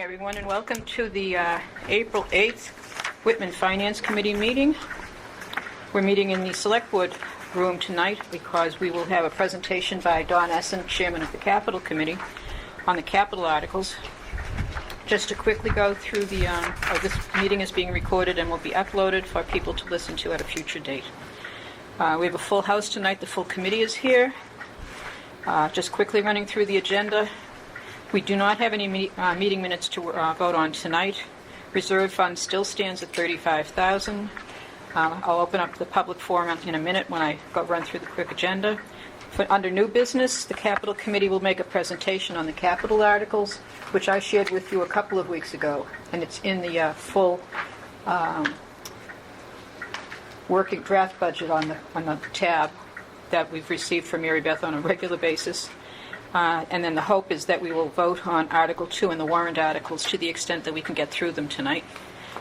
Morning, everyone, and welcome to the April 8th Whitman Finance Committee meeting. We're meeting in the Select Board room tonight because we will have a presentation by Don Essen, Chairman of the Capital Committee, on the capital articles. Just to quickly go through this meeting is being recorded and will be uploaded for people to listen to at a future date. We have a full house tonight. The full committee is here. Just quickly running through the agenda. We do not have any meeting minutes to vote on tonight. Reserve fund still stands at $35,000. I'll open up the public forum in a minute when I run through the quick agenda. Under new business, the Capital Committee will make a presentation on the capital articles, which I shared with you a couple of weeks ago, and it's in the full working draft budget on the tab that we've received from Mary Beth on a regular basis. And then the hope is that we will vote on Article 2 and the warrant articles to the extent that we can get through them tonight.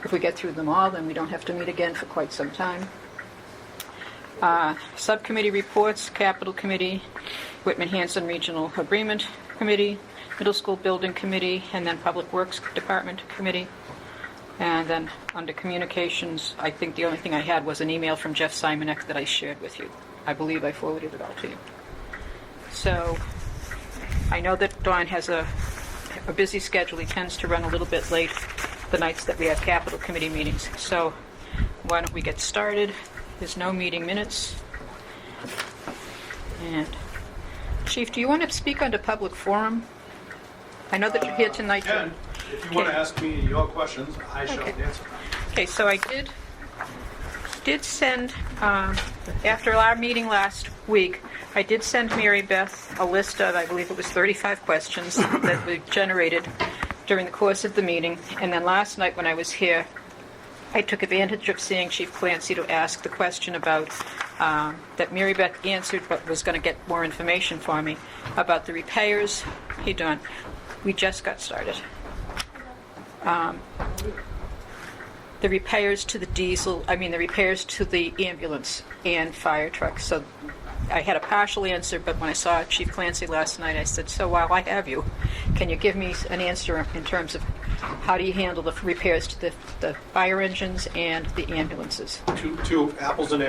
If we get through them all, then we don't have to meet again for quite some time. Subcommittee reports, Capital Committee, Whitman-Hanson Regional Agreement Committee, Middle School Building Committee, and then Public Works Department Committee. And then under communications, I think the only thing I had was an email from Jeff Simonek that I shared with you. I believe I forwarded it all to you. So I know that Don has a busy schedule. He tends to run a little bit late the nights that we have Capital Committee meetings. So why don't we get started? There's no meeting minutes. And Chief, do you want to speak under public forum? I know that you're here tonight. If you want to ask me your questions, I shall answer them. Okay, so I did send, after our meeting last week, I did send Mary Beth a list of, I believe it was 35 questions that we generated during the course of the meeting. And then last night when I was here, I took advantage of seeing Chief Clancy to ask the question about, that Mary Beth answered but was going to get more information for me, about the repairs. Hey, Don, we just got started. The repairs to the the repairs to the ambulance and fire trucks. So I had a partial answer, but when I saw Chief Clancy last night, I said, so while I have you, can you give me an answer in terms of how do you handle the repairs to the fire engines and the ambulances? Two apples and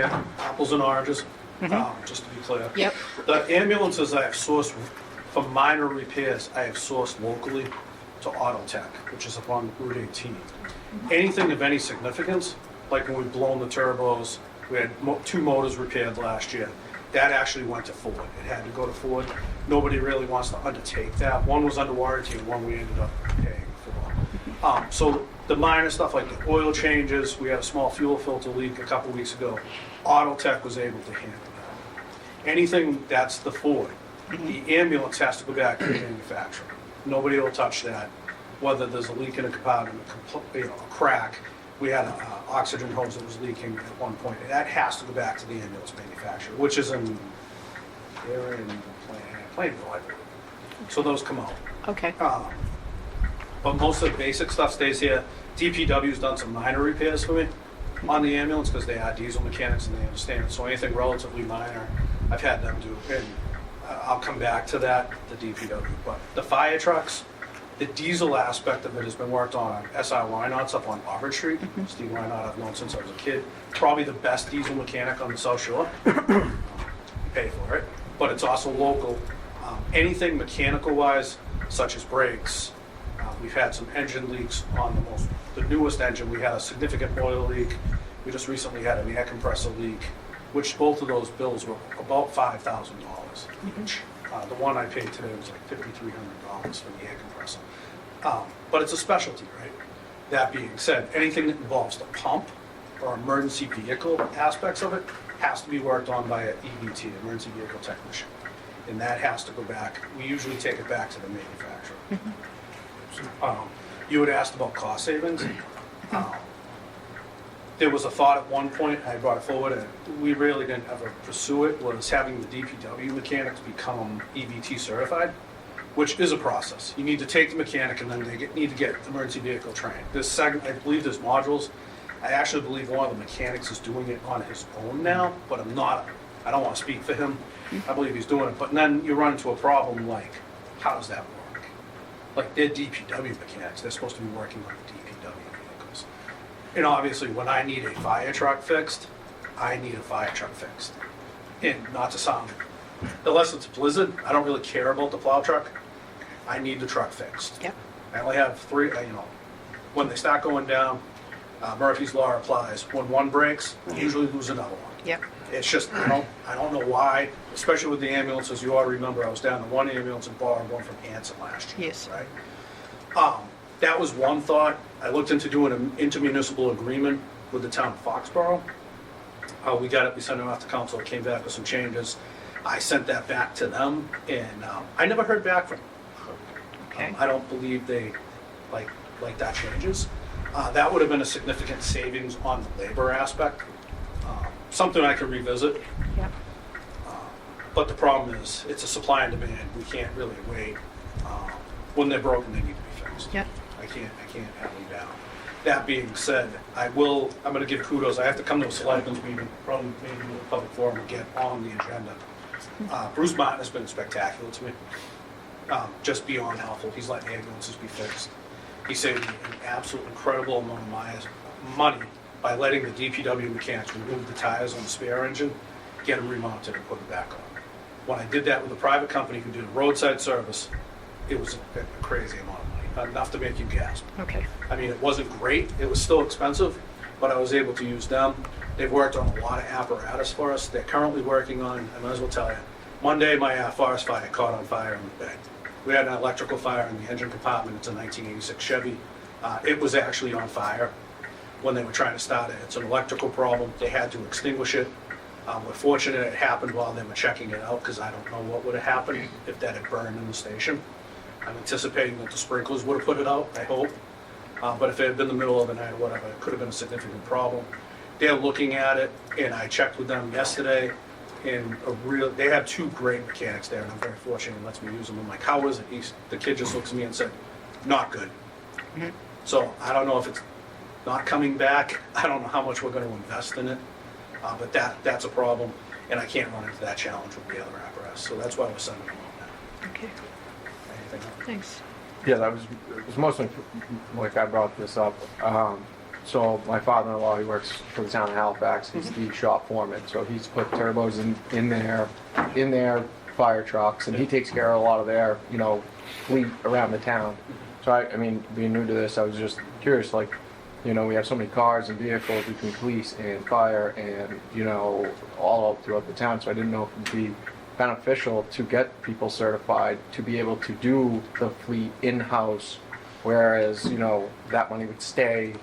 oranges, just to be clear. Yep. The ambulances I have sourced for minor repairs, I have sourced locally to Auto Tech, which is up on Route 18. Anything of any significance, like when we've blown the turbos, we had two motors repaired last year. That actually went to Ford. It had to go to Ford. Nobody really wants to undertake that. One was under warranty and one we ended up paying for. So the minor stuff like the oil changes, we had a small fuel filter leak a couple weeks ago. Auto Tech was able to handle that. Anything that's the Ford, the ambulance has to go back to the manufacturer. Nobody will touch that. Whether there's a leak in a compartment, a crack, we had an oxygen hose that was leaking at one point. That has to go back to the ambulance manufacturer, which is in Plainville, I believe. So those come out. Okay. But most of the basic stuff stays here. DPW's done some minor repairs for me on the ambulance because they are diesel mechanics and they understand it. So anything relatively minor, I've had them do. And I'll come back to that, the DPW. But the fire trucks, the diesel aspect of it has been worked on SI Wynot's up on Auburn Street. Steve Wynot I've known since I was a kid. Probably the best diesel mechanic on the South Shore. You pay for it. But it's also local. Anything mechanical-wise, such as brakes. We've had some engine leaks on the newest engine. We had a significant oil leak. We just recently had an air compressor leak, which both of those bills were about $5,000 each. The one I paid today was like $5,300 for the air compressor. But it's a specialty, right? That being said, anything that involves the pump or emergency vehicle aspects of it has to be worked on by an EVT, emergency vehicle technician. And that has to go back. We usually take it back to the manufacturer. You had asked about cost savings. There was a thought at one point, I brought it forward, and we really didn't ever pursue it, was having the DPW mechanics become EVT certified, which is a process. You need to take the mechanic and then they need to get emergency vehicle trained. I believe there's modules. I actually believe one of the mechanics is doing it on his own now, but I don't want to speak for him. I believe he's doing it, but then you run into a problem like, how does that work? like they're DPW mechanics, they're supposed to be working on the DPW vehicles. And obviously, when I need a fire truck fixed, I need a fire truck fixed. And not to sound, unless it's a blizzard, I don't really care about the plow truck. I need the truck fixed. Yep. I only have three, when they start going down, Murphy's Law applies. When one breaks, you usually lose another one. Yep. It's just, I don't know why, especially with the ambulances. You ought to remember, I was down to one ambulance and borrowed one from Hanson last year. Yes. Right? That was one thought. I looked into doing an intermunicipal agreement with the town of Foxborough. We got it, we sent it off to council, it came back with some changes. I sent that back to them, and I never heard back from them. Okay. I don't believe they like that changes. That would have been a significant savings on the labor aspect. Something I could revisit. Yep. But the problem is, it's a supply and demand. We can't really wait. When they're broken, they need to be fixed. Yep. I can't have them down. That being said, I'm going to give kudos. I have to come to a selectmen's meeting, probably maybe a public forum, and get on the agenda. Bruce Martin has been spectacular to me. Just beyond helpful. He's letting ambulances be fixed. He saved me an absolute incredible amount of money by letting the DPW mechanics remove the tires on the spare engine, get them remounted and put them back on. When I did that with a private company who did a roadside service, it was a crazy amount of money, enough to make you gasp. Okay. I mean, it wasn't great, it was still expensive, but I was able to use them. They've worked on a lot of apparatus for us. They're currently working on, I might as well tell you, Monday my forest fire caught on fire in the bay. We had an electrical fire in the engine compartment. It's a 1986 Chevy. It was actually on fire when they were trying to start it. It's an electrical problem. They had to extinguish it. We're fortunate it happened while they were checking it out, because I don't know what would have happened if that had burned in the station. I'm anticipating that the sprinklers would have put it out, I hope. But if it had been the middle of the night or whatever, it could have been a significant problem. They're looking at it, and I checked with them yesterday. And they have two great mechanics there, and I'm very fortunate and lets me use them. I'm like, how is it? The kid just looks at me and said, not good. Mm-hmm. So I don't know if it's not coming back. I don't know how much we're going to invest in it, but that's a problem, and I can't run into that challenge with the other apparatus. So that's why we're sending them on now. Okay. Anything else? Thanks. Yeah, it was mostly, like I brought this up. So my father-in-law, he works for the town of Halifax, he's the shop foreman, so he's put turbos in their fire trucks, and he takes care of a lot of their, fleet around the town. So I mean, being new to this, I was just curious, like, we have so many cars and vehicles between police and fire and, all throughout the town, so I didn't know if it'd be beneficial to get people certified to be able to do the fleet in-house, whereas, that money would stay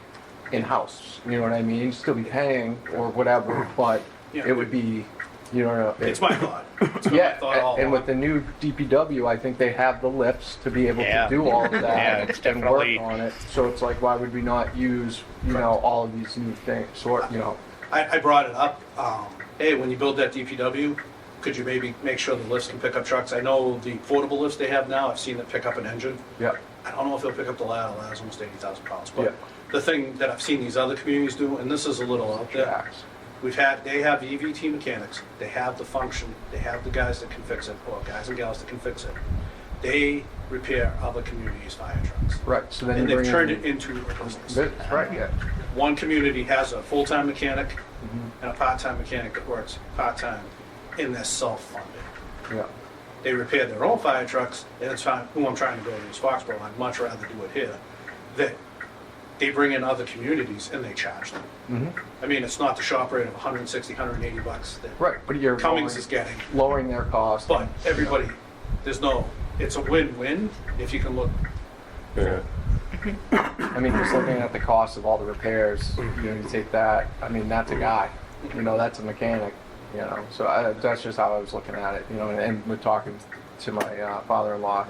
in-house, you know what I mean? Still be paying or whatever, but Yeah. it would be, It's my thought. It's been my yeah, thought all and with the along. new DPW, I think they have the lifts to be able Yeah. to do all of that Yeah, it's and work definitely- on it. So it's like, why would we not use, Correct. all of these new things, I brought it up. Hey, when you build that DPW, could you maybe make sure the lifts can pick up trucks? I know the portable lifts they have now, I've seen it pick up an engine. yeah, I don't know if they'll pick up the ladder. The ladder's almost 80,000 pounds. But Yeah. the thing that I've seen these other communities do, and this is a little out there, jacks. they have EVT mechanics, they have the function, they have the guys that can fix it, or guys and gals that can fix it. They repair other communities' fire trucks. Right, so then And you they've bring turned in, it into a business. That's right, yeah. One community has a full-time mechanic Mhm. and a part-time mechanic that works part-time, and they're self-funded. Yeah, They repair their own fire trucks, and it's fine. Who I'm trying to go to is Foxborough. I'd much rather do it here. They bring in other communities and they charge them. hmm I mean, it's not the shop rate of 160, 180 bucks that right, but you're Cummings is getting. lowering their cost. But everybody, it's a win-win if you can look. I mean, just looking at the cost of all the repairs, you take that, I mean, that's a guy, that's a mechanic, so that's just how I was looking at it, and with talking to my father-in-law,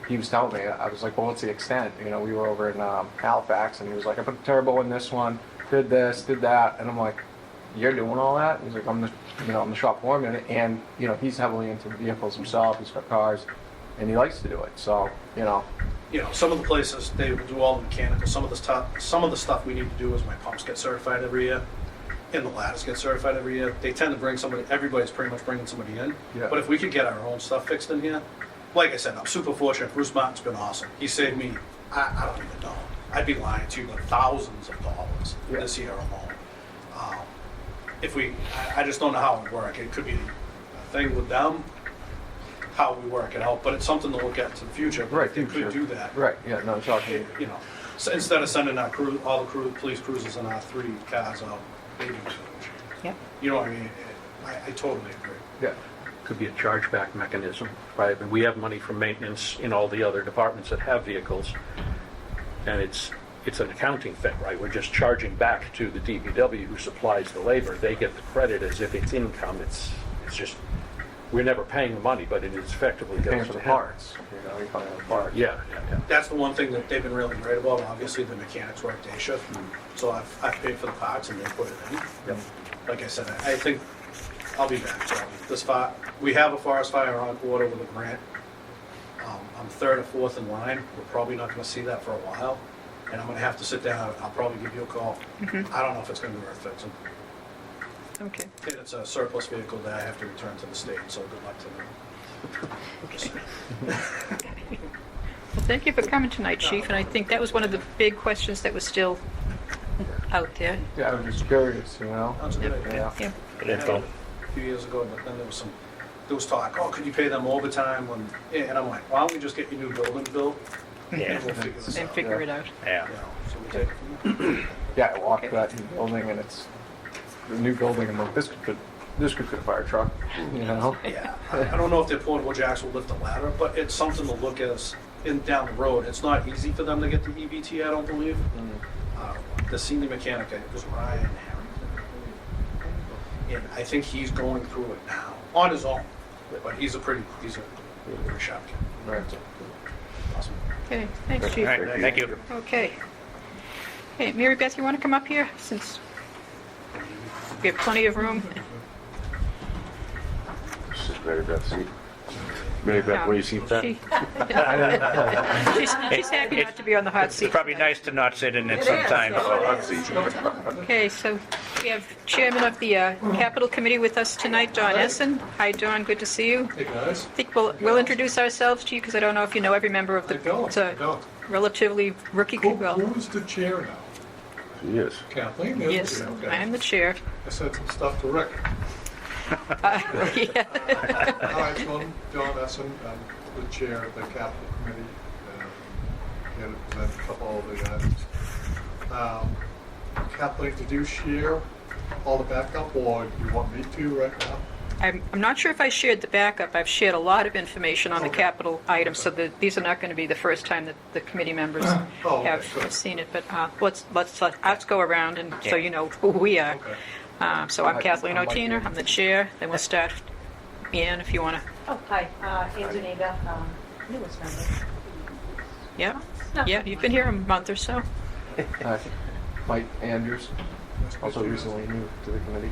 he was telling me, I was like, well, what's the extent? We were over in Halifax, and he was like, I put a turbo in this one, did this, did that, and I'm like, you're doing all that? He's like, I'm the shop foreman, and, he's heavily into vehicles himself, he's got cars, and he likes to do it, so, Some of the places, they will do all the mechanical. Some of the stuff we need to do is my pumps get certified every year, and the ladders get certified every year. They tend to bring somebody, everybody's pretty much bringing somebody in. Yeah. But if we could get our own stuff fixed in here, like I said, I'm super fortunate. Bruce Martin's been awesome. He saved me, I don't even know. I'd be lying to you, but thousands of dollars Yeah. this year alone. I just don't know how it would work. It could be a thing with them, how we work it out, but it's something to look at to the future. Right, They future. could do that. Right, yeah, no, I'm talking, You know, so instead of sending our crew, all the police cruisers and our 3 cars out, they do so. Yep. You know what I mean? I totally agree. yeah. Could be a chargeback mechanism, right? And we have money for maintenance in all the other departments that have vehicles. And it's an accounting thing, right? We're just charging back to the DPW who supplies the labor. They get the credit as if it's income. It's just, we're never paying the money, but it is effectively Paying goes for to the him. parts, you know, you're paying for the parts. Yeah, yeah. That's the one thing that they've been really great about. Obviously, the mechanics work day shift. So I've paid for the parts and they put it in. Yep. Like I said, I think I'll be back. So this fire, we have a forest fire on order with a grant. I'm 3rd or 4th in line. We're probably not going to see that for a while. And I'm going to have to sit down. I'll probably give you a call. I don't know if it's going to be worth fixing. Okay. And it's a surplus vehicle that I have to return to the state, so good luck to them. Just- Well, thank you for coming tonight, Chief, and I think that was one of the big questions that was still out there. Yeah, I was just curious, you know? That's a good idea. Yeah. Yeah. I had it a few years ago, but then there was talk, oh, could you pay them overtime? And I'm like, why don't we just get your new building built? And we'll figure this And out. figure it out. Yeah. You know, so we take it from there. Yeah, I walked Okay. that new building and it's, the new building, and I'm like, this could fit a fire truck, you know? Yeah, I don't know if their portable jacks will lift a ladder, but it's something to look at us down the road. It's not easy for them to get the EBT, I don't believe. The senior mechanic, it was Ryan Harrington. And I think he's going through it now, on his own. But he's a pretty sharp kid. Right. Awesome. Okay, thanks, Chief. All right, thank you. Okay. Hey, Mary Beth, you want to come up here, since we have plenty of room? This is Mary Beth's seat. Mary Beth, what do you see that? She- She's happy not to be on the hot seat. It's probably nice to not sit in it sometimes. Hot seat. Okay, so we have Chairman of the Capital Committee with us tonight, Don Essen. Hi, Don, good to see you. Hey, guys. I think we'll introduce ourselves to you, because I don't know if you know every member of the... I don't. It's a I don't. relatively rookie... Well, Who's the chair now? Yes. Kathleen is yes, the chair. Okay. I am the chair. I said some stuff to Rick. Yeah. All right, so I'm John Essen. I'm the chair of the Capital Committee. Here to present a couple of the items. Kathleen, did you share all the backup, or do you want me to right now? I'm not sure if I shared the backup. I've shared a lot of information on the Okay. capital items, so these are not going to be the first time that the committee members Oh, okay, have good. seen it. But let's go around, and so Yeah. you know who we are. Okay. So I'm Kathleen O'Tina. I'm the chair. Then we'll start. Ann, if you want to. Oh, hi, Antonina, newest member. Yeah, yeah. You've been here a month or so. Mike Andrews, also recently moved to the committee.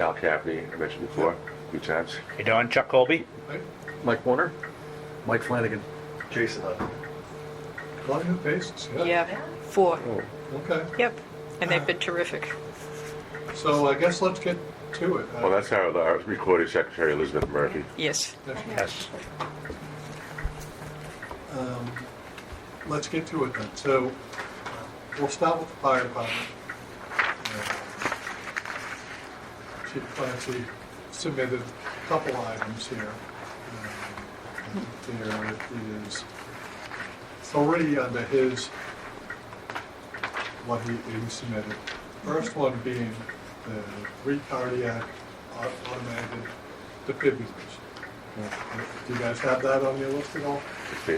Al Cappy, I mentioned before, a few times. You doing, Chuck Colby? Hey, Mike Warner? Mike Flanagan. Jason. a lot of new faces. Yeah, 4. Okay. Yep, and they've been terrific. So I guess let's get to it. Well, that's our recording secretary, Elizabeth Murphy. Yes. Yes. Let's get to it then. So we'll start with the fire department. Chief Clancy submitted a couple items here. There is 3 under what he submitted. First one being the 3 cardiac automated defibrillators. Do you guys have that on your list at all?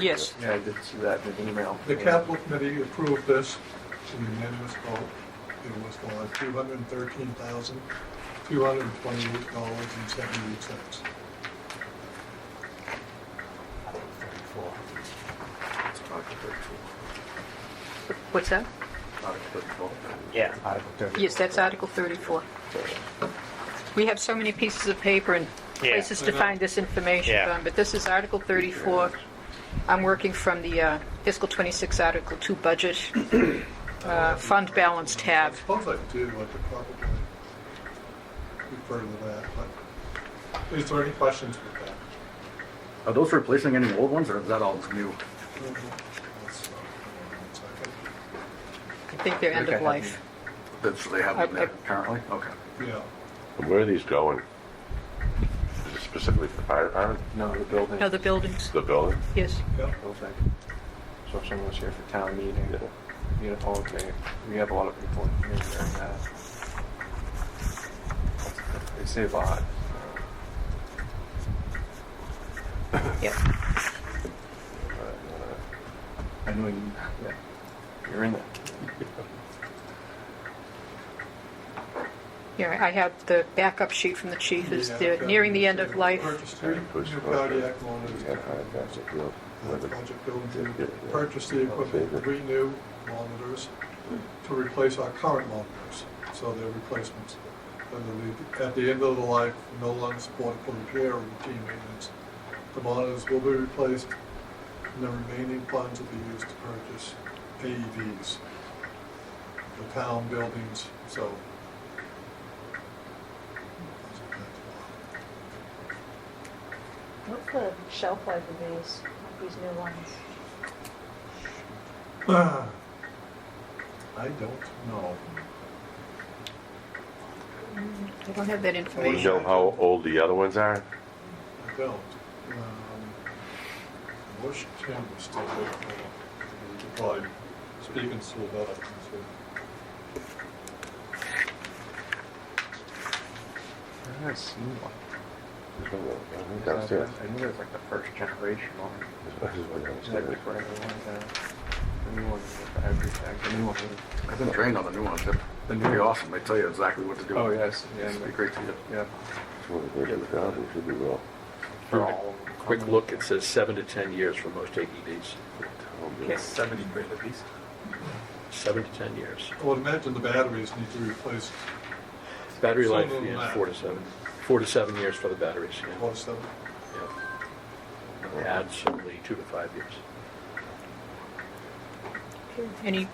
Yes. Yeah, I did see that in the email. The capital committee approved this in unanimous vote. It was for $213,228.78. What's that? Yeah. Yes, that's Article 34. We have so many pieces of paper and Yeah. places to find this information, Yeah. Don, but this is Article 34. I'm working from the fiscal 26 Article 2 budget, fund balance I tab. suppose I do, I could probably refer to that, but is there any questions with that? Are those replacing any old ones, or is that all new? I think they're end of life. So they have them there currently? Okay. Yeah. And where are these going? Is it specifically for the fire department? No, the building. No, the buildings, The building? yes. Yeah. Building. So if someone was here for town meeting, you know, okay, we have a lot of people in here during that. They save a lot. Yep. I know you, yeah, you're in it. Here, I have the backup sheet from the chief, is they're nearing the end of life. Purchased three new cardiac monitors. Project building to purchase the equipment, 3 new monitors to replace our current monitors. So they're replacements. At the end of the life, no longer supported for repair or routine maintenance. The monitors will be replaced, and the remaining funds will be used to purchase AEDs, the town buildings, so. What's the shelf life of these new ones? I don't know. I don't have that Do you information. know how old the other ones are? I don't. I wish Tim was still there. He could probably speak and slow that up. I've never seen one. There's no one. I think I downstairs. knew it was like the first generation one. This is one Is that downstairs. for everyone? The new one for everything. The new one. I've been trained on the new ones. They're pretty awesome. They tell you exactly what to do. Oh, yes. Yeah, It'd be great to get. yeah. It's one of the great jobs, we should do well. For all. Quick look, it says 7 to 10 years for most AEDs. Okay. 70 grand at least. 7 to 10 years. I would imagine the batteries need to be replaced Battery Sooner life, than yeah, that. 4 to 7. 4 to 7 years for the batteries, yeah. or something. Yeah. Pads only 2 to 5 years.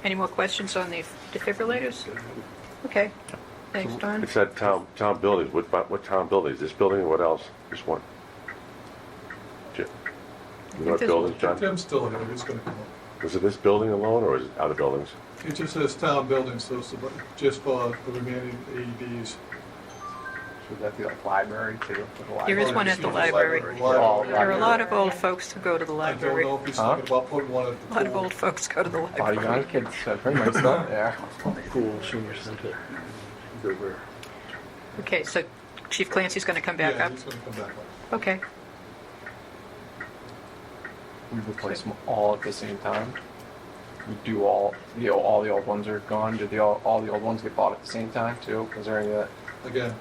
Any more questions on the defibrillators? Okay, thanks, Don. It said town buildings. What town buildings? This building or what else? Just one? Jim? You know what This- buildings, John? Tim's still here, he's gonna come up. Was it this building alone or is it other buildings? It just says town buildings, so it's just for the remaining AEDs. Should that be like library too? For the There is library? one at the library. Oh, There are a lot of old folks who go to the I don't library. know if he's Huh? thinking about putting one at A the lot of pool. old folks go to the library. Bodyguard kids, pretty much stuff there. Pool, senior center. Over. Okay, so Chief Clancy's going to come back Yeah, up? he's gonna come back up. Okay. We replace them all at the same time. We do all the old ones are gone. Did all the old ones get bought at the same time too? Was there any of Again,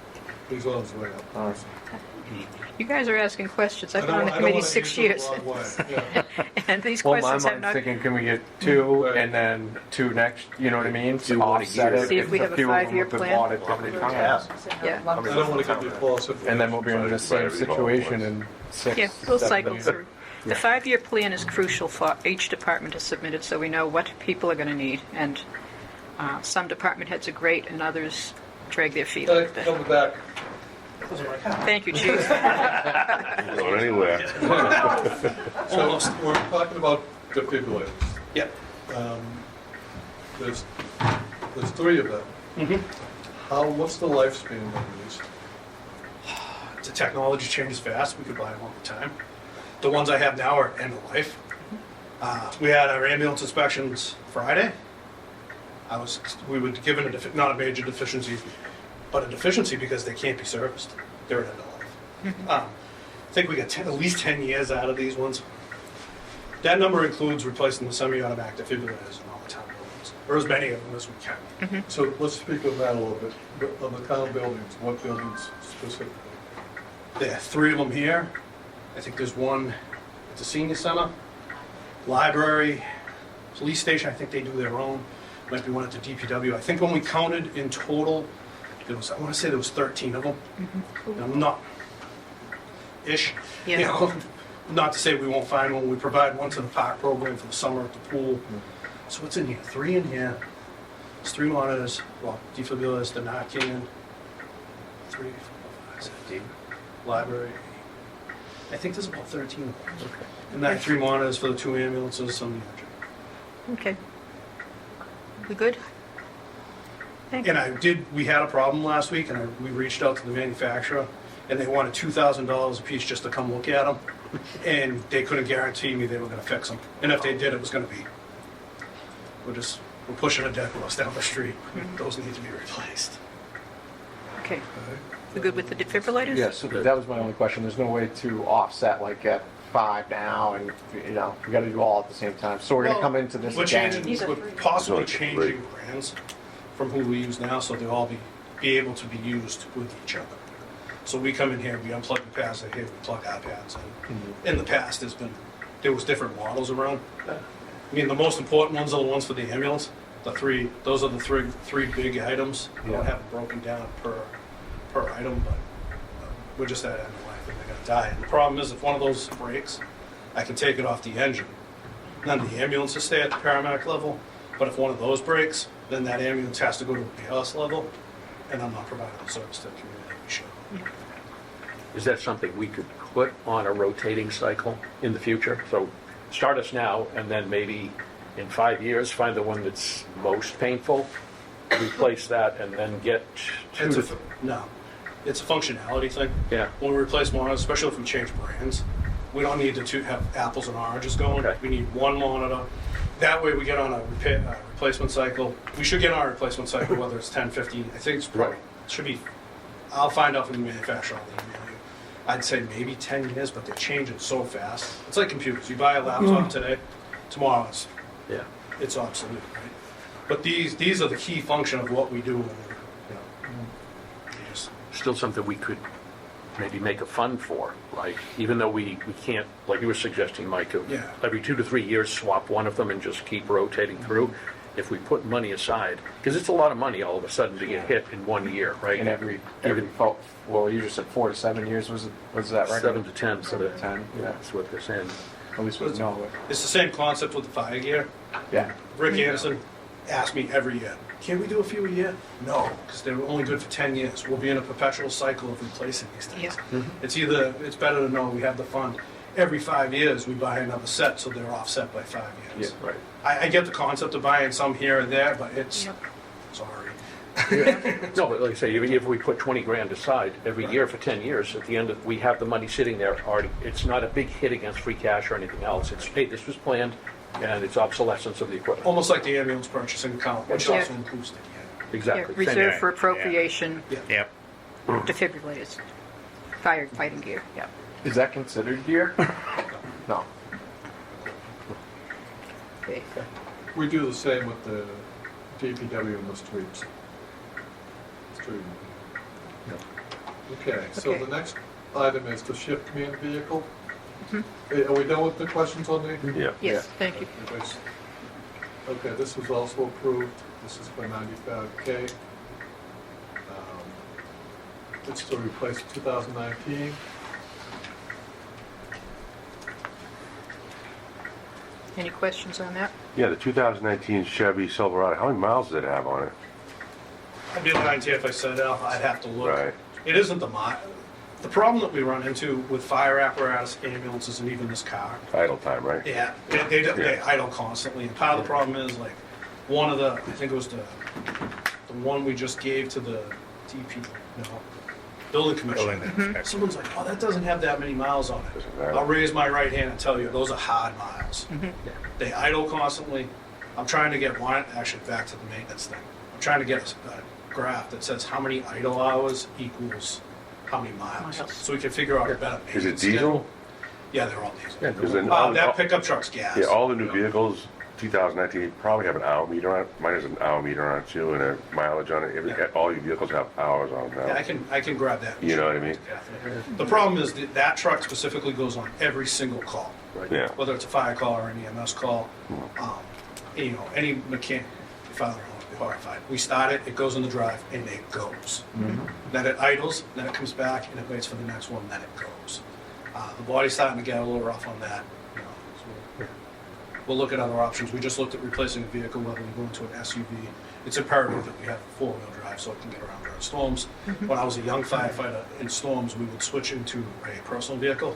he's on his way up. that? You guys are asking questions. I've I been on don't- the I don't committee wanna 6 answer years. the wrong way. Yeah. And these Well, my questions have mind's not... thinking, can we get two Right. and then two next? You know what I mean? Do To one a offset year. it. See if we have a few of them 5-year have been plan. bought at different times. Yeah. I don't wanna give you false information. And then we'll be in the same situation in 6. Yeah, we'll 7 cycle years. through. The 5-year plan is crucial for each department to submit it, so we know what people are going to need. And some department heads are great, and others drag their feet a little bit. Coming back. Thank you, Chief. Going anywhere. So we're talking about defibrillators. Yep. There's 3 of them. What's the lifespan of these? The technology changes fast. We could buy them all the time. The ones I have now are end of life. We had our ambulance inspections Friday. We were given not a major deficiency, but a deficiency because they can't be serviced. They're at end of life. I think we got at least 10 years out of these ones. That number includes replacing the semi-automatic defibrillators in all the town buildings, or as many of them as we can. So let's speak on that a little bit. On the town buildings, what buildings specifically? There are 3 of them here. I think there's one at the senior center, library, police station. I think they do their own. Might be one at the DPW. I think when we counted in total, I want to say there was 13 of them. And I'm not, ish. Yeah. You know, not to say we won't find one. We provide one to the park program for the summer at the pool. So what's in here? 3 in here. There's 3 monitors. Well, defibrillators, the Narcan. 3, 4, 5, 6, 8. Library. I think there's about 13 of them. And then 3 monitors for the 2 ambulances, some of the engine. Okay. We good? Thank you. And we had a problem last week, and we reached out to the manufacturer, and they wanted $2,000 a piece just to come look at them, and they couldn't guarantee me they were gonna fix them. And if they did, it was gonna be, we're pushing a dead horse down the street. Those need to be replaced. Okay. We good with the defibrillators? Yes, that was my only question. There's no way to offset, like get 5 now and, you know, we gotta do all at the same time. So we're gonna come into this We're again. changing, These are we're free. possibly No, it's free. changing brands from who we use now, so they'll all be able to be used with each other. So we come in here, we unplug the pads, and here we plug our pads in. In the past, there was different models around. I mean, the most important ones are the ones for the ambulance. Those are the three big items. I don't have it broken down per item, but we're just at end of life and they're gonna die. And the problem is, if one of those breaks, I can take it off the engine. None of the ambulances stay at the paramedic level, but if one of those breaks, then that ambulance has to go to the BLS level, and I'm not providing the service to the community we should. Is that something we could put on a rotating cycle in the future? So start us now, and then maybe in 5 years, find the one that's most painful, replace that, and then get to... No, it's a functionality thing. Yeah. When we replace monitors, especially if we change brands, we don't need to have apples and oranges going. Okay. We need one monitor. That way we get on a replacement cycle. We should get on a replacement cycle, whether it's 10, 15, I think it's probably, it should be, I'll find out from the manufacturer, I'll email you. I'd say maybe 10 years, but they change it so fast. It's like computers. You buy a laptop today, tomorrow Yeah. it's obsolete, right? But these are the key function of what we do. And, you know, you just- Still something we could maybe make a fund for, like, even though we can't, like you were suggesting, Mike, Yeah. every 2 to 3 years, swap one of them and just keep rotating through. If we put money aside, because it's a lot of money all of a sudden to get hit in 1 year, right? In every well, you just said 4 to 7 years, was that right? 7 to 10. 7 to 10, yeah. That's what they're saying. At least we know it. It's the same concept with the fire gear. Yeah. Rick Anderson asked me every year, can we do a few a year? No, because they were only good for 10 years. We'll be in a perpetual cycle of replacing these things. Yeah. It's better to know we have the fund. Every 5 years, we buy another set, so they're offset by 5 years. Yeah, right. I get the concept of buying some here and there, but it's, Yep. sorry. No, but like I say, if we put 20 grand aside every year for 10 years, at the end of, we have the money sitting there already. It's not a big hit against free cash or anything else. It's, hey, this was planned, and it's obsolescence of the equipment. Almost like the ambulance purchasing account, which Yeah. also includes the gear. Yeah, Exactly. reserve for Yeah. appropriation, Yep. defibrillators, firefighting gear, yeah. Is that considered gear? No. Okay. We do the same with the DPW and the streets. Okay, so Okay. the next item is the shift command vehicle. Are we done with the questions on the? Yeah. Yes, thank you. Everybody's- Okay, this was also approved. This is for 95K. It's to replace 2019. Any questions on that? Yeah, the 2019 Chevy Silverado, how many miles does it have on it? I'd be lying to you if I said I'd have to look. Right. It isn't the problem that we run into with fire apparatus, ambulances, and even this car. Idle time, right? Yeah, they idle constantly. And part of the problem is like one of the, I think it was the one we just gave to the building commissioner. Building inspector. Someone's like, oh, that doesn't have that many miles on it. Doesn't matter. I'll raise my right hand and tell you, those are hard miles. They idle constantly. I'm trying to get one, actually back to the maintenance thing. I'm trying to get a graph that says how many idle hours equals how many miles. Miles. So we can figure out a better Is it maintenance schedule. diesel? Yeah, they're all diesel. Yeah, because then That pickup truck's gas. yeah, all the new vehicles, 2019, probably have an hour meter on it. Mine has an hour meter on it too, and a mileage on it. Yeah. All your vehicles have hours on them Yeah, now. I can grab that. You know what I mean? The problem is that truck specifically goes on every single call, Yeah. whether it's a fire call or an EMS call. You know, any mechanic, father will be horrified. We start it, it goes in the drive, and it goes. Then it idles, then it comes back, and it waits for the next one, then it goes. The body's starting to get a little rough on that. You know, so we'll look at other options. We just looked at replacing a vehicle, whether we go into an SUV. It's imperative that we have a four-wheel drive so it can get around during storms. When I was a young firefighter in storms, we would switch into a personal vehicle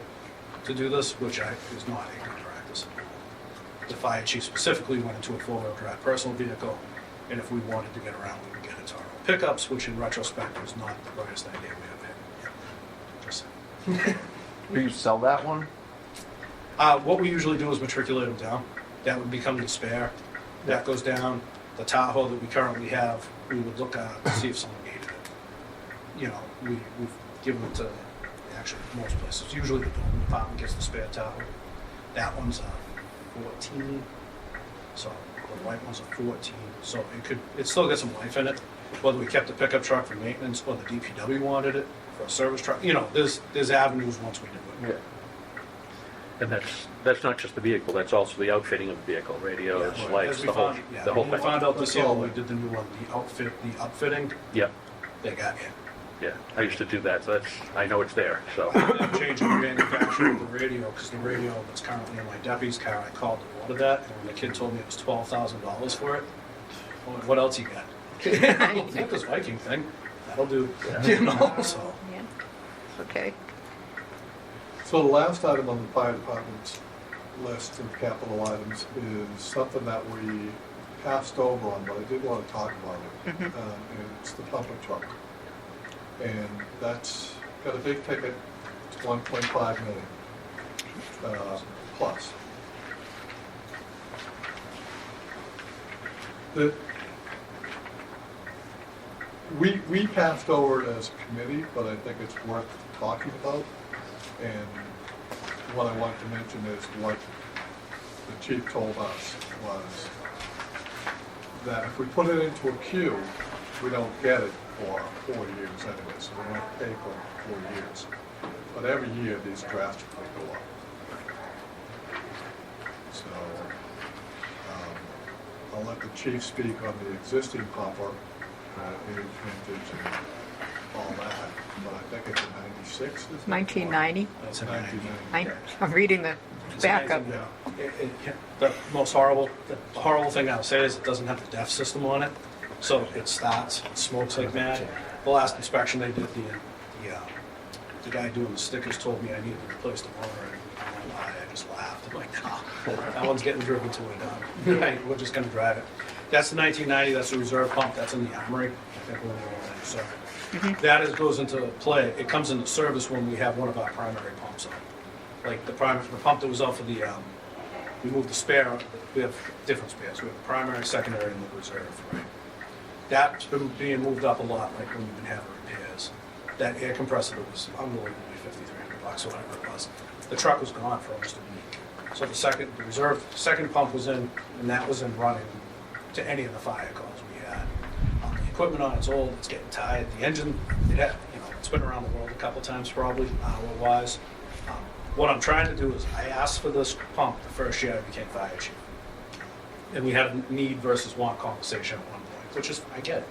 to do this, which is not a good practice. The fire chief specifically went into a four-wheel drive personal vehicle, and if we wanted to get around, we would get into our own pickups, which in retrospect was not the brightest idea we ever had. Just saying. Do you sell that one? What we usually do is matriculate them down. That would become the spare. That goes down. The Tahoe that we currently have, we would look at to see if someone needed it. You know, we've given it to actually most places. Usually the building department gets the spare Tahoe. That one's a 14. So the white one's a 14. So it still got some life in it. Whether we kept the pickup truck for maintenance or the DPW wanted it for a service truck. You know, there's avenues once we do it. Yeah. And that's not just the vehicle, that's also the outfitting of the vehicle, radios, Yeah, lights, as we the whole found- yeah, the whole when we thing. found out this year when we did the new one, the upfitting, Yep, they got in. yeah, I used to do that, so I know it's there, so. Changing the manufacturer of the radio, because the radio that's currently in my deputy's car, I called and ordered that, and when the kid told me it was $12,000 for it, I'm like, what else you got? Take this Viking thing, that'll do, you know, so. Yeah. Okay. So the last item on the fire department's list of capital items is something that we passed over on, but I did want to talk about it. And it's the pumper truck. And that's got a big ticket, it's 1.5 million, plus. We passed over it as a committee, but I think it's worth talking about. And what I want to mention is what the chief told us was that if we put it into a queue, we don't get it for 4 years anyway, so we don't pay for 4 years. But every year, these drastically go up. So, I'll let the chief speak on the existing pumper, age, vintage, and all that, but I think it's a 96, isn't it? 1990. That's a 1990. I'm reading the It's backup. amazing, yeah. The most horrible thing I'll say is it doesn't have the DEF system on it, so it starts, it smokes like mad. The last inspection they did, the guy doing the stickers told me I needed to replace the motor, and I just laughed. I'm like, no, that one's getting driven to it now. Right, we're just gonna drive it. That's the 1990, that's the reserve pump, that's in the armory. I think we're in the reserve. That goes into play, it comes into service when we have one of our primary pumps on. Like the pump that was out for the, we moved the spare, we have different spares. We have the primary, secondary, and the reserve, right? That's been being moved up a lot, like when we've been having repairs. That air compressor was unbelievably $5,300, or whatever it was. The truck was gone for almost a week. So the reserve, second pump was in, and that was in running to any of the fire calls we had. The equipment on it's old, it's getting tired. The engine, it's been around the world a couple times probably, hour-wise. What I'm trying to do is, I asked for this pump the first year I became fire chief. And we had a need versus want conversation at one point, which is, I get it.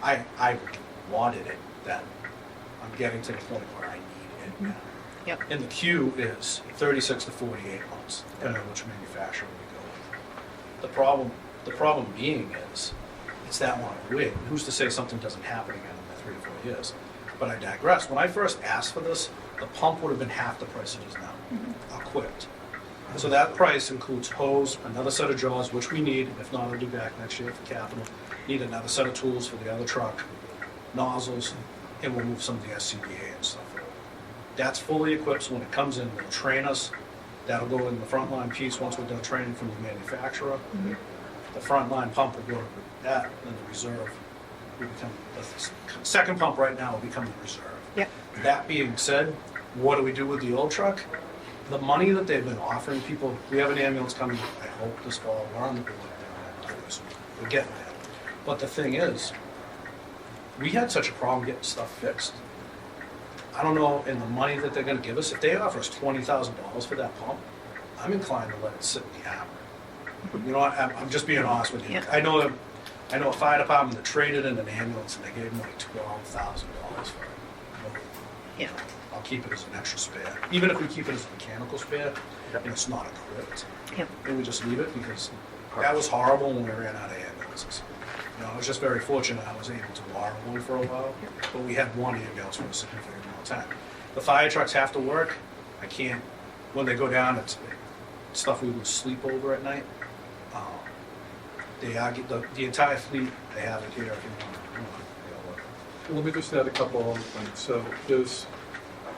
I wanted it then. I'm getting to the point where I need it now. Yep. And the queue is 36 to 48 months, depending on which manufacturer we go with. The problem being is, it's that long of a wait. Who's to say something doesn't happen again in 3 to 4 years? But I digress. When I first asked for this, the pump would have been half the price it is now, equipped. So that price includes hose, another set of jaws, which we need, if not, I'll be back next year for capital. Need another set of tools for the other truck, nozzles, and we'll move some of the SCBA and stuff. That's fully equipped, so when it comes in, they'll train us. That'll go in the frontline piece once we're done training from the manufacturer. The frontline pump will go to that, and the reserve will become, the second pump right now will become the reserve. Yep. That being said, what do we do with the old truck? The money that they've been offering people, we have an ambulance coming, I hope this fall, we're on the board, we're getting there. But the thing is, we had such a problem getting stuff fixed. I don't know, in the money that they're gonna give us, if they offer us $20,000 for that pump, I'm inclined to let it sit in the hammer. You know, I'm just being honest with you. Yeah. I know a fire department that traded in an ambulance and they gave them like $12,000 for it. Yeah. I'll keep it as an extra spare. Even if we keep it as a mechanical spare, and it's not equipped. Yep. And we just leave it because that was horrible when we ran out of ambulances. I was just very fortunate I was able to borrow one for a while, but we had one ambulance for a significant amount of time. The fire trucks have to work. I can't, when they go down, it's stuff we would sleep over at night. They argue, the entire fleet, they have it here if you want. Let me just add a couple other things. So there's,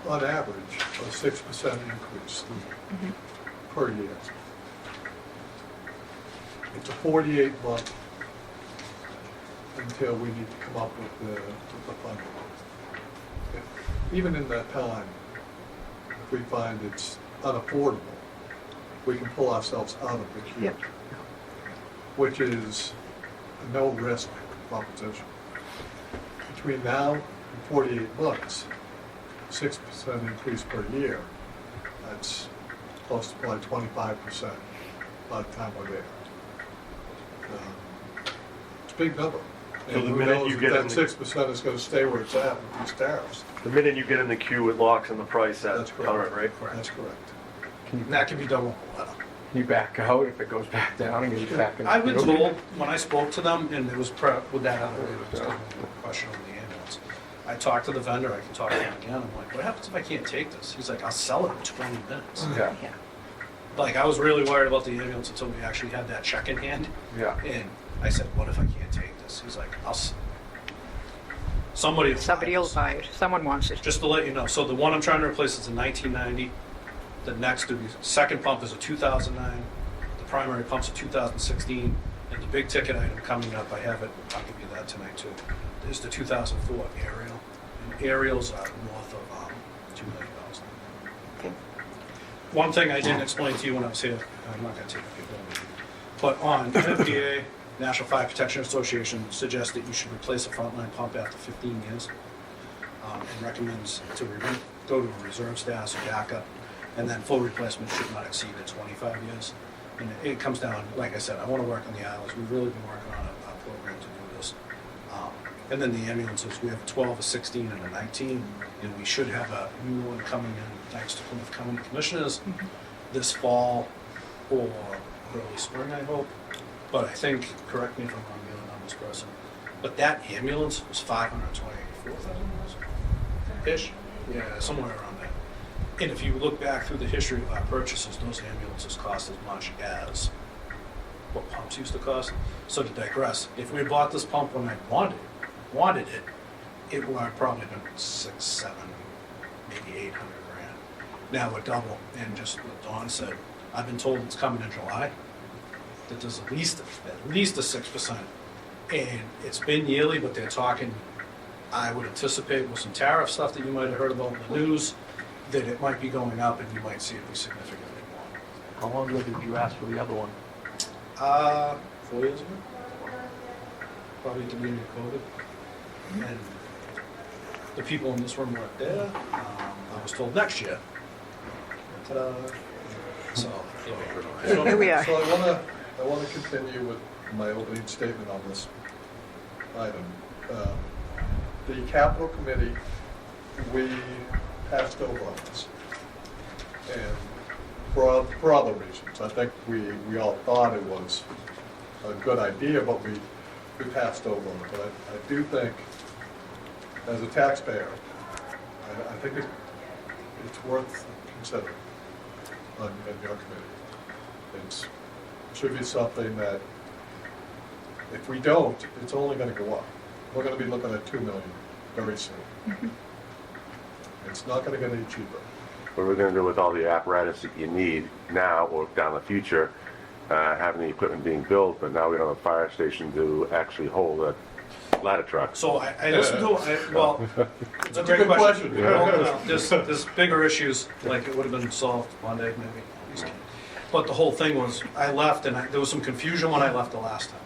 on average, a 6% increase per year. It's a 48-month until we need to come up with the funding. Even in that time, if we find it's unaffordable, we can pull ourselves out of the queue, Yep. which is a no-risk proposition. Between now and 48 months, 6% increase per year, that's close to probably 25% by the time we're there. It's a big number. So And the who minute knows you if get that in the- 6% is gonna stay where it's at with these tariffs. The minute you get in the queue, it locks in the price at That's correct. current, right? That's correct. And that can be done with a letter. Can you back out if it goes back down and get back in? the I've been queue? told, when I spoke to them, and it was with that other question on the ambulance, I talked to the vendor, I can talk to him again, I'm like, what happens if I can't take this? He's like, I'll sell it in 20 minutes. Yeah, Like, I was really worried about the ambulance until we actually had that check in hand, yeah. and I said, what if I can't take this? He's like, somebody Somebody will buy it. Someone wants it. Just to let you know, so the one I'm trying to replace is a 1990. The next, the second pump is a 2009. The primary pump's a 2016. And the big ticket item coming up, I have it, I'll give you that tonight too, is the 2004 aerial. And aerials are north of $2 million. Okay. One thing I didn't explain to you when I was here, I'm not going to take up your whole meeting, but on NFPA, National Fire Protection Association suggests that you should replace a frontline pump after 15 years, and recommends to go to a reserve status or backup, and then full replacement should not exceed the 25 years. And it comes down, like I said, I want to work on the islands. We've really been working on a program to do this. And then the ambulances, we have a 12, a 16, and a 19, and we should have a new one coming in thanks to Plymouth County Commissioners this fall or early spring, I hope. But I think, correct me if I'm wrong, you're the numbers person, but that ambulance was $524,000-ish? Yeah, somewhere around there. And if you look back through the history of our purchases, those ambulances cost as much as what pumps used to cost. So to digress, if we had bought this pump when I wanted it, it would have probably been 6, 7, maybe 800 grand. Now we're double, and just what Dawn said, I've been told it's coming in July, that there's at least a 6%. And it's been yearly, but they're talking, I would anticipate with some tariff stuff that you might have heard about in the news, that it might be going up and you might see it be significantly more. How long ago did you ask for the other one? 4 years ago? Probably at the beginning of COVID. And the people in this room weren't there. I was told next year. Ta-da. So, Here we are. So I want to continue with my opening statement on this item. The capital committee, we passed over on this. And for other reasons. I think we all thought it was a good idea, but we passed over on it. But I do think, as a taxpayer, I think it's worth considering on your committee. It should be something that, if we don't, it's only going to go up. We're going to be looking at $2 million very soon. It's not going to get any cheaper. What are we gonna do with all the apparatus that you need now or down the future, having the equipment being built, but now we don't have a fire station to actually hold a ladder truck? So I listened to, well, it's a great good question. question. Well, there's bigger issues, like it would have been solved Monday, maybe. But the whole thing was, I left and there was some confusion when I left the last time.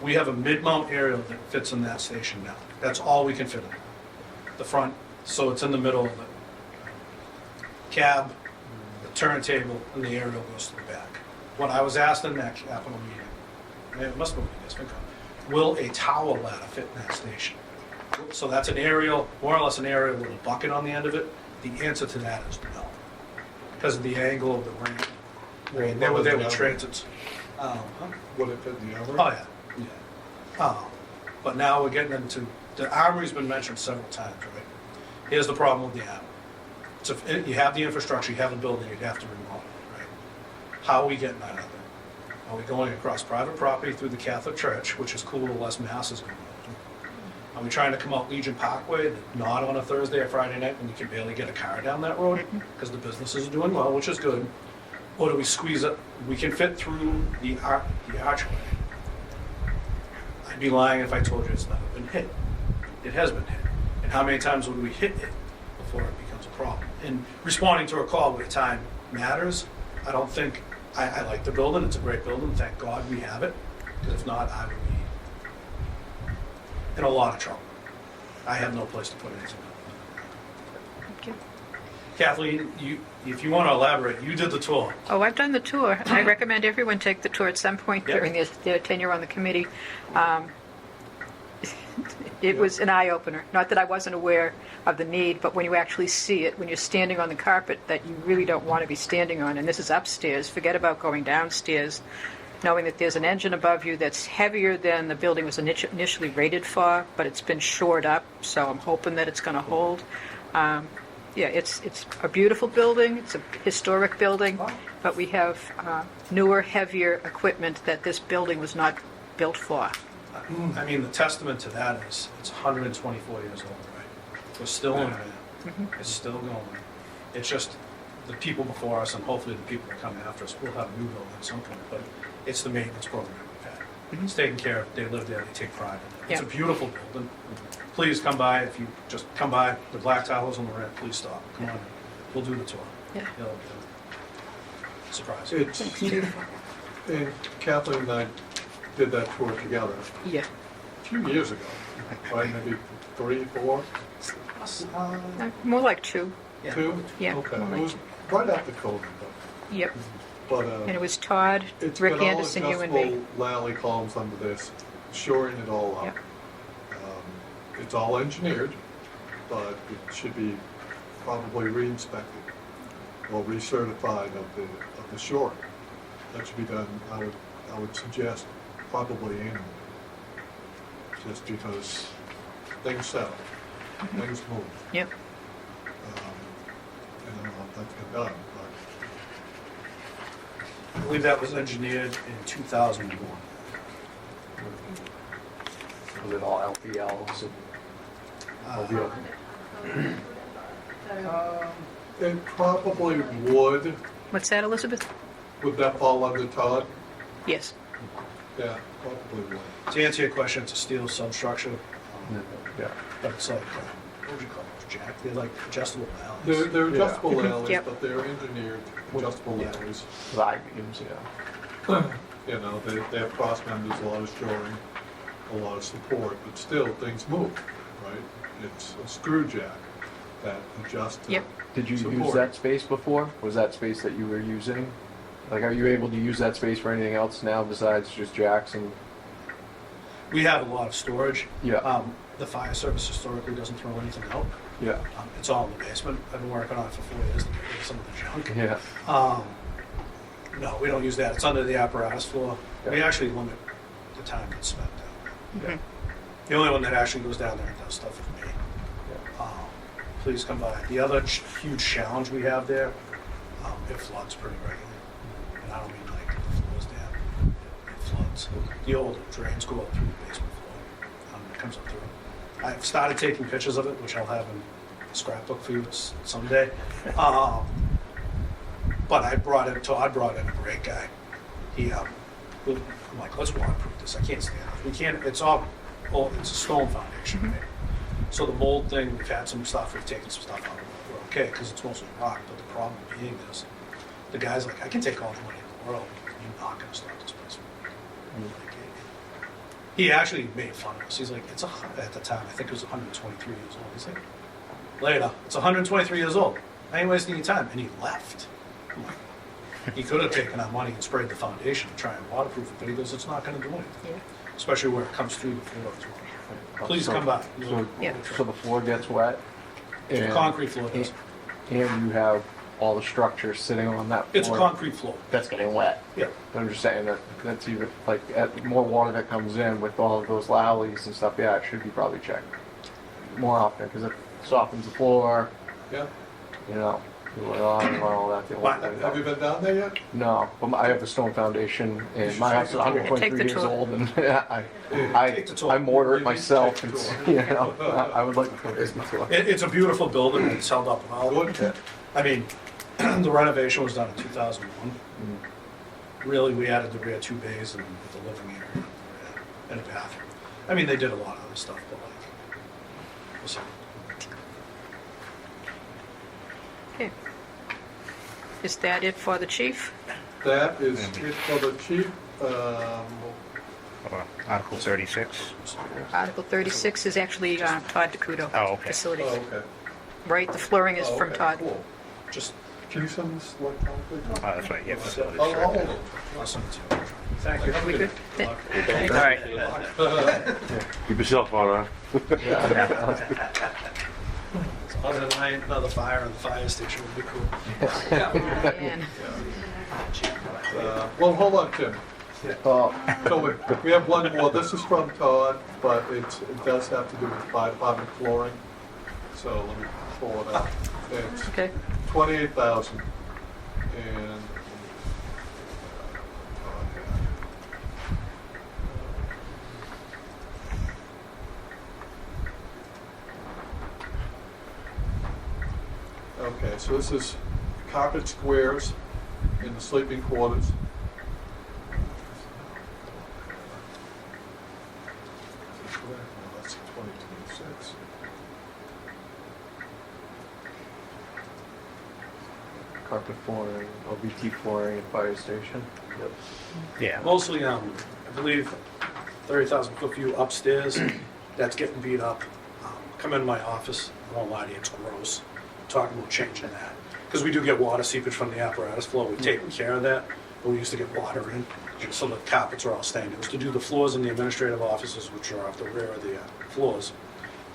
We have a mid-mount aerial that fits in that station now. That's all we can fit in. The front, so it's in the middle of the cab, the turntable, and the aerial goes to the back. What I was asked in that capital meeting, it must have been, will a tower ladder fit in that station? So that's an aerial, more or less an aerial with a bucket on the end of it. The answer to that is no, because of the angle of the ramp. They were there with transits. Would it fit the armor? Oh, yeah. But now we're getting into, the armory's been mentioned several times, right? Here's the problem with the armory. You have the infrastructure, you have the building, you'd have to remodel it, right? How are we getting that out there? Are we going across private property through the Catholic Church, which is cool, less mass is going on? Are we trying to come out Legion Parkway, not on a Thursday or Friday night when you can barely get a car down that road? Because the businesses are doing well, which is good. Or do we squeeze it? We can fit through the archway. I'd be lying if I told you it's never been hit. It has been hit. And how many times would we hit it before it becomes a problem? And responding to a call where time matters, I don't think, I like the building, it's a great building, thank God we have it, because if not, I would be in a lot of trouble. I have no place to put anything. Thank you. Kathleen, if you want to elaborate, you did the tour. Oh, I've done the tour. I recommend everyone take the tour at some point Yep. during their tenure on the committee. It was an eye-opener. Not that I wasn't aware of the need, but when you actually see it, when you're standing on the carpet that you really don't want to be standing on, and this is upstairs, forget about going downstairs, knowing that there's an engine above you that's heavier than the building was initially rated for, but it's been shored up, so I'm hoping that it's going to hold. Yeah, it's a beautiful building, it's a historic building, but we have newer, heavier equipment that this building was not built for. I mean, the testament to that is it's 124 years old, right? We're still in it. It's still going. It's just the people before us, and hopefully the people that come after us will have a new building at some point, but it's the maintenance program we've had. It's taken care of. They live there. They take pride in it. It's a Yeah. beautiful building. Please come by. If you just come by, the black towels on the ramp, please stop. Come on. We'll do the tour. Yeah. Surprise. It's, and Kathleen and I did that tour together Yeah. a few years ago, right? Maybe 3, 4, More like two. 2? Yeah, Okay, more it like was right after COVID, Yep. but, And it was Todd, it's Rick got all Anderson, you and me. adjustable Lally columns under this, shoring it all up. Yep. It's all engineered, but it should be probably re-inspected or recertified of the shoring. That should be done, I would suggest, probably annually. Just because things settle, things move. Yep. And I don't know if that's been done, I believe that was engineered in 2001. Was it all LPLs and OVO? but it probably would. What's that, Elizabeth? Would that fall under Todd? Yes. Yeah, probably would. To answer your question, it's a steel substructure, Yeah. but it's like, what would you call those, Jack? They're like adjustable valves. They're Yeah. adjustable alleys, Yep. but they're engineered adjustable Yeah. alleys. Live beams, yeah. You know, they have cross members, a lot of shoring, a lot of support, but still, things move, right? It's a screw jack that adjusts. to Yep. Did you use support. that space before? Was that space that you were using? Like, are you able to use that space for anything else now besides just jacks and? We have a lot of storage. Yeah. The fire service historically doesn't throw anything out. Yeah. It's all in the basement. I've been working on it for 4 years to get rid of some of the junk. Yeah. No, we don't use that. It's under the apparatus floor. We Yeah. actually limit the time that's spent down there. Yeah. The only one that actually goes down there and does stuff with me. Please come by. The other huge challenge we have there, it floods pretty regularly. And I don't mean like the floor's down. It floods. The old drains go up through the basement floor. It comes up through. I've started taking pictures of it, which I'll have in a scrapbook for you someday. But Todd brought in a great guy. I'm like, let's waterproof this. I can't stand it. We can't, it's a stone foundation, right? So the mold thing, we've had some stuff, we've taken some stuff out. We're okay, because it's mostly rock, but the problem being is, the guy's like, I can take all the money in the world, you're not gonna start this place. Like, he actually made fun of us. He's like, at the time, I think it was 123 years old. He's like, later, it's 123 years old. I ain't wasting any time. And he left. I'm like, he could have taken our money and sprayed the foundation to try and waterproof it, but he goes, it's not gonna do anything. Yeah. Especially where it comes through the floor as well. Please come by. So, Yeah. so the floor gets wet? and- Concrete floor does. And you have all the structure sitting on that floor? It's a concrete floor. That's getting wet? Yeah. I'm just saying that's even, like, more water that comes in with all of those lollies and stuff, yeah, it should be probably checked more often, because it softens the floor. Yeah, you know, we were on all that the whole But thing. Have you been down there yet? No, but I have a stone foundation, and my house is Take 123 the years tour. old, and Take the tour. I mortar it You need to myself, take and, the tour. you know, I would like to take the tour. It's a beautiful building, it's held up well. Good. I mean, the renovation was done in 2001. Really, we added the rear 2 bays and the living area and a bathroom. I mean, they did a lot of other stuff, but like, we'll see. Okay. Is that it for the chief? That is it for the chief. Article 36. Article 36 is actually Todd DeCudo. Oh, okay. Facilities. Oh, okay. Right, the flooring is Oh, from okay, Todd. cool. Just Can you send this electronically? Oh, that's right, yeah, facilities. I'll hold it. listen to it. Thank you. We good? All right. Keep your cell phone on. Other than I, another fire in the fire station would be cool. And Well, hold on, Tim. Uh, So we have one more. This is from Todd, but it does have to do with the fire department flooring. So let me pull it up. It's Okay. 28,000. And okay, so this is carpet squares in the sleeping quarters. No, that's 2026. carpet flooring, OBT flooring at fire station. Yeah. Mostly, I believe, 30,000 foot view upstairs, that's getting beat up. Come into my office, I won't lie to you, it's gross. Talking about changing that. Because we do get water seepage from the apparatus floor, we've taken care of that, but we used to get water in, and so the carpets are all stained. It was to do the floors in the administrative offices, which are off the rear of the floors,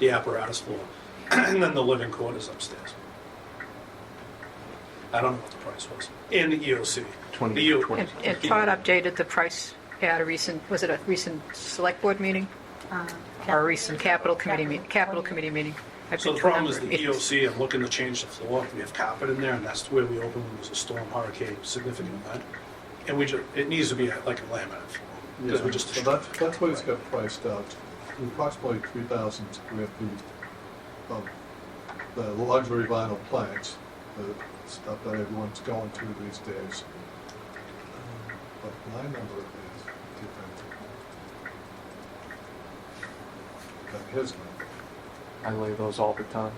the apparatus floor, and then the living quarters upstairs. I don't know what the price was. In the EOC. 20, The U- 20. and Todd updated the price at a recent, was it a recent select board meeting? Or a recent capital committee meeting? I So the picked problem is number. the EOC, I'm looking to change the floor, we have carpet in there, and that's where we open when there's a storm, hurricane, significant event. And we just, it needs to be like a laminate floor, because we just So that's what it's got priced out. Approximately 3,000 square feet of the luxury vinyl planks, the stuff that everyone's going to these days. But my number is different than his number. I lay those all the time.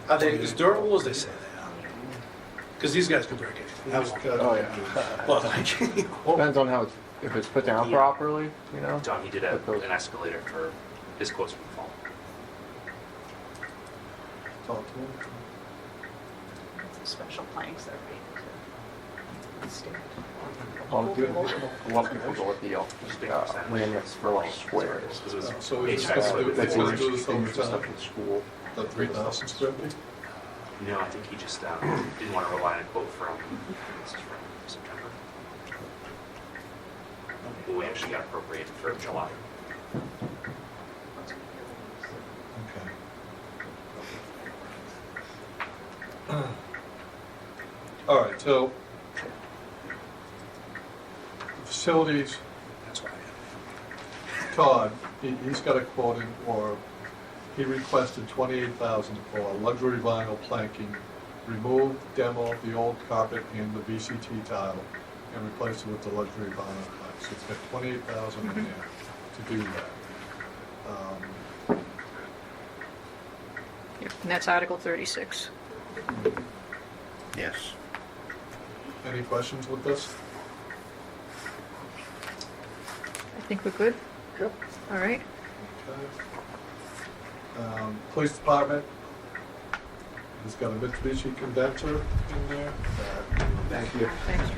Are they as durable as they say they are? Because these guys can break anything. That was- Oh, yeah. Well, like, you know, Depends on how it's, if it's put down properly, you know? Tom, he did But those- an escalator for his quotes from the fall. Talk to him. Special planks that are made to stand. A lot of people go with the laminates for like squares. This was So he's HVAC, just so gonna do- That's he's gonna used do this all the stuff time. in school. The 3,000 square feet? No, I think he just didn't want to rely on a quote from, this is from September. But we actually got appropriated for July. Okay. All right, so facilities, that's why. Todd, he's got a quote in, or he requested 28,000 for luxury vinyl planking, remove, demo the old carpet and the VCT tile, and replace it with the luxury vinyl plank. So it's got 28,000 in there to do that. Yep, and that's Article 36. Yes. Any questions with this? I think we're good? Yep. All right. Okay. Police department, he's got a Mitsubishi condenser in there. Thank you. Thanks.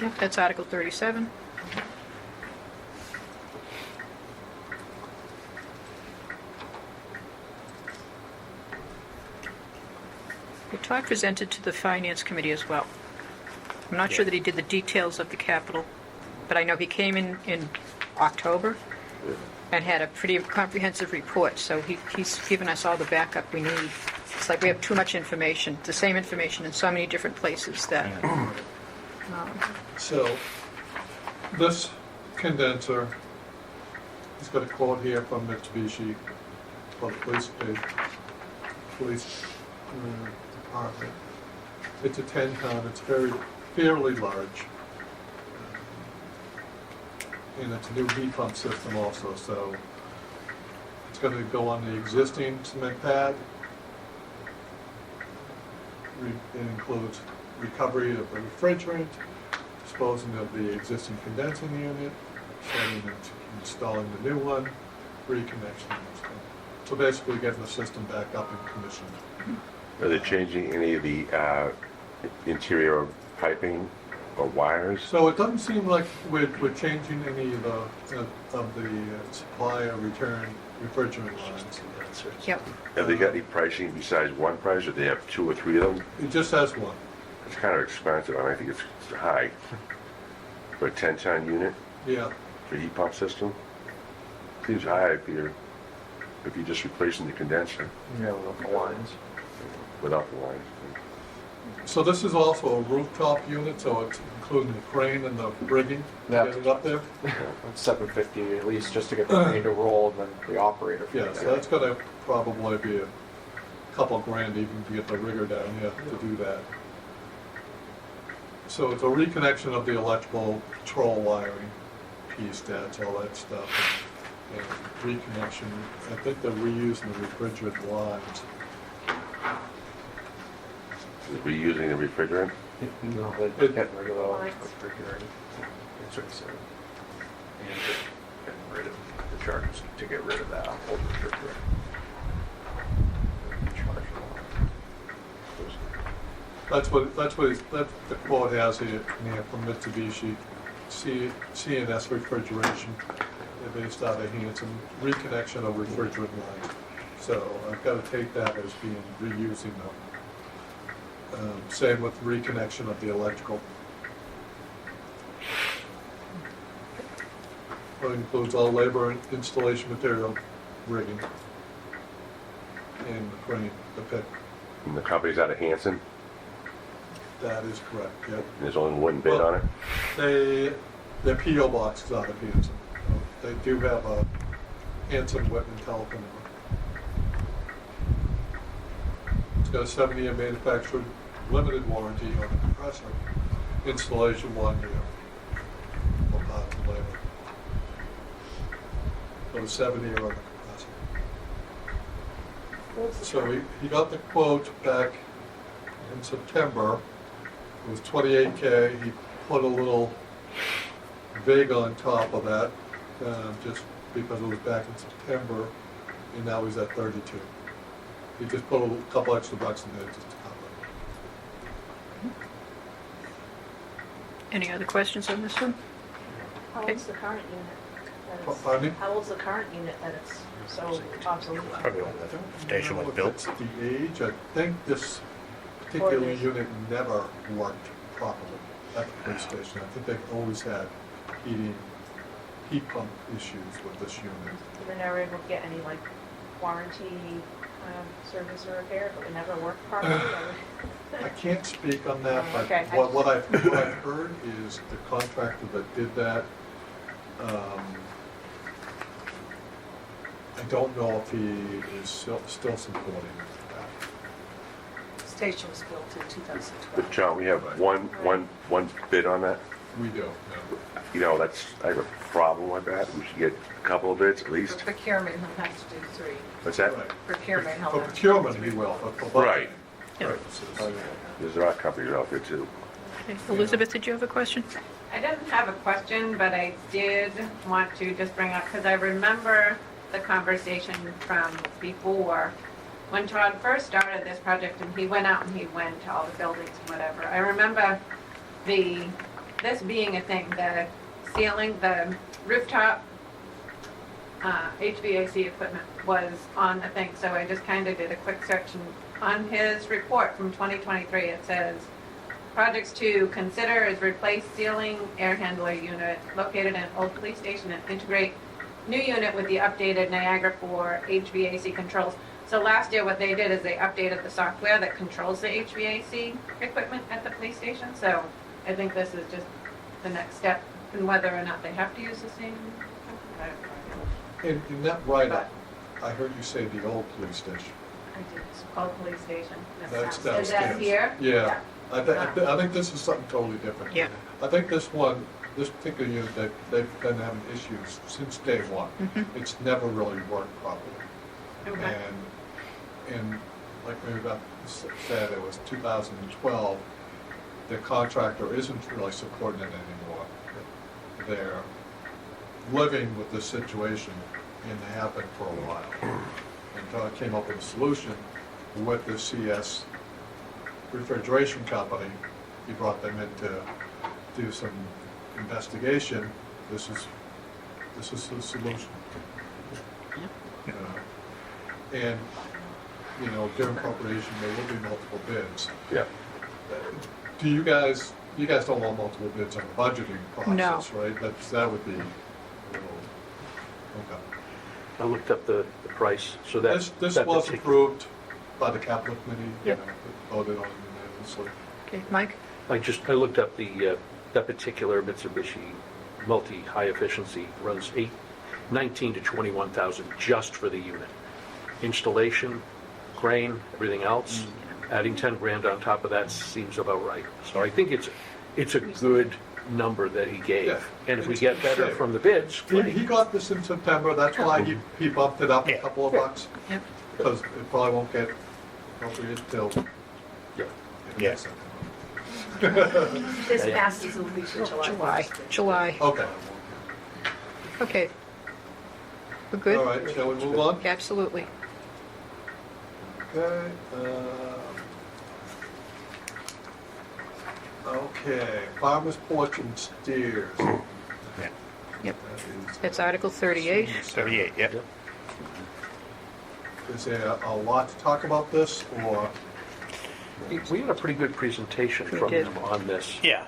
Yep, that's Article 37. Todd presented to the Finance Committee as well. I'm not sure that he did the details of the capital, but I know he came in October and had a pretty comprehensive report, so he's given us all the backup we need. It's like we have too much information, the same information in so many different places that, So, this condenser, he's got a quote here from Mitsubishi for the police department. It's a 10-ton, it's fairly large. And it's a new heat pump system also, so it's going to go on the existing cement pad. It includes recovery of the refrigerant, disposing of the existing condensing unit, setting and installing the new one, reconnection. So basically getting the system back up and commissioned. Are they changing any of the interior piping or wires? So it doesn't seem like we're changing any of the supply or return refrigerant lines. yep. Have they got any pricing besides one price, or do they have 2 or 3 of them? It just has one. It's kind of expensive, I think it's high. For a 10-ton unit, Yeah. for a heat pump system? Seems high if you're just replacing the condenser Yeah, with the lines. without the lines. So this is also a rooftop unit, so it's including the crane and the rigging to Yeah. get it up there. It's $750 at least just to get the crane to roll, and then the operator. fee. Yeah, so that's gonna probably be a couple grand even to get the rigger down here to do that. So it's a reconnection of the electrical control wiring piece, that's all that stuff. And reconnection, I think they're reusing the refrigerant lines. Reusing the refrigerant? No, they're getting rid of the refrigerator. That's what he said. And just getting rid of the charges to get rid of that old refrigerator. Charge them That's the quote has here from Mitsubishi, CNS Refrigeration. They're based out of Hanson, reconnection of refrigerant lines. So I've got to take that as being reusing them. Same with reconnection of the electrical. It includes all labor and installation material, rigging, and the crane, the pick. And the company's out of Hanson, That is correct, yep. and there's only one bid on it? Their P.O. box is out of Hanson. They do have a Hanson Whitman telephone number. It's got a 7-year manufactured limited warranty on the compressor. Installation 1 year. For parts and labor. So a 7-year on the compressor. So he got the quote back in September. It was $28K. He put a little vig on top of that, just because it was back in September, and now he's at 32. He just put a couple extra bucks in there just to cover Any other questions on this one? How old's the current unit? it. Pardon me? How old's the current unit that it's so obsolete? Probably when the station was If built. it's the age, I think this particular unit never worked properly at the police station. I think they've always had heat pump issues with this unit. We were never able to get any like warranty service or repair, but it never worked properly. I can't speak on that, but Okay. what I've heard is the contractor that did that, I don't know if he is still supporting that. Station was built in 2012. But John, we have one bid on that? We do, You know, I have a problem with that. We should get a couple of bids at least. Procurement, he'll have to do 3. What's that? Right. Procurement, he'll For have to do procurement, he will, but for budget Right. purposes. There's a lot of companies out there too. Okay. Elizabeth, did you have a question? I didn't have a question, but I did want to just bring up, because I remember the conversation from before, when Todd first started this project and he went out and he went to all the buildings and whatever. I remember this being a thing, the ceiling, the rooftop HVAC equipment was on the thing, so I just kind of did a quick search, and on his report from 2023, it says projects to consider is replace ceiling air handler unit located in old police station and integrate new unit with the updated Niagara 4 HVAC controls. So last year, what they did is they updated the software that controls the HVAC equipment at the police station. So I think this is just the next step in whether or not they have to use the same. In that write-up, I heard you say the old police station. I did, it's called police station. That's Is downstairs. that here? Yeah. I think this is something totally different. Yeah. I think this particular unit, they've been having issues since day one. It's never really worked properly. Okay. And like Mary Beth said, it was 2012. The contractor isn't really supporting it anymore. They're living with this situation, and they have been for a while. And Todd came up with a solution with the CS refrigeration company. He brought them in to do some investigation. This is the solution. And, during appropriation, there will be multiple bids. Yeah. Do you guys don't want multiple bids on the budgeting process, No. right? That would be a little, okay. I looked up the price, so that. This that was partic- approved by the capital committee, Yep. voted on unanimously. Okay, Mike? I looked up that particular Mitsubishi multi-high efficiency runs 19 to 21,000 just for the unit. Installation, crane, everything else, adding 10 grand on top of that seems about right. So I think it's a good number that he gave. Yeah. And if we It's get better safe. from the bids, He great. got this in September, that's why he bumped it up a Yeah. couple of bucks, Yep. because it probably won't get appropriated till. Yeah. Yeah. This passes will be for July. July. Okay, Okay. We're good? all right, shall we move on? Absolutely. Okay. Okay, farmer's porch and steers. Yep. That is- That's Article 38. 38, yep. Is there a lot to talk about this, or? We had a pretty good presentation We from did. them on this. Yeah,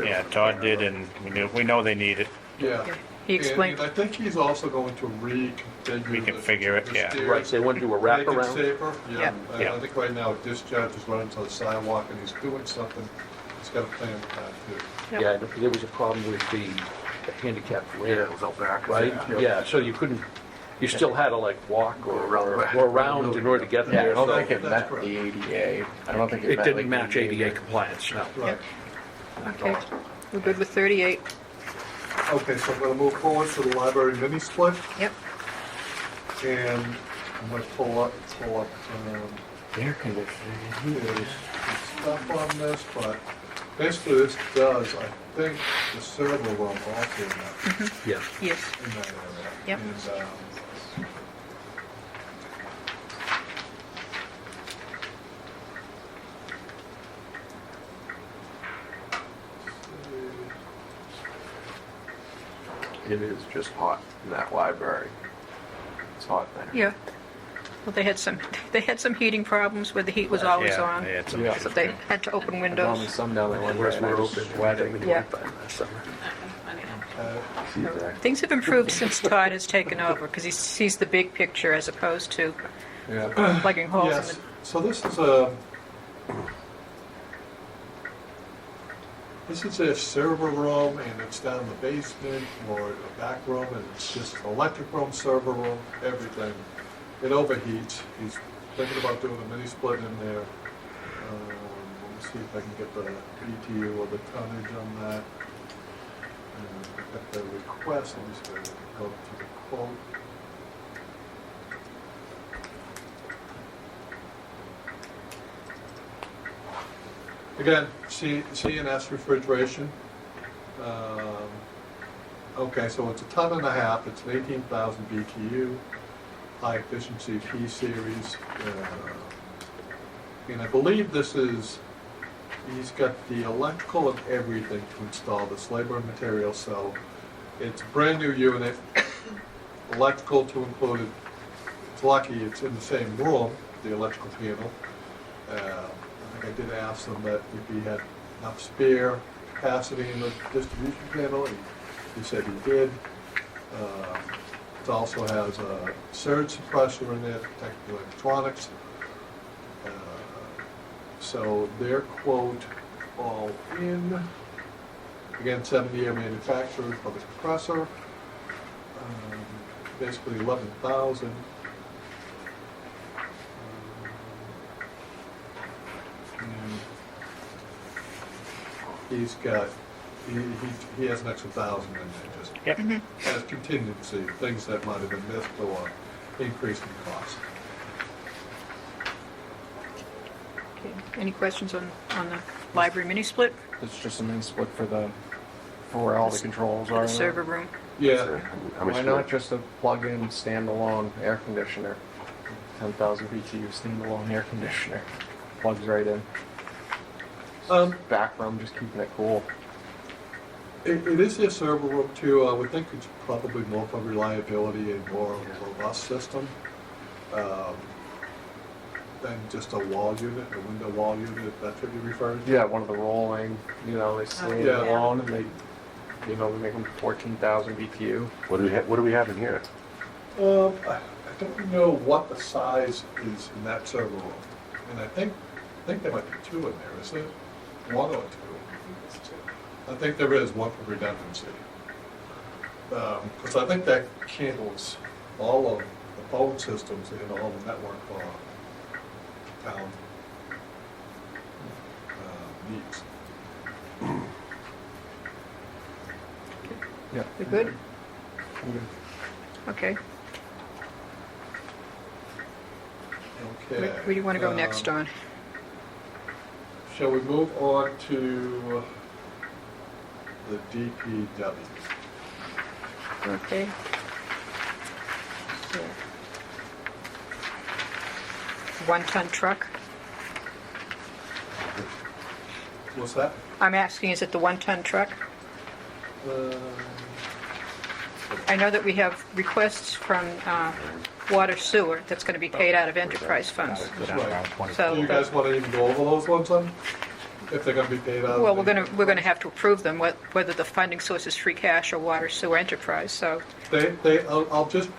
yeah, Todd did, and we know they need it. Yeah. He explained. And I think he's also going to reconfigure. Reconfigure it, the yeah. stairs, Right, they want to do a Make it wraparound. safer, yeah. Yeah. Yeah. I think right now discharge is running to the sidewalk and he's doing something. He's got a plan with that too. Yeah, there was a problem with the handicapped Yeah, it rail, was out back. right? Yeah, so you couldn't, you still had to like walk or around in order to get Yeah, I there. don't so think it That's met the ADA. I don't think it It met, didn't like, match the ADA compliance, no. Right. Okay. We're good with 38. Okay, so I'm gonna move forward to the library mini split Yep. and I'm gonna pull up, Air conditioning. there's stuff on this, but basically this does, I think, the server room also in that, Yeah. Yes. in that area. Yep. And, It is just hot in that library. It's hot there. Yeah. Well, they had some heating problems where the heat was always Yeah, on. they had some Yeah. So they had to open There's only windows. some down there one Whereas day, and I we're was open, sweating. we Yeah. went by last summer. Things have improved since Todd has taken over because he sees the big picture as opposed to Yeah. plugging holes in Yes, the... so this is a server room, and it's down in the basement or a back room, and it's just an electric room, server room, everything. It overheats. He's thinking about doing a mini split in there. Let me see if I can get the BTU or the tonnage on that. I got the request. I'm just going to go to the quote. Again, C&S refrigeration. Okay, so it's a ton and a half. It's an 18,000 BTU, high efficiency P series. And I believe this is, he's got the electrical and everything to install this, labor and material. So it's a brand new unit, electrical to include it. It's lucky it's in the same room, the electrical panel. I think I did ask them that if he had enough spare capacity in the distribution panel. He said he did. It also has a surge suppressor in there, technical electronics. So their quote all in, again, 7-year manufacturer for the compressor, basically 11,000. He's got, he has an extra 1,000 in there, just Yep. as contingency, things that might have been missed or increase in cost. Okay. Any questions on the library mini split, It's just a mini split for where all the controls for are. the in there. server room? Yeah, How much? Why not just a plug-in standalone air conditioner? 10,000 BTU standalone air conditioner. Plugs right in. Back room, just keeping it cool. it is their server room too. I would think it's probably more for reliability and more of a robust system than just a wall unit, a window wall unit, if that's what you're referring to. Yeah, one of the rolling, they stand Yeah. alone and they, we make them 14,000 BTU. What do we have in here? I don't know what the size is in that server room. And I think there might be 2 in there, is it? 1 or 2? I think there is, one for redundancy. Because I think that handles all of the phone systems and all the network for town needs. Yeah. We good? Okay. Okay. Okay. Where do you want to go next, Don? Shall we move on to the DPW? Okay. So, 1-ton truck? What's that? I'm asking, is it the 1-ton truck? Uh, I know that we have requests from water sewer that's going to be paid out of enterprise funds. Go down around 20. So, Do you guys want to even go over those ones then? If they're going to be paid out? well, we're going to have to approve them, whether the funding source is free cash or water sewer enterprise, so, I'll just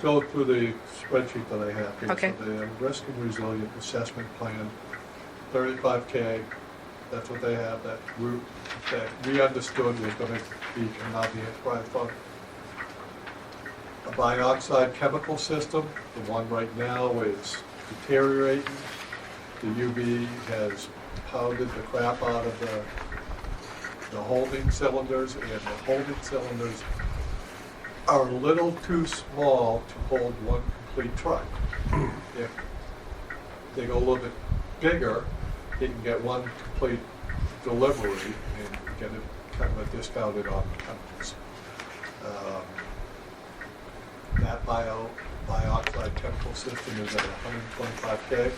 go through the spreadsheet that I have here. Okay. So the risk and resilient assessment plan, 35K, that's what they have, that we understood was going to be coming out of the enterprise fund. A bioxide chemical system, the one right now is deteriorating. The UV has pounded the crap out of the holding cylinders, and the holding cylinders are a little too small to hold one complete truck. If they go a little bit bigger, you can get one complete delivery and get it kind of a discounted on the chemicals. That bioxide chemical system is at 125K.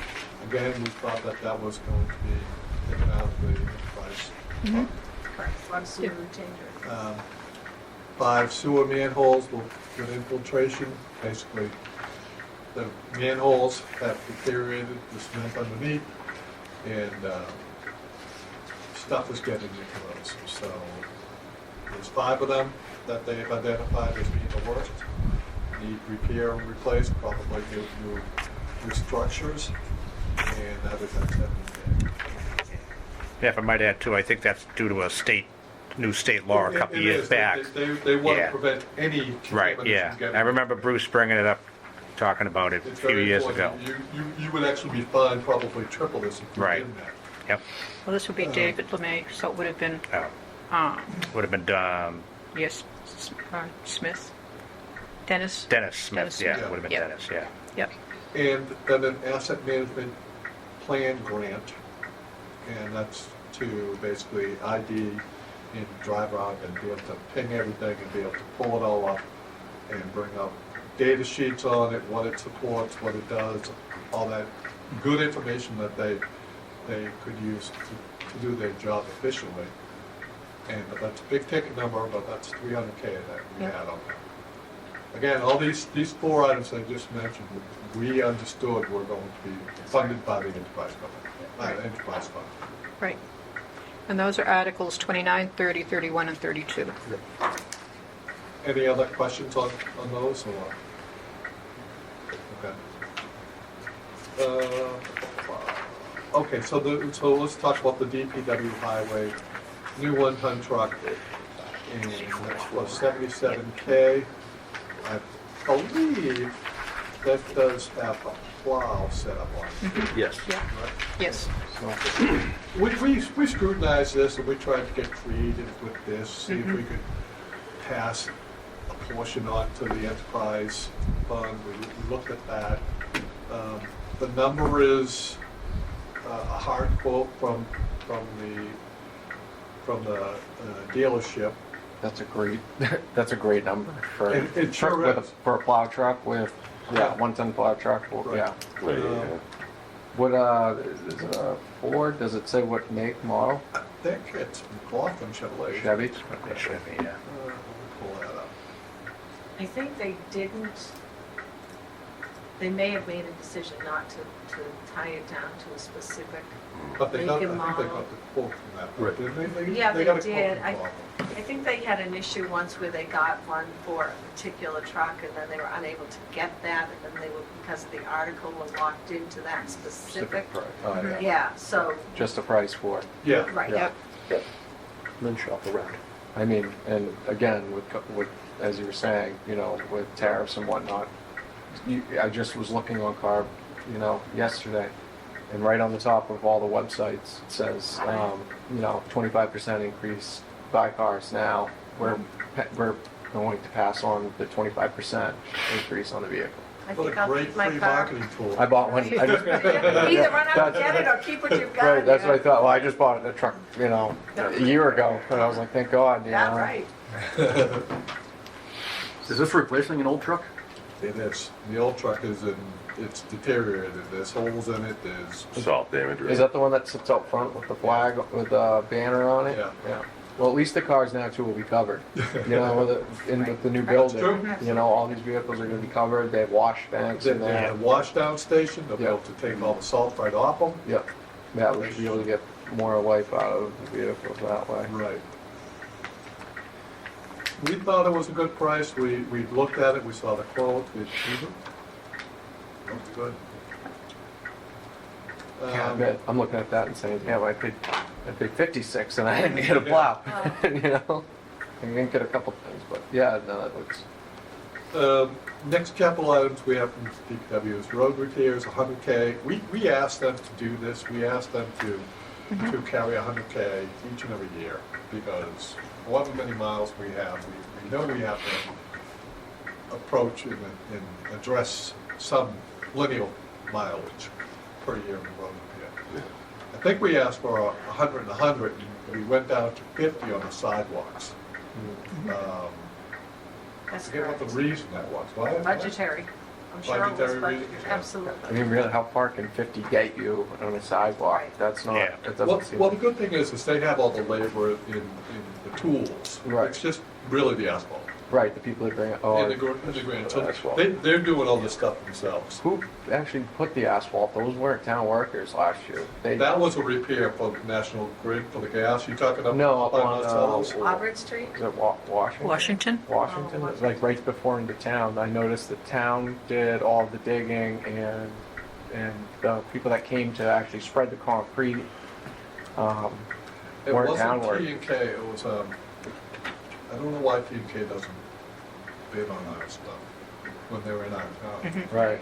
Again, we thought that was going to be taken out of the enterprise fund. Flood sewer retainer. 5 sewer manholes will get infiltration. Basically, the manholes have deteriorated, the cement underneath, and stuff is getting into those. So there's 5 of them that they've identified as being the worst. Need repair and replace, probably new structures, and that is at 70K. Yeah, if I might add too, I think that's due to a new state law a couple It years is. back. They want Yeah. to prevent any Right, contaminants yeah. from getting. I remember Bruce bringing it up, talking about it a It's few very years ago. important. You would actually be fined probably triple this if you Right. did that. Yep. well, this would be David LeMay, so it would have been, Oh, would have been yes, Smith? Dennis? Dennis Smith, yeah, Yeah. would have been Yep. Dennis, yeah. Yep. And then an asset management plan grant, and that's to basically ID and drive around and be able to ping everything and be able to pull it all up and bring up data sheets on it, what it supports, what it does, all that good information that they could use to do their job efficiently. But that's a big ticket number, but that's 300K that we Yep. had on there. Again, all these 4 items I just mentioned, we understood were going to be funded by the enterprise fund. Right. Enterprise fund. Right. And those are Articles 29, 30, 31, and 32. Any other questions on those, or? Okay. Okay, so let's talk about the DPW highway, new one-ton truck, and that's for $77K. I believe that does have a plow set up on it. Yes. Yeah. Right? Yes. We scrutinized this and we tried to get creative with this, see if we could pass a portion on to the enterprise fund. We looked at that. The number is a hard quote from the dealership. That's a great number for It sure with is. for a plow truck with Yeah. 1-ton plow truck. Well, Right. yeah. Yeah. What is it a Ford? Does it say what make model? I think it's McLaughlin Chevrolet. Chevy. Chevy, yeah. Pull that up. I think they didn't, they may have made a decision not to tie it down to a specific. But they got, I Make think and they model. got the quote from that, Right. didn't they? Yeah, they got a quote did. from I McLaughlin. think they had an issue once where they got one for a particular truck and then they were unable to get that and then they were, because of the article, were locked into that specific. price. Oh, yeah. Yeah, so, Just the price for it. Yeah. right. Yeah. Yep. Then shop around. I mean, and again, with as you were saying, with tariffs and whatnot, I just was looking on Carb, yesterday, and right on the top of all the websites, it says, 25% increase buy cars now. We're going to pass on the 25% increase on the vehicle. I What think a I'll great keep my free car. marketing tool. I bought one. I just, Either run out and get it or keep what you've got. right, that's what I yeah. thought. Well, I just bought a truck, a year ago, and I was like, thank God, Yeah, right. Is this replacing an old truck? It is. The old truck it's deteriorated. There's holes in it, there's, Salt damage. Is that the one that sits out front with the flag, with a banner on it? Yeah. Well, at least the cars now too will be covered. With the new Right. building, true. all these vehicles are gonna be covered. They have wash banks they in have there. a wash down station, they'll be Yeah. able to take all the salt right off them. Yep. Yeah, we should be able to get more life out of the vehicles that way. Right. We thought it was a good price. We looked at it, we saw the quote. It looked good. Yeah, I bet. I'm looking at that and saying, damn, I paid 56 and I didn't get a plow. I didn't get a couple things, but yeah, no, that looks. Next capital items we have from DPW is road repairs, 100K. We asked them to do this. We asked them to carry 100K each and every year because however many miles we have, we know we have to approach and address some lineal mileage per year in the road repair. I think we asked for 100 and 100, and we went down to 50 on the sidewalks. I That's forget what correct. the reason that was. Why? Budgetary. I'm sure it was Budgetary budgetary, reasons, yeah. absolutely. I mean, really, how far can 50 get you on a sidewalk? That's not. Yeah. That Well, doesn't seem. well, the good thing is they have all the labor in the tools. Right. It's just really the asphalt. Right, the people that bring it. And the grant. So Asphalt. they're doing all this stuff themselves. Who actually put the asphalt? Those weren't town workers last year. They, That was a repair for National Grid for the gas. You talking about? No, up on, Monticello's? Auburn Street? is it Washington? Washington? Washington, Oh, it was like right before into town. I noticed the town did all the digging and the people that came to actually spread the concrete It weren't wasn't townward. T&K, it was, I don't know why T&K doesn't bid on our stuff when they were in our town. Right.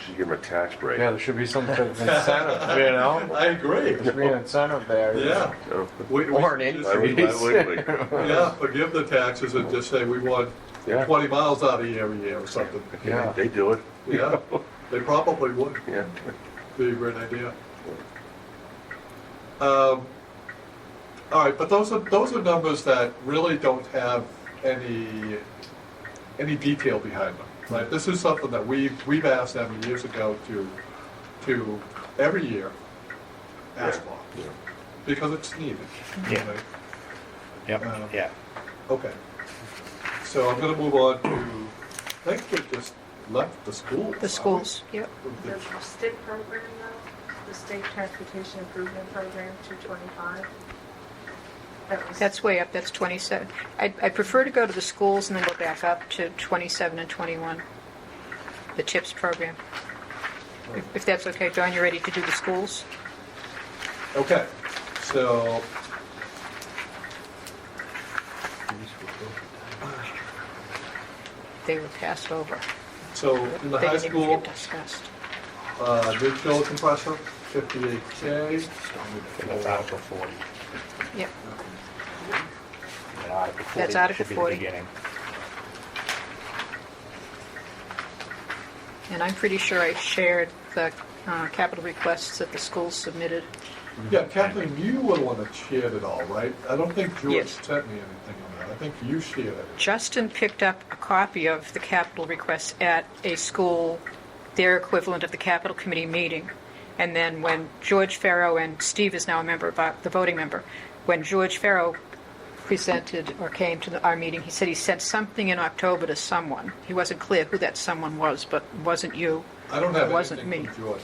Should give them a tax break. Yeah, there should be some sort of incentive, I agree. There should be an incentive there. Yeah. So, We Or an should why would- increase. why would we? Yeah, forgive the taxes and just say we want Yeah. 20 miles out of here every year or something. Yeah. They do it. Yeah, they probably would. Yeah. Be a great idea. All right, but those are numbers that really don't have any detail behind them. Right? This is something that we've asked them years ago to every year asphalt Yeah. because it's needed. Yeah. Right? Yep, yeah. Okay. So I'm going to move on to, I think we just left the schools. The schools, yep. The STIP program though? the state transportation improvement program, 225. That's way up, that's 27. I prefer to go to the schools and then go back up to 27 and 21, the TIPS program. If that's okay, John, you ready to do the schools? Okay, so, They were passed over. so in the They high didn't even school, get discussed. new chiller compressor, 58K. That's Article 40. Yep. And Article 40 That's Article should be the 40. beginning. And I'm pretty sure I shared the capital requests that the schools submitted. Yeah, Kathleen, you were the one that shared it all, right? I don't think George Yes. sent me anything on that. I think you shared it. Justin picked up a copy of the capital requests at a school, their equivalent of the capital committee meeting. And then when George Farrow, and Steve is now a member, the voting member, when George Farrow presented or came to our meeting, he said he sent something in October to someone. He wasn't clear who that someone was, but it wasn't you. I don't have It wasn't anything me. from George.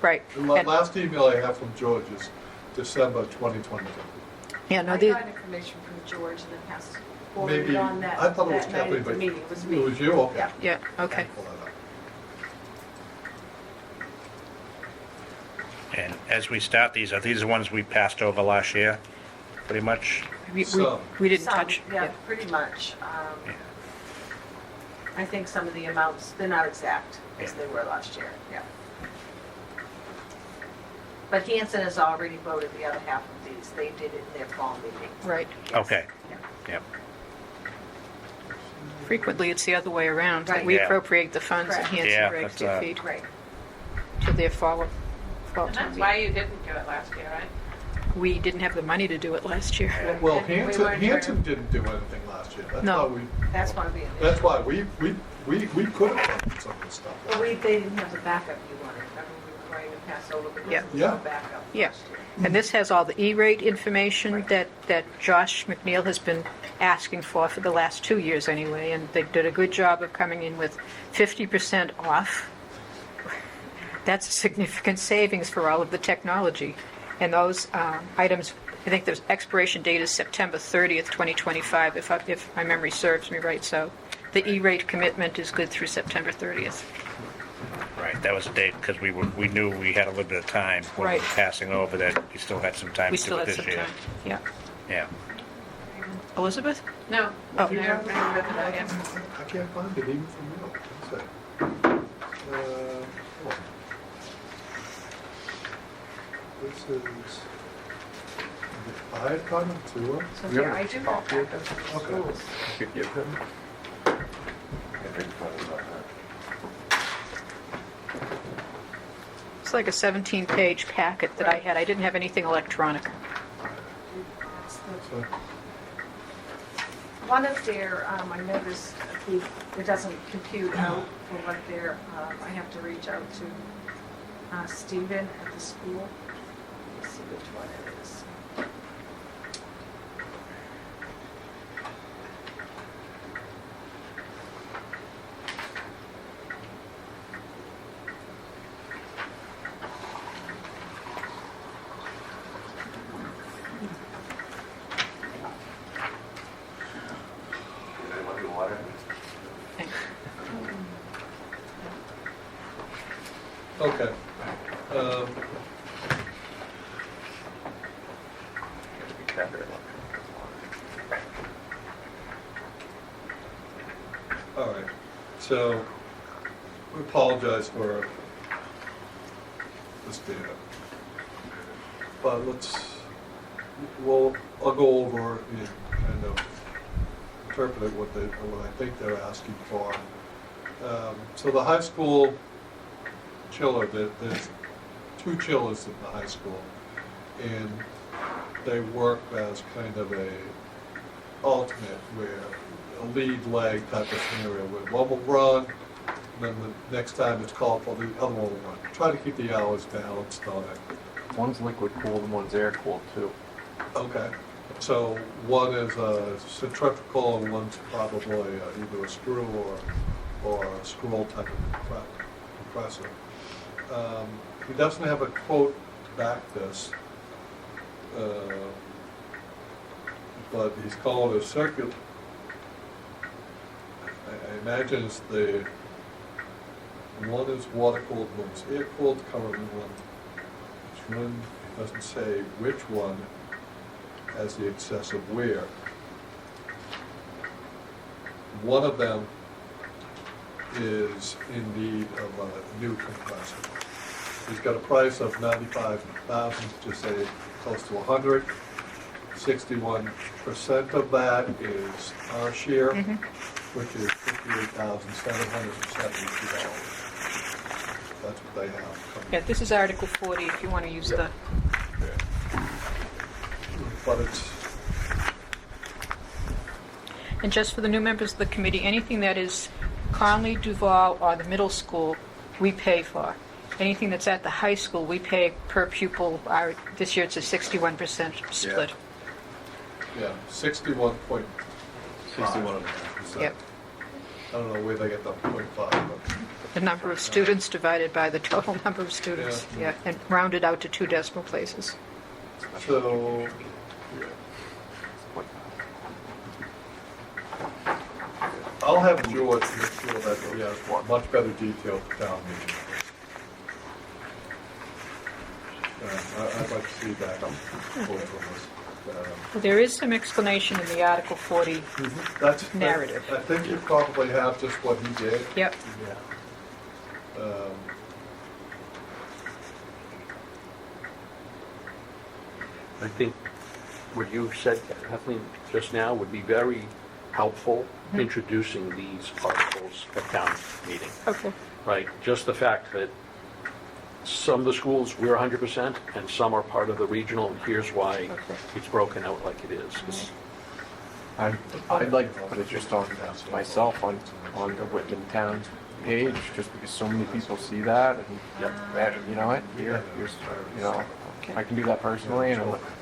Right. The And- last email I have from George is December 2022. Yeah, no, I the, got information from George and then passed forward Maybe, on that. I thought it was that night Kathleen, at the but meeting. It was me. it was you? Okay. Yeah. yeah, okay. Pull that up. And as we start these, are these the ones we passed over last year, pretty much? We didn't Some, touch. Yeah, pretty much. I think some of the amounts, they're not exact as Yeah. they were last year, yeah. But Hanson has already voted the other half of these. They did it in their fall meeting. Right. Yes. Okay. Yeah. Yep. Frequently, it's the other way around, that Right. we Yeah. appropriate the funds and Correct. Hanson Yeah, breaks that's, their feet Right. to their fall And town that's meeting. why you didn't do it last year, right? We didn't have the money to do it last year. Well, And we Hanson, weren't Hanson sure. didn't do anything last year. That's No. why we, That's why we. that's why we could have done some of the stuff. Well, they didn't have the backup you wanted. Remember we were going to pass over because Yeah. there was Yeah. no backup Yeah. last year. And this has all the E-rate information that Josh McNeil has been asking for the last 2 years anyway, and they did a good job of coming in with 50% off. That's a significant savings for all of the technology. And those items, I think the expiration date is September 30th, 2025, if my memory serves me right. So the E-rate commitment is good through September 30th. Right, that was the date, because we knew we had a little bit of time when we Right. were passing over, that we still had some time We to do still it have this some year. time. Yeah. Yeah. Elizabeth? No. Oh. No, I remember that, yeah. I can't find it even from you. What's that? Hold on. This is the fire department sewer. So You here, have a I do have copy of backup this? for Okay. schools. You could give him. It's like a 17-page packet that I had. I didn't have anything electronic. That's the- So, One of their, I noticed, it doesn't compute out for what their, I have to reach out to Stephen at the school. Let's see which one it is. Thanks. okay. All right, so we apologize for this data. But I'll go over and kind of interpret what I think they're asking for. So the high school chiller, there's 2 chillers in the high school, and they work as kind of a alternate, where a lead leg type of scenario, where one will run, and then the next time it's called for, the other one will run. Try to keep the hours balanced on it. One's liquid cooled and one's air cooled too. Okay, so one is a centrifugal and one's probably either a screw or a scroll type of compressor. He doesn't have a quote to back this, but he's calling it a circular. I imagine it's the, one is water cooled, one is air cooled, current one, it doesn't say which one has the excessive wear. One of them is in need of a new compressor. He's got a price of $95,000 to say close to 100. 61% of that is our share, which is $58,772. That's what they have coming. Yeah, this is Article 40, if you want to use the, But it's, and just for the new members of the committee, anything that is Conley, Duval, or the middle school, we pay for. Anything that's at the high school, we pay per pupil. This year it's a 61% split. yeah, 61.5. 61.5%. Yep. I don't know where they get the .5, but The number of students divided by the total number of students, yeah, and rounded out to 2 decimal places. so, I'll have George make sure that he has much better detail for town meeting. I'd like to see that quote from us. Well, there is some explanation in the Article 40 That's narrative. I think you probably have just what he did. Yep. I think what you said, Kathleen, just now would be very helpful introducing these articles at town meeting, Okay. right? Just the fact that some of the schools, we're 100%, and some are part of the regional, and here's why Okay. it's broken out like it is. It's- I'd like to put it just on myself on the Whitman Town page, just because so many people see that, and you know what, here's, you know, Okay. I can do that personally, and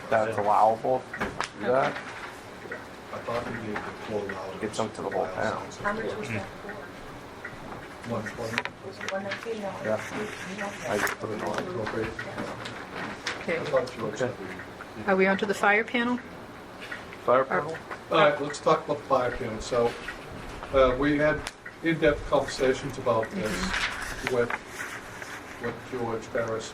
that's allowable to do that. I thought he needed to pull it out. It's up to the whole town. How much was that 120. for? One that came out. Yeah. I just put it on. Okay. I thought George said Are we on to the fire panel? Fire Or- panel? All right, let's talk about the fire panel. So, we had in-depth conversations about this with George Ferris,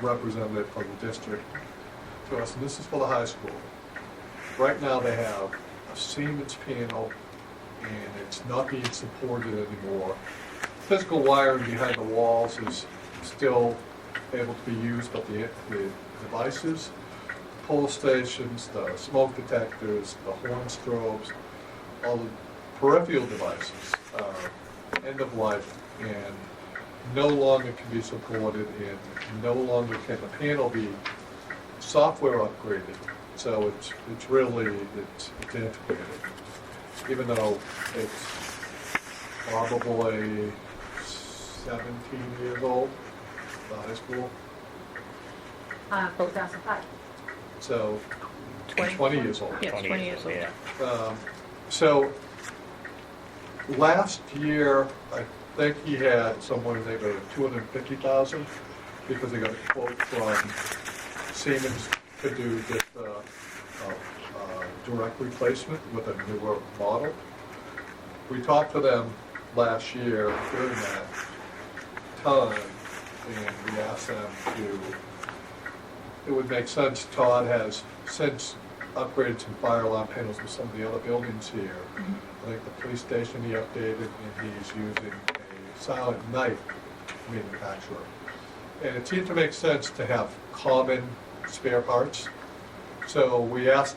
representative for the district, to us, and this is for the high school. Right now, they have a Siemens panel, and it's not being supported anymore. Physical wiring behind the walls is still able to be used, but the devices, pole stations, the smoke detectors, the horn strobes, all the peripheral devices are end of life and no longer can be supported, and no longer can the panel be software upgraded. So it's antiquated. Even though it's probably 17 years old, the high school. 2005. So 20. 20 years old. Yeah, 20 years old. Yeah. So last year, I think he had somewhere in the neighborhood of 250,000 because he got a quote from Siemens to do just a direct replacement with a newer model. We talked to them last year during that time, and we asked them to, it would make sense, Todd has since upgraded some fire alarm panels with some of the other buildings here. I think the police station he updated, and he's using a Silent Night manufacturer. And it seemed to make sense to have common spare parts. So we asked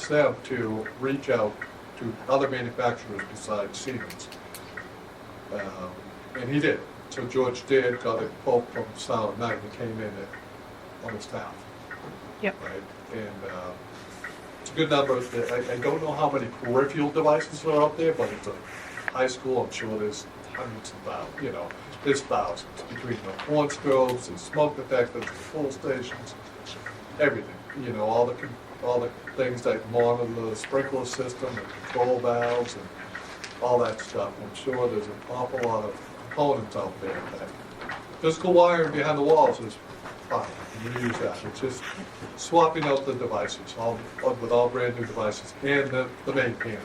them to reach out to other manufacturers besides Siemens. And he did. So George did, got a quote from Silent Night, and came in at almost half. Yep. Right? And it's a good number. I don't know how many peripheral devices are out there, but it's a high school. I'm sure there's hundreds of thousands, there's thousands between the horn strobes, the smoke detectors, the pull stations, everything. All the things that monitor the sprinkler system, the control valves, and all that stuff. I'm sure there's an awful lot of components out there. That physical wiring behind the walls is fine, you can use that. It's just swapping out the devices, with all brand new devices, and the main panel,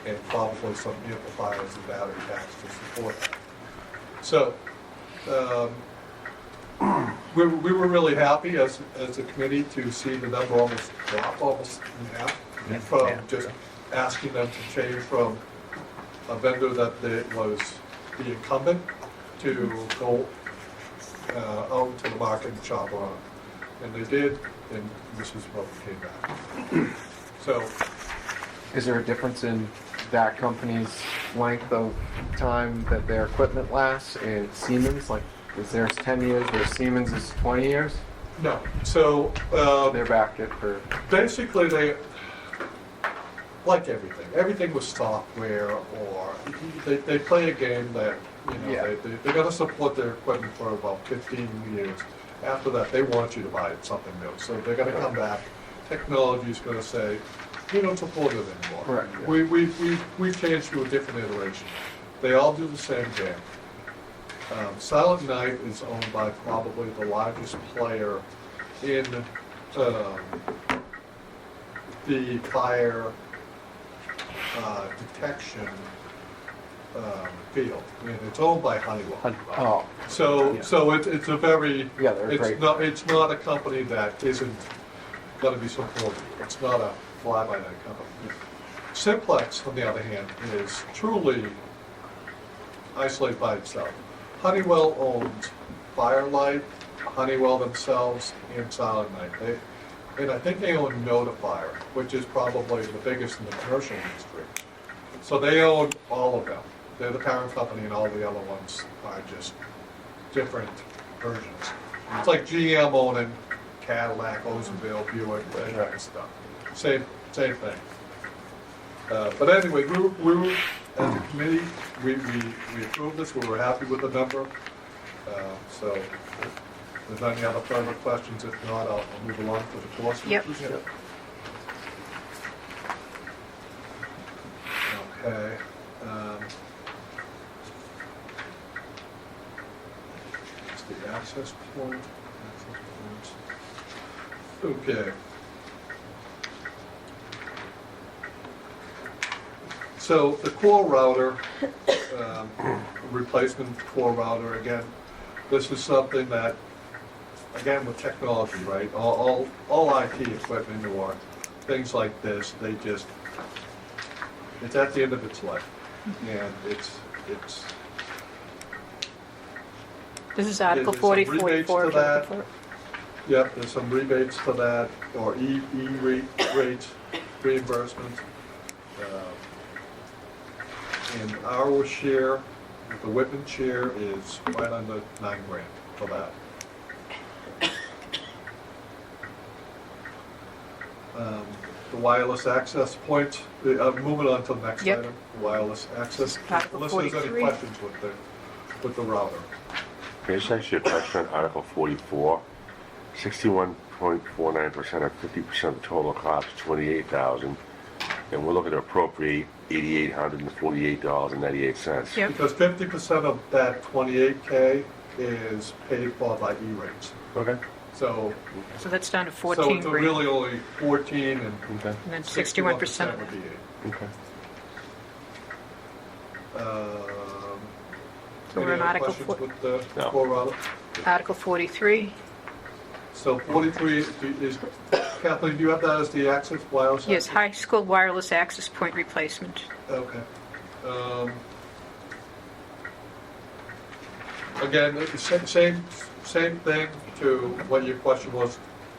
and probably some amplifiers and battery packs to support that. So, we were really happy as a committee to see the number almost drop almost in half from just asking them to change from a vendor that was the incumbent to go out to the market and shop around. And they did, and this is what came back. So, Is there a difference in that company's length of time that their equipment lasts and Siemens? Like, is theirs 10 years, where Siemens is 20 years? no. So, They're back at for, basically, they, like everything, everything was software, or they play a game that, Yeah. they're gonna support their equipment for about 15 years. After that, they want you to buy something new, so they're gonna come back. Technology's gonna say, we don't support it anymore. Right. We've changed to a different iteration. They all do the same game. Silent Night is owned by probably the largest player in the fire detection field. I mean, it's owned by Honeywell. oh, So it's a very, Yeah, they're great. it's not a company that isn't gonna be supported. It's not a fly-by-night company. Simplex, on the other hand, is truly isolated by itself. Honeywell owns Firelight, Honeywell themselves, and Silent Night. And I think they own Notifier, which is probably the biggest in the commercial industry. So they own all of them. They're the parent company, and all the other ones are just different versions. It's like GM owning Cadillac, Oldsmobile, Buick, that kind of stuff. Same thing. But anyway, we were, as a committee, we approved this, we were happy with the number. So, if there's any other further questions, if not, I'll move along to the course. Yep. Okay. It's the access point. Okay. So the core router, replacement core router, again, this is something that, again, with technology, right? All IT equipment or things like this, it's at the end of its life. And it's This is Article There's some 40, rebates 44. to that. Yep, there's some rebates for that, or rates, reimbursement. And our share, the Whitman share, is right under $9,000 for that. The wireless access point, moving on to the next Yep. item, wireless access. Article Unless there's any 43. questions with the router. Can I just ask you a question on Article 44? 61.49% of 50% of the total cost, $28,000, and we're looking to appropriate $8,848.98. Yep. Because 50% of that 28K is paid for by E-rates. Okay. So So that's down to so 14 it's grand. really only 14, and Okay. And then 61% of would that. be 8. Okay. So we're Any on other Article questions 4. with the No. core router? Article 43. So 43 is, Kathleen, do you have that as the access wireless? Yes, access? high school wireless access point replacement. Okay. Again, the same thing to what your question was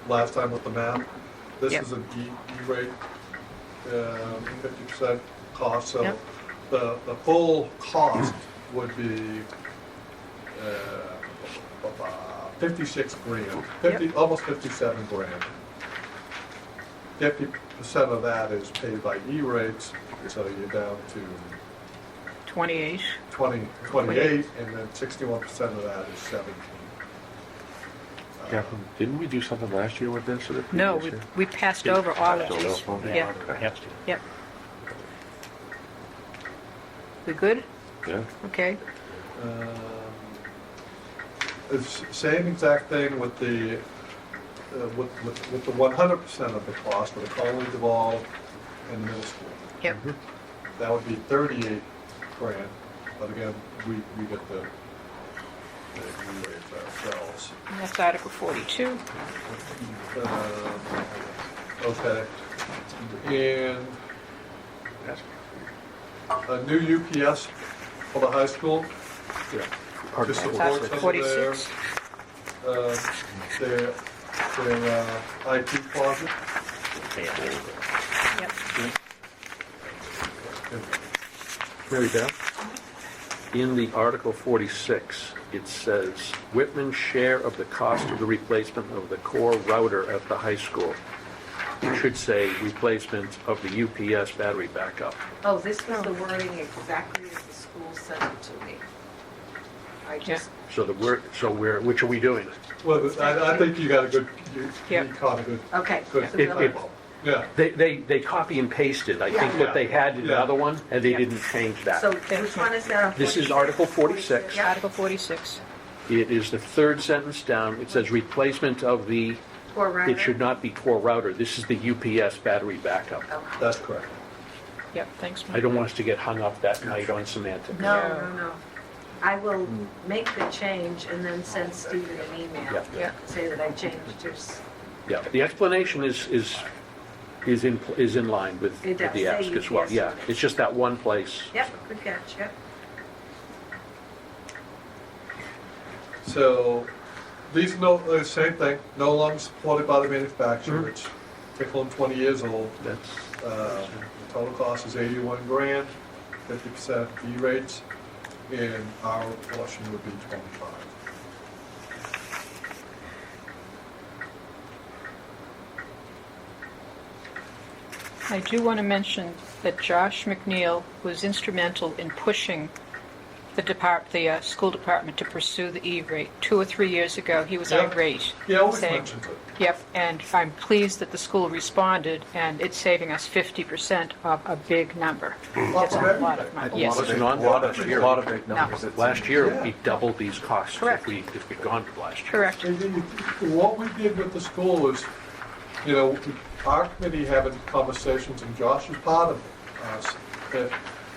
last time with the map. This Yep. is an E-rate, 50% cost, so Yep. the full cost would be 56 grand, almost 57 grand. 50% of that is paid by E-rates, so you're down to 28. 28, and then 61% of that is 17. Catherine, didn't we do something last year with this, or the No, previous year? we passed over all of Passed these. over? Yeah, Has to. yep. We good? Yeah. Okay. It's same exact thing with the, with the 100% of the cost for the Colony Duval and the middle school. Yep. That would be 38 grand, but again, we get the raise ourselves. And that's Article 42. Okay. And a new UPS for the high school. Yeah. To That's support Article some of their, 46. their IT closet. Yep. Mary Beth, in the Article 46, it says, Whitman's share of the cost of the replacement of the core router at the high school. It should say replacement of the UPS battery backup. Oh, this was the wording exactly as the school sent it to me. I just, So which are we doing? Well, I think you got a good, Yeah. you caught a good, okay. good so It- the- it- yeah. They copy and pasted, I think, what they had in the Yeah. other one, and they Yeah. didn't change that. So which one is that? This is Article 46. Yeah. Article 46. It is the third sentence down. It says replacement of the, Core router? it should not be core router. This is the UPS battery backup. Oh. That's correct. Yep, thanks, I Mike. don't want us to get hung up that night on semantics. No. I will make the change and then send Stephen an email. Yeah. Yeah. Say that I changed his, Yeah, the explanation is in line with It does the say ask as well. UPS Yeah, units. it's just that one place. yep, good catch, yep. So these same thing, no longer supported by the manufacturer, which tickle 20 years old. That's, The total cost is 81 grand, 50% fee rates, and our portion would be 25. I do want to mention that Josh McNeil was instrumental in pushing the school department to pursue the E-rate. 2 or 3 years ago, he was Yep. irate. Yeah, always saying- mentions it. Yep, and I'm pleased that the school responded, and it's saving us 50% of a big number. It's a lot of money. Yes. Listen, on last year, last year, Yeah. we doubled these costs Correct. if we'd gone to last year. Correct. And what we did with the school is, our committee having conversations, and Josh is part of us, that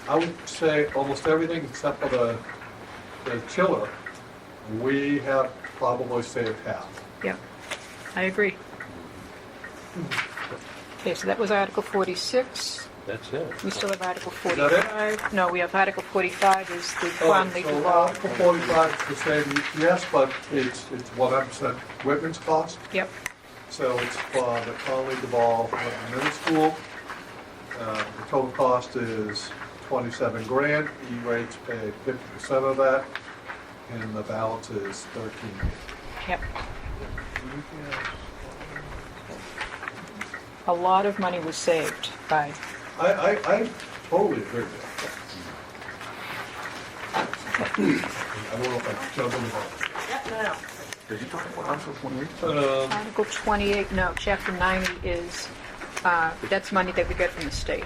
I would say almost everything except for the chiller, we have probably saved half. Yep, I agree. Okay, so that was Article 46. That's it. We still have Article that it? 45. No, we have Article 45 is the Oh, Conley so law. Article 45 is the same UPS, but it's 100% Whitman's cost. Yep, So it's for the Conley Duval Middle School. The total cost is 27 grand. E-rates pay 50% of that, and the balance is 13. yep. A lot of money was saved by, I totally agree with that. I don't know if I jumped in the No. Did you talk about Article 28? Article 28, no, Chapter 90 is, that's money that we get from the state.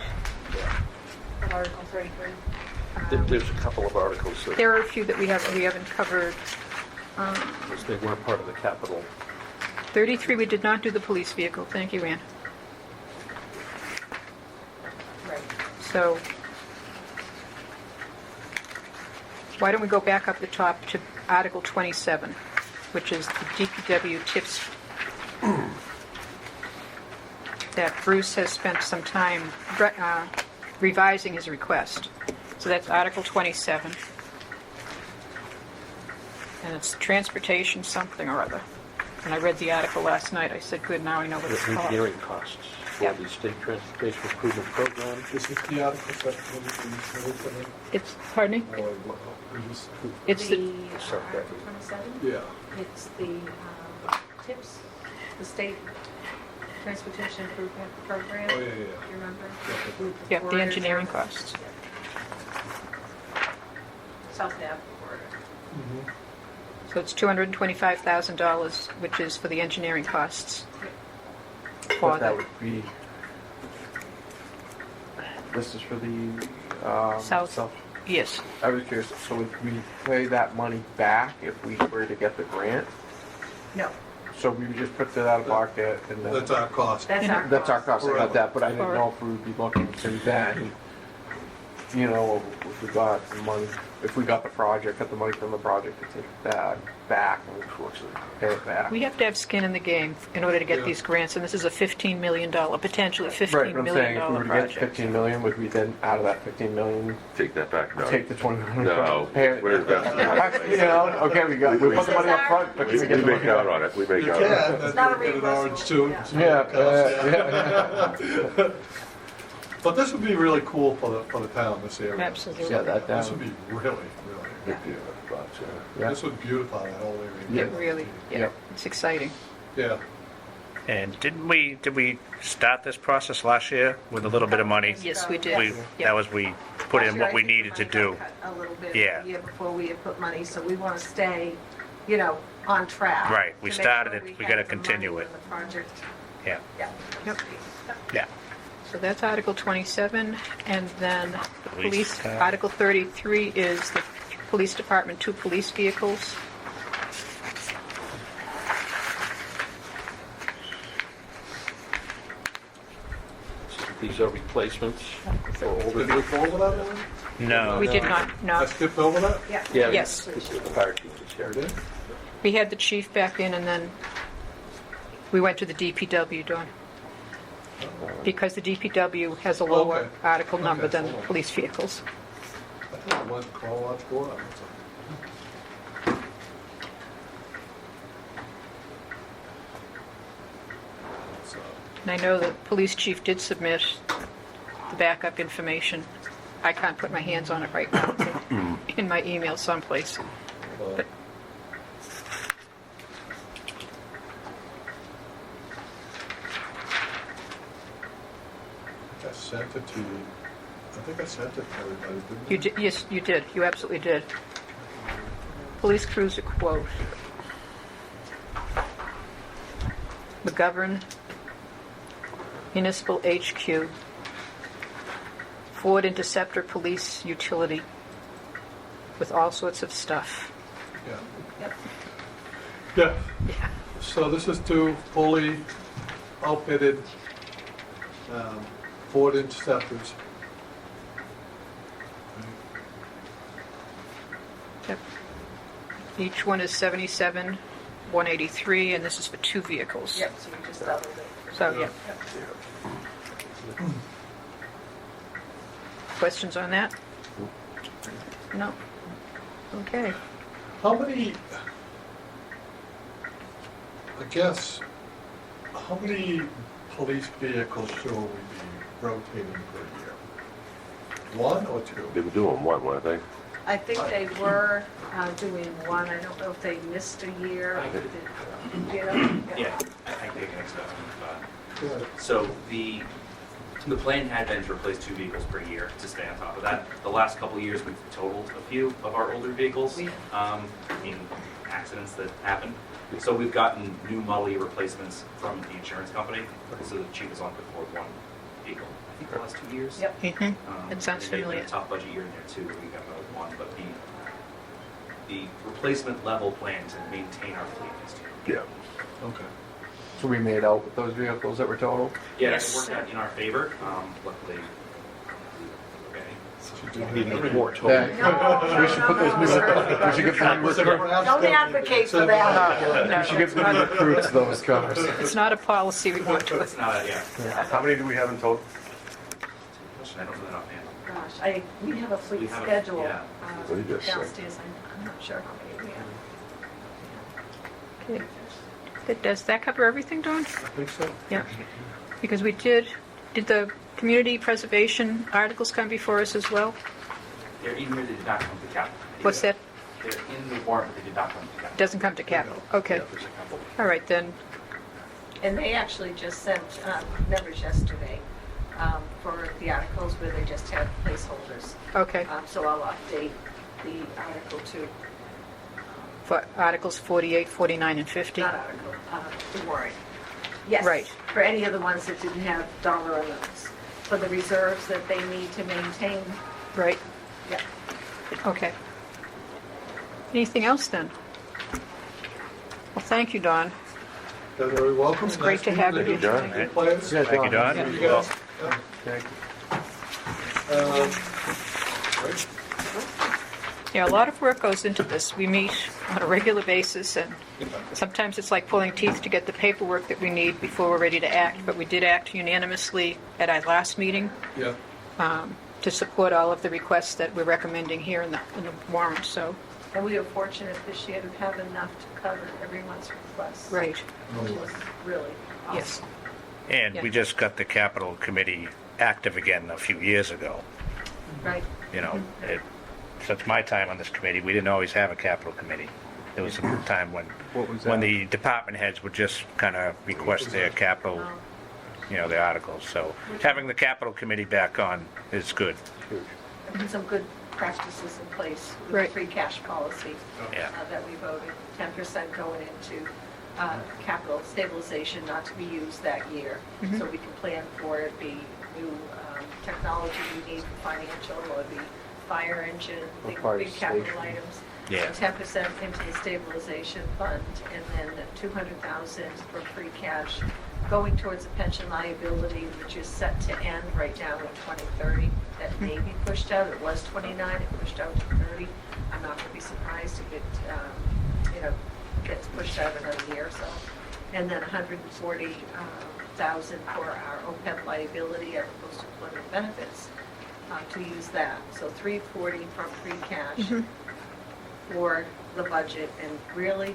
Article 33. There's a couple of articles that There are a few that we haven't covered. they weren't part of the capital. 33, we did not do the police vehicle. Thank you, Ann. Right. So, why don't we go back up the top to Article 27, which is the DPW tips that Bruce has spent some time revising his request. So that's Article 27. And it's transportation something or other. When I read the article last night, I said, good, now I know what The it's called. engineering costs for Yep. the state transportation improvement program. This is the article section of the It's, pardon me? or what? Is this- It's the, Sorry, Article 27? Yeah. It's the TIPS, the State Transportation Improvement Program. Oh, yeah, yeah, Do you remember? yeah, the engineering costs. South Ave corridor. Mhm. So it's $225,000, which is for the engineering costs. For But that the would be, this is for the South. South Yes. I was curious, so would we pay that money back if we were to get the grant? No, So we would just put that out of pocket and then... That's our cost. that's our. That's our cost, I got that, but I didn't Correct. know if we would be looking to then, you know, if we got the money, if we got the project, got the money from the project to take that back and pay it back. We have to have skin in the game in order to get Yeah. these grants, and this is a $15 million, potentially Right, $15 but I'm million saying if we were to get project. 15 million, would we then, out of that 15 million, Take that back, no. take the 20 million? No, Pay it? we're investing. You know, okay, we put the money up front, but We we get the make money out out. on it, we You make out can, on it. and It's not a you get an orange too. Yeah. But this would be really cool for the town, this area. Absolutely. Yeah, that This down. would be really, Big deal, but, Yeah. this would beautify that whole It area. really, yeah, Yep. it's exciting. Yeah. And did we start this process last year with a little bit of money? Yes, we did. We, Yeah. that was, we put in what we needed to do. A little bit Yeah. the year before we had put money, so we want to stay, you know, on track. Right, we to make started sure it, we have gotta the continue money it. when the project, Yeah, yeah. Yep. yeah. So that's Article 27, and then the Police police, car. Article 33 is the police department, 2 police vehicles. These are replacements for older Did we vehicles. go over that one? No. We did not, I no. skipped over that? Yeah. Yeah, Yes. this is the fire chief is here. Did? We had the chief back in, and then we went to the DPW, Dawn. Because the DPW has a lower Okay. article number Okay. than police vehicles. I thought it was chronological order. So, And I know the police chief did submit the backup information. I can't put my hands on it right now. It's in my email someplace. But I sent it to you. I think I sent it to everybody, didn't I? you did, yes, you did. You absolutely did. Police cruiser quote. McGovern, Municipal HQ, Ford Interceptor Police Utility, with all sorts of stuff. Yeah. Yep. Yeah. Yeah. So this is two fully outfitted Ford Interceptors. Yep. Each one is 77,183, and this is for 2 vehicles. Yep, so we just doubled it. So, yeah. Questions on that? No? Okay. How many, I guess, how many police vehicles should we be rotating per year? 1 or 2? They were doing one, weren't they? I think they were doing one, I don't know if they missed a year. I did. You know? Yeah, I think they can accept. Yeah. So the plan had been to replace 2 vehicles per year to stay on top of that. The last couple of years, we've totaled a few of our older vehicles in accidents that happened. So we've gotten new model year replacements from the insurance company. So the chief has only put forward 1 vehicle, I think the last 2 years. Yep. Mhm. It sounds and they've been familiar. a tough budget year in there too, we got another 1, but the replacement level plan to maintain our fleet is 2. Yeah. Okay. So we made out with those vehicles that were totaled? Yeah, Yes. it worked out in our favor, luckily. Okay. Need more total. Yeah. We should put those new, we should give the new recruits, Don't advocate for that. No, we should give the new recruits those cars. it's not a policy we want to. It's not, yeah. How many do we have in total? I don't know that offhand. Gosh, we have a fleet We have a- schedule yeah. What did you just say? downstairs. I'm not sure how many we have. Okay. Does that cover everything, Dawn? I think so. Yeah. Because we did the community preservation articles come before us as well? They're in here, they did not come to capital. What's that? They're in the warrant, but they did not come to capital. Doesn't come to capital? Okay. Yeah, there's a couple. All right, then. And they actually just sent members yesterday for the articles where they just had placeholders. Okay. So I'll update the article to, For Articles 48, 49, and 50? not article, the warrant. Yes. Right. For any of the ones that didn't have dollar amounts. For the reserves that they need to maintain. Right. Yeah. Okay. Anything else then? Well, thank you, Don. You're very welcome. It's great to have you here John. tonight. Plans? Yeah, Thank you, Don. You guys? Yeah. Thank you. Right. Yeah, a lot of work goes into this. We meet on a regular basis, and sometimes it's like pulling teeth to get the paperwork that we need before we're ready to act. But we did act unanimously at our last meeting Yeah. to support all of the requests that we're recommending here in the warrant, so, And we are fortunate this year to have enough to cover everyone's requests. right, Which is really yes. awesome. And we just got the capital committee active again a few years ago. Right. You know, since my time on this committee, we didn't always have a capital committee. There was a time when What was when that? the department heads would just kind of request their capital, you know, their articles. So having the capital committee back on is good. And some good practices in place with the Right. free cash policy Yeah. that we voted, 10% going into capital stabilization not to be used that year. So we can plan for it, be new technology we need for financial, or the fire engine, Fire big capital station. items. Yeah. 10% into the stabilization fund, and then 200,000 for free cash going towards a pension liability, which is set to end right now in 2030. That may be pushed out. It was 29, it pushed out to 30. I'm not going to be surprised if it, gets pushed out another year or so. And then 140,000 for our OPEB liability, our post-employment benefits, to use that. So 340 from free cash for the budget, and really,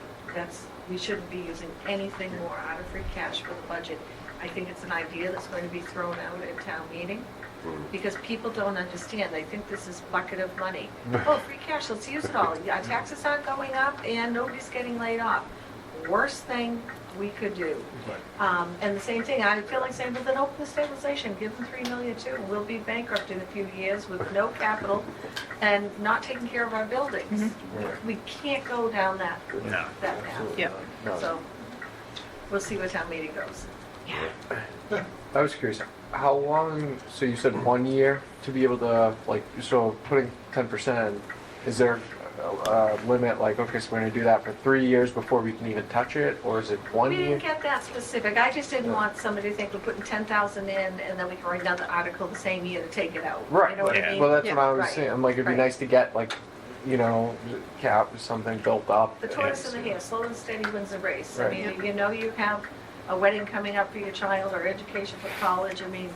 we shouldn't be using anything more out of free cash for the budget. I think it's an idea that's going to be thrown out at town meeting, because people don't understand. They think this is bucket of money. Oh, free cash, let's use it all. Our taxes aren't going up, and nobody's getting laid off. Worst thing we could do. And the same thing, I feel like saying, well, then open the stabilization, give them $3 million too. We'll be bankrupt in a few years with no capital and not taking care of our buildings. We can't go down that No. path. Yeah. No. So we'll see what town meeting goes. I was curious, how long, so you said 1 year to be able to, like, so putting 10%, is there a limit, like, okay, so we're gonna do that for 3 years before we can even touch it, or is it 1 We year? didn't get that specific. I just didn't want somebody to think we're putting 10,000 in and then we can write another article the same year to take it out. Right, You know what Yeah. I mean? well, that's Yeah. what I was Right. saying, I'm like, it'd be Right. nice to get, like, you know, cap, something built up. The tortoise and the hare, slow and steady wins the race. I Right. mean, you know you have a wedding coming up for your child or education for college. I mean,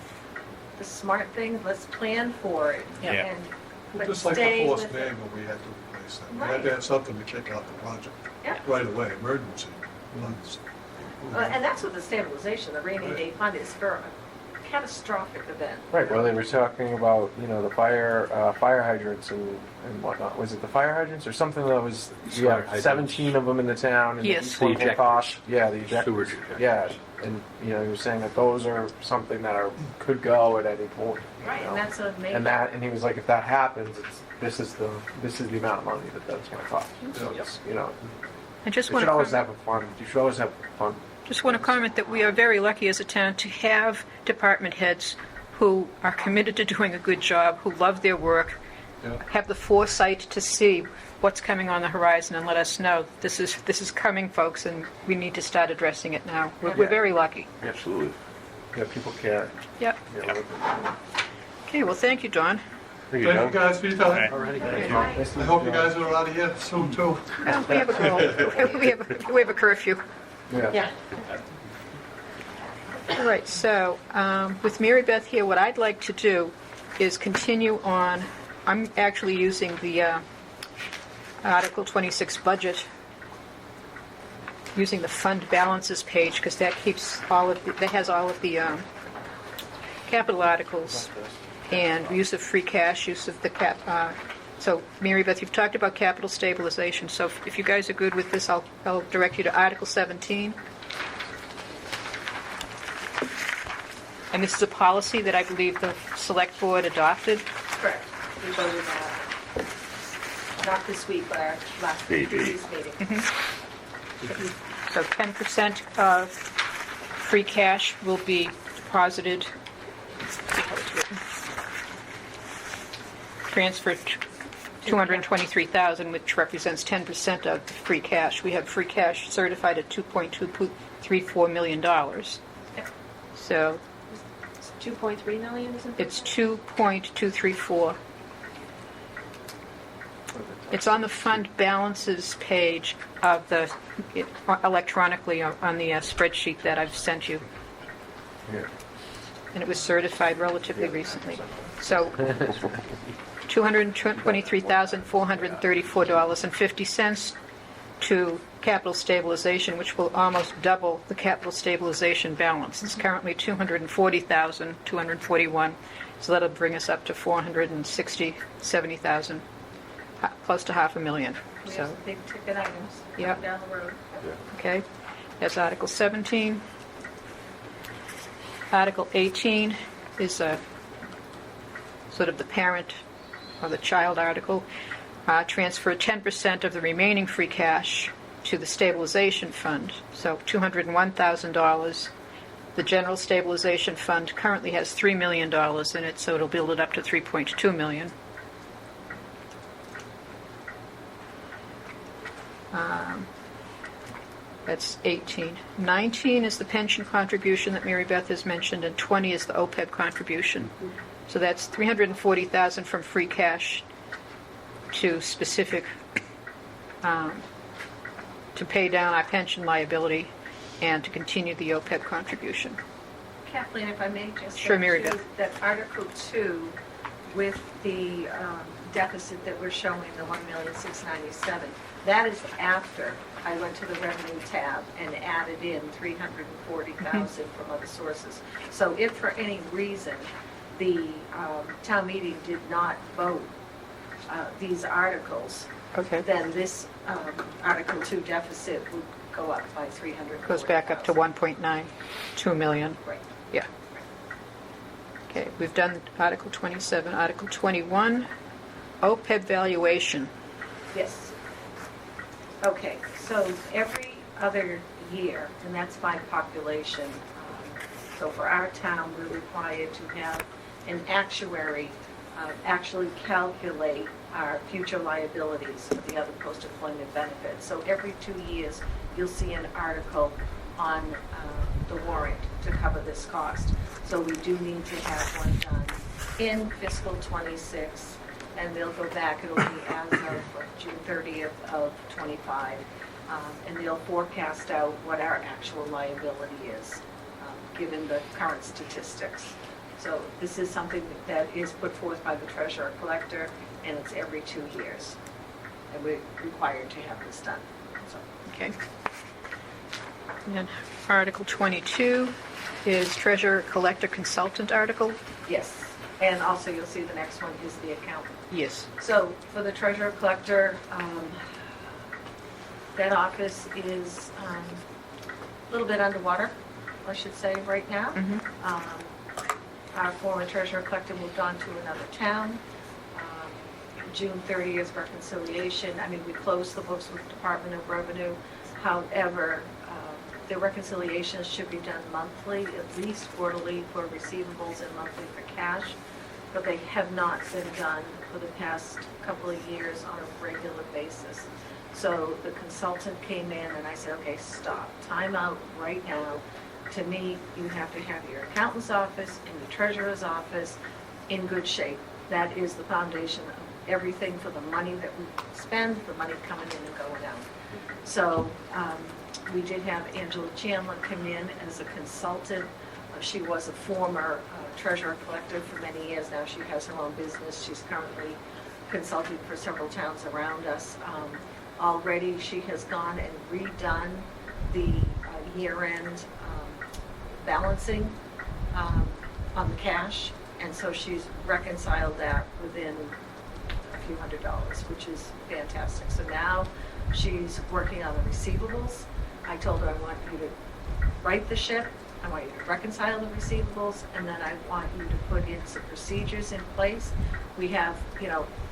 the smart thing, let's plan for it. Yeah. And, but Just like the stay forced with name it. when we had to replace that. We Right. had to have something to kick out the project Yeah. right away, emergency. funds. And that's what the stabilization, the rainy day fund is for a catastrophic event. Right, well, they were talking about, you know, the fire hydrants and whatnot. Was it the fire hydrants or something that was, Fire yeah, hydrants. 17 of them in the town? And Yes. each one The will cost- ejectors. Yeah, the ejectors. Sewage ejectors. Yeah, and, you know, he was saying that those are something that could go at any point. you Right, know. and that's a major. And he was like, if that happens, this is the amount of money that's gonna cost. So it's, you know, I just you want should to always have a fund, you should always have a fund. Just want to comment that we are very lucky as a town to have department heads who are committed to doing a good job, who love their work, Yeah. have the foresight to see what's coming on the horizon and let us know this is coming, folks, and we need to start addressing it now. We're very lucky. Absolutely. Yeah, people care. Yep. You know, Okay, well, thank you, Don. Thank you guys for your time. Alrighty, Okay. nice to I meet hope you guys are out of here soon too. Well, we have a goal. we have a curfew. Yeah. All right, so with Mary Beth here, what I'd like to do is continue on. I'm actually using the Article 26 budget, using the fund balances page, because that keeps that has all of the capital articles and use of free cash, use of the cap. So, Mary Beth, you've talked about capital stabilization, so if you guys are good with this, I'll direct you to Article 17. And this is a policy that I believe the Select Board adopted. Correct. We voted that, not this week, but our last previous meeting. So 10% of free cash will be deposited, let's see how it's written, transferred $223,000, which represents 10% of the free cash. We have free cash certified at $2.234 million. So It's 2.3 million, isn't it? it's 2.234. It's on the fund balances page of the, electronically on the spreadsheet that I've sent you. Here. And it was certified relatively recently. So $223,434.50 to capital stabilization, which will almost double the capital stabilization balance. It's currently $240,241, so that'll bring us up to $470,000, close to $500,000. We So, have some big ticket items Yep. down the road. okay, that's Article 17. Article 18 is sort of the parent or the child article. Transfer 10% of the remaining free cash to the stabilization fund, so $201,000. The general stabilization fund currently has $3 million in it, so it'll build it up to $3.2 million. That's 18. 19 is the pension contribution that Mary Beth has mentioned, and 20 is the OPEB contribution. So that's $340,000 from free cash to specific, to pay down our pension liability and to continue the OPEB contribution. Kathleen, if I may just Sure, say Mary too, Beth. that Article 2 with the deficit that we're showing, the $1,697,000, that is after I went to the revenue tab and added in $340,000 from other sources. So if for any reason the town meeting did not vote these articles, Okay. then this Article 2 deficit would go up by $340,000. Goes back up to 1.92 million. Right. Yeah. Okay, we've done Article 27. Article 21, OPEB valuation. Yes. Okay, so every other year, and that's by population, so for our town, we're required to have an actuary actually calculate our future liabilities for the other post-employment benefits. So every 2 years, you'll see an article on the warrant to cover this cost. So we do need to have one done in fiscal '26, and they'll go back, it'll be as of June 30th of '25, and they'll forecast out what our actual liability is, given the current statistics. So this is something that is put forth by the treasurer collector, and it's every 2 years. And we're required to have this done. So, Okay. And Article 22 is treasurer collector consultant article. yes. And also you'll see the next one is the accountant. Yes. So for the treasurer collector, that office is a little bit underwater, I should say, right now. Our former treasurer collector moved on to another town. June 30th reconciliation, I mean, we closed the books with the Department of Revenue. However, the reconciliations should be done monthly, at least quarterly for receivables and monthly for cash, but they have not been done for the past couple of years on a regular basis. So the consultant came in and I said, okay, stop, time out right now. To me, you have to have your accountant's office and the treasurer's office in good shape. That is the foundation of everything for the money that we spend, the money coming in and going out. So we did have Angela Chandler come in as a consultant. She was a former treasurer collector for many years. Now she has her own business. She's currently consulting for several towns around us. Already she has gone and redone the year-end balancing on the cash, and so she's reconciled that within a few $100s, which is fantastic. So now she's working on the receivables. I told her I want you to right the ship, I want you to reconcile the receivables, and then I want you to put in some procedures in place. We have,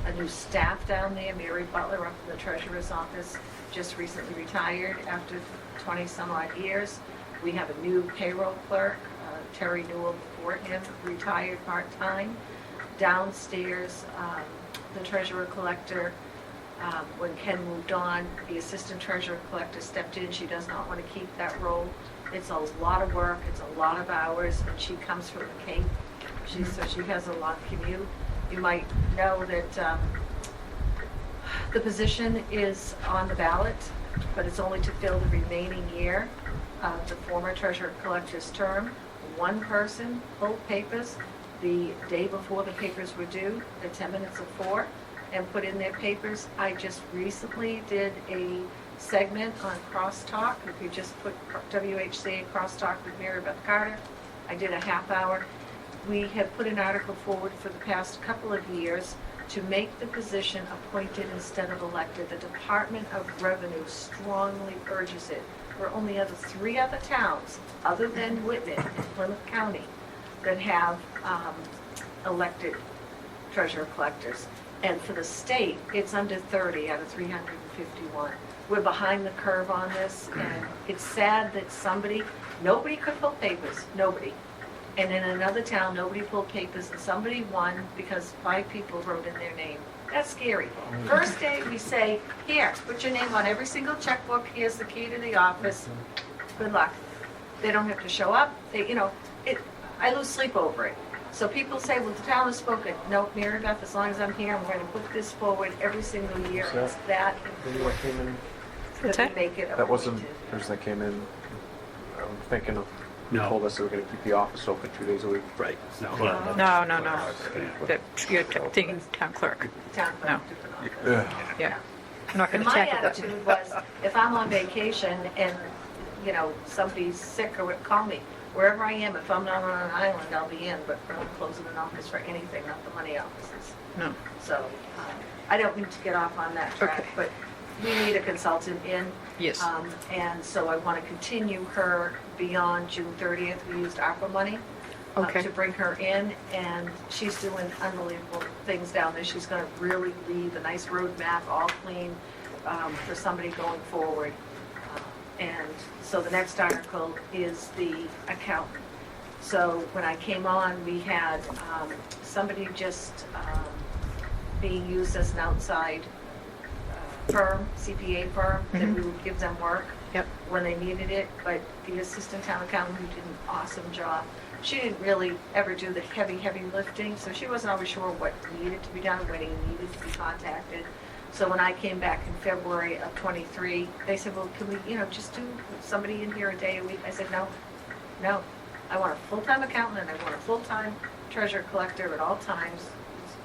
a new staff down there. Mary Butler up in the treasurer's office just recently retired after 20 some odd years. We have a new payroll clerk, Terry Newell before him, retired part-time. Downstairs, the treasurer collector. When Ken moved on, the assistant treasurer collector stepped in. She does not want to keep that role. It's a lot of work, it's a lot of hours, and she comes from the Cape. So she has a long commute. You might know that the position is on the ballot, but it's only to fill the remaining year of the former treasurer collector's term. One person pulled papers the day before the papers were due at 10 minutes of 4 and put in their papers. I just recently did a segment on crosstalk. If you just put WHCA crosstalk with Mary Beth Carter, I did a half hour. We have put an article forward for the past couple of years to make the position appointed instead of elected. The Department of Revenue strongly urges it. There are only three other towns, other than Whitman in Plymouth County, that have elected treasurer collectors. And for the state, it's under 30 out of 351. We're behind the curve on this, and it's sad that nobody could pull papers, nobody. And in another town, nobody pulled papers, and somebody won because 5 people wrote in their name. That's scary. First day, we say, here, put your name on every single checkbook, here's the key to the office, good luck. They don't have to show up, I lose sleep over it. So people say, well, the town has spoken. No, Mary Beth, as long as I'm here, I'm going to put this forward every single year. So It's that Maybe what came in, that we make it that wasn't, appointed. the person that came in, I'm thinking of, No. told us they were gonna keep the office open 2 days a week. Right, no. No. You're thinking town clerk. Town clerk, No. different office. Yeah. I'm not going And to my tackle that. attitude was, if I'm on vacation and, somebody's sick or call me, wherever I am, if I'm not on an island, I'll be in, but we're not closing an office for anything, not the money offices. No. So, I don't need to get off on that track, Okay. but we need a consultant in. Yes. And so I want to continue her beyond June 30th. We used ARPA money Okay. to bring her in, and she's doing unbelievable things down there. She's going to really leave a nice roadmap, all clean, for somebody going forward. And so the next article is the accountant. So when I came on, we had somebody just being used as an outside firm, CPA firm, that we would give them work Yep. when they needed it, but the assistant town accountant who did an awesome job, she didn't really ever do the heavy lifting, so she wasn't always sure what needed to be done, when he needed to be contacted. So when I came back in February of '23, they said, well, can we, just do somebody in here a day a week? I said, no. I want a full-time accountant, and I want a full-time treasurer collector at all times.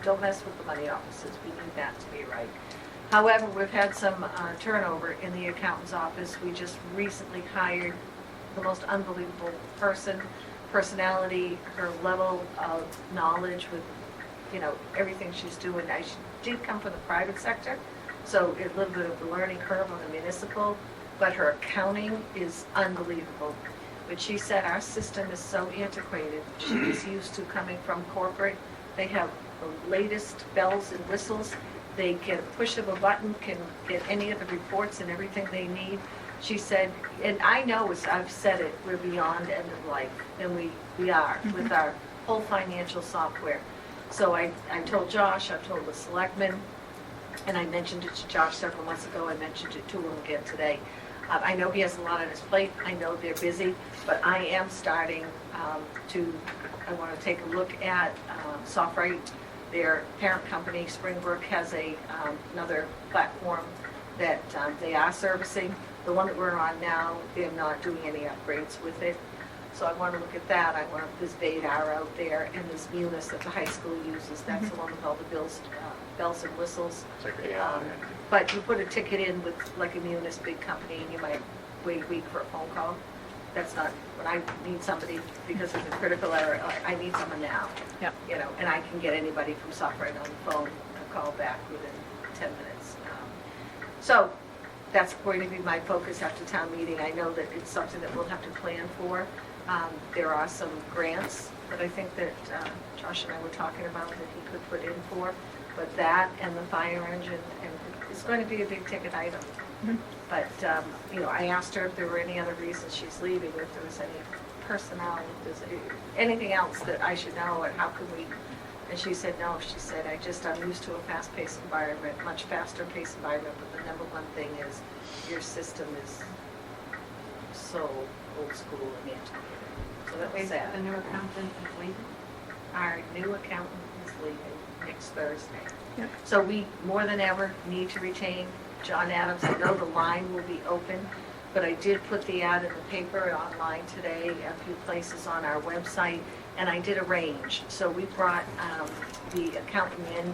Don't mess with the money offices. We need that to be right. However, we've had some turnover in the accountant's office. We just recently hired the most unbelievable personality, her level of knowledge with, everything she's doing. She did come from the private sector, so a little bit of the learning curve on the municipal, but her accounting is unbelievable. But she said our system is so antiquated. She was used to coming from corporate. They have the latest bells and whistles. They get a push of a button, can get any of the reports and everything they need. She said, and I know, as I've said it, we're beyond end of life, and we are with our whole financial software. So I told Josh, I've told the selectmen, and I mentioned it to Josh several months ago. I mentioned it to him again today. I know he has a lot on his plate. I know they're busy, but I am starting I want to take a look at SoftWrite. Their parent company, Springbrook, has another platform that they are servicing. The one that we're on now, they're not doing any upgrades with it. So I want to look at that. I want this Vadar out there, and this Munis that the high school uses. That's the one with all the bells and whistles. It's like AI. But you put a ticket in with like a Munis big company, and you might wait a week for a phone call. That's not, when I need somebody because of a critical error, I need someone now. Yep. And I can get anybody from SoftWrite on the phone and call back within 10 minutes. So that's going to be my focus after town meeting. I know that it's something that we'll have to plan for. There are some grants that I think that Josh and I were talking about that he could put in for, but that and the fire engine, and it's going to be a big ticket item. But, I asked her if there were any other reasons she's leaving, or if there was any personnel, if there's anything else that I should know, and how can we And she said, no, she said, I'm used to a fast-paced environment, much faster paced environment, but the number one thing is your system is so old school and antiquated. So that was Wait, sad. the new accountant is leaving? Our new accountant is leaving next Thursday. Yep. So we, more than ever, need to retain John Adams. I know the line will be open, but I did put the ad in the paper online today, a few places on our website, and I did arrange. So we brought the accountant in,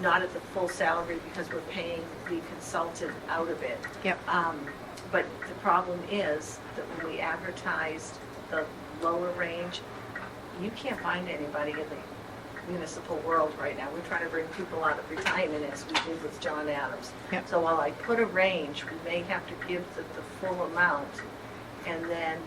not at the full salary because we're paying the consultant out of it. Yep. But the problem is that when we advertised the lower range, you can't find anybody in the municipal world right now. We're trying to bring people out of retirement as we did with John Adams. Yep. So while I put a range, we may have to give the full amount and then,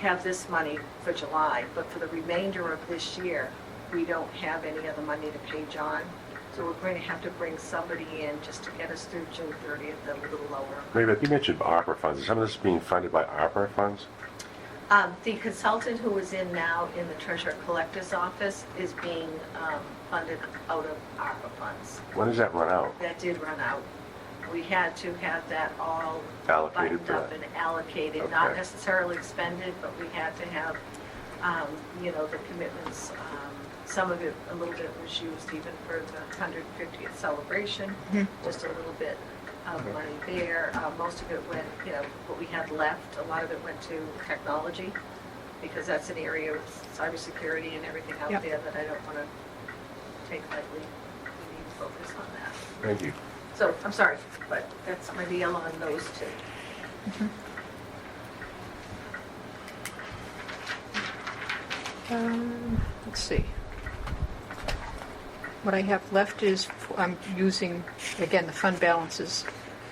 have this money for July. But for the remainder of this year, we don't have any other money to pay John. So we're going to have to bring somebody in just to get us through June 30th at a little lower. Mary Beth, you mentioned ARPA funds. Is some of this being funded by ARPA funds? The consultant who is in now in the treasurer collector's office is being funded out of ARPA funds. When does that run out? That did run out. We had to have that all Allocated buttoned to up that. and allocated, not Okay. necessarily expended, but we had to have, the commitments. Some of it, a little bit was used even for the 150th celebration, just a little bit of money there. Most of it went, what we had left, a lot of it went to technology, because that's an area of cybersecurity and everything out Yep. there that I don't want to take lightly. We need to focus on that. Thank you. So, I'm sorry, but that's my deal on those two. Let's see. What I have left is, I'm using, again, the fund balances.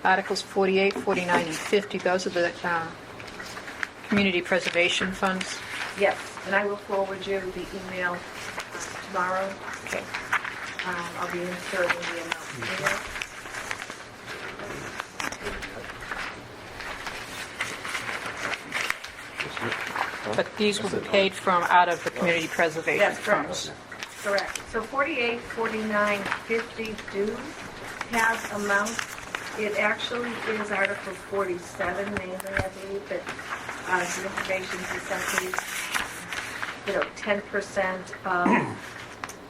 Articles 48, 49, and 50, those are the community preservation funds. Yes, and I will forward you the email tomorrow. Okay. I'll be inserting the amount here. But these will be paid from out of the community preservation That's correct. funds. Correct. So 48, 49, 50 do have amounts. It actually is Article 47 mainly, I believe, that the information is essentially, 10% of,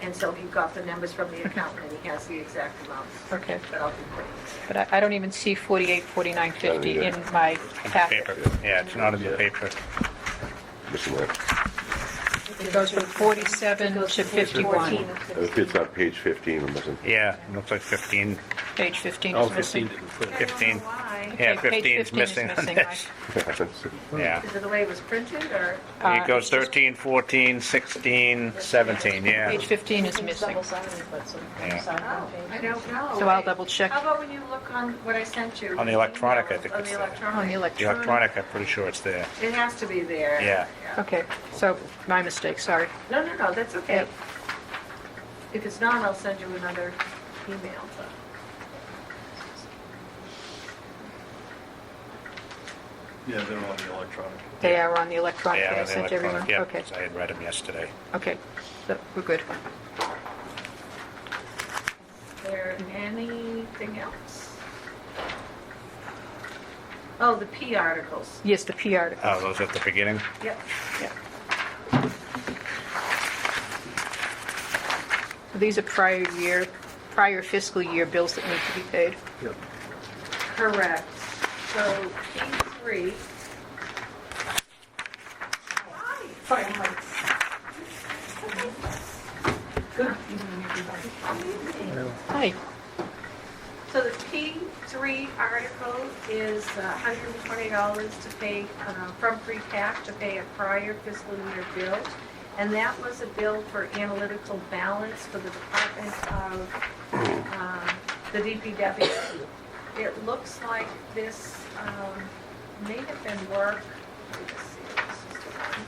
and so he got the numbers from the accountant and he has the exact amounts. Okay. But I'll be quick. But I don't even see 48, 49, 50 Yeah. in my packet. Paper. Yeah, it's not in the paper. Missing that. It goes from 47 to 51. It's on page 15 we're missing. Yeah, it looks like 15. Page 15 Oh, is missing. 15 didn't print. I don't 15. know why. Yeah, Okay, page 15 is 15 is missing on missing, this. Yeah. Is it the way it was printed or? It goes 13, 14, 16, 17, yeah. Page 15 is missing. Yeah. Oh, I don't know. So I'll double check. How about when you look on what I sent you? On the electronic, I think On it's the there. electronic. On the The electronic. electronic, I'm pretty sure it's there. It has to be there. Yeah. Okay, so my mistake, sorry. No, that's okay. Yep. If it's not, I'll send you another email. Yeah, they're on the electronic. They are on the electronic Yeah, that I the sent everyone? electronic, yeah, Okay, 'cause I had read them yesterday. okay, so we're good. Is there anything else? Oh, the P articles. Yes, the P article. Oh, those at the beginning? Yep. These are prior fiscal year bills that need to be paid. Correct. So P3. Good evening, everybody. Hi. So the P3 article is $120 to pay from free cash to pay a prior fiscal year bill. And that was a bill for analytical balance for the Department of the DPW. It looks like this may have been work. Let me just see if this is the one.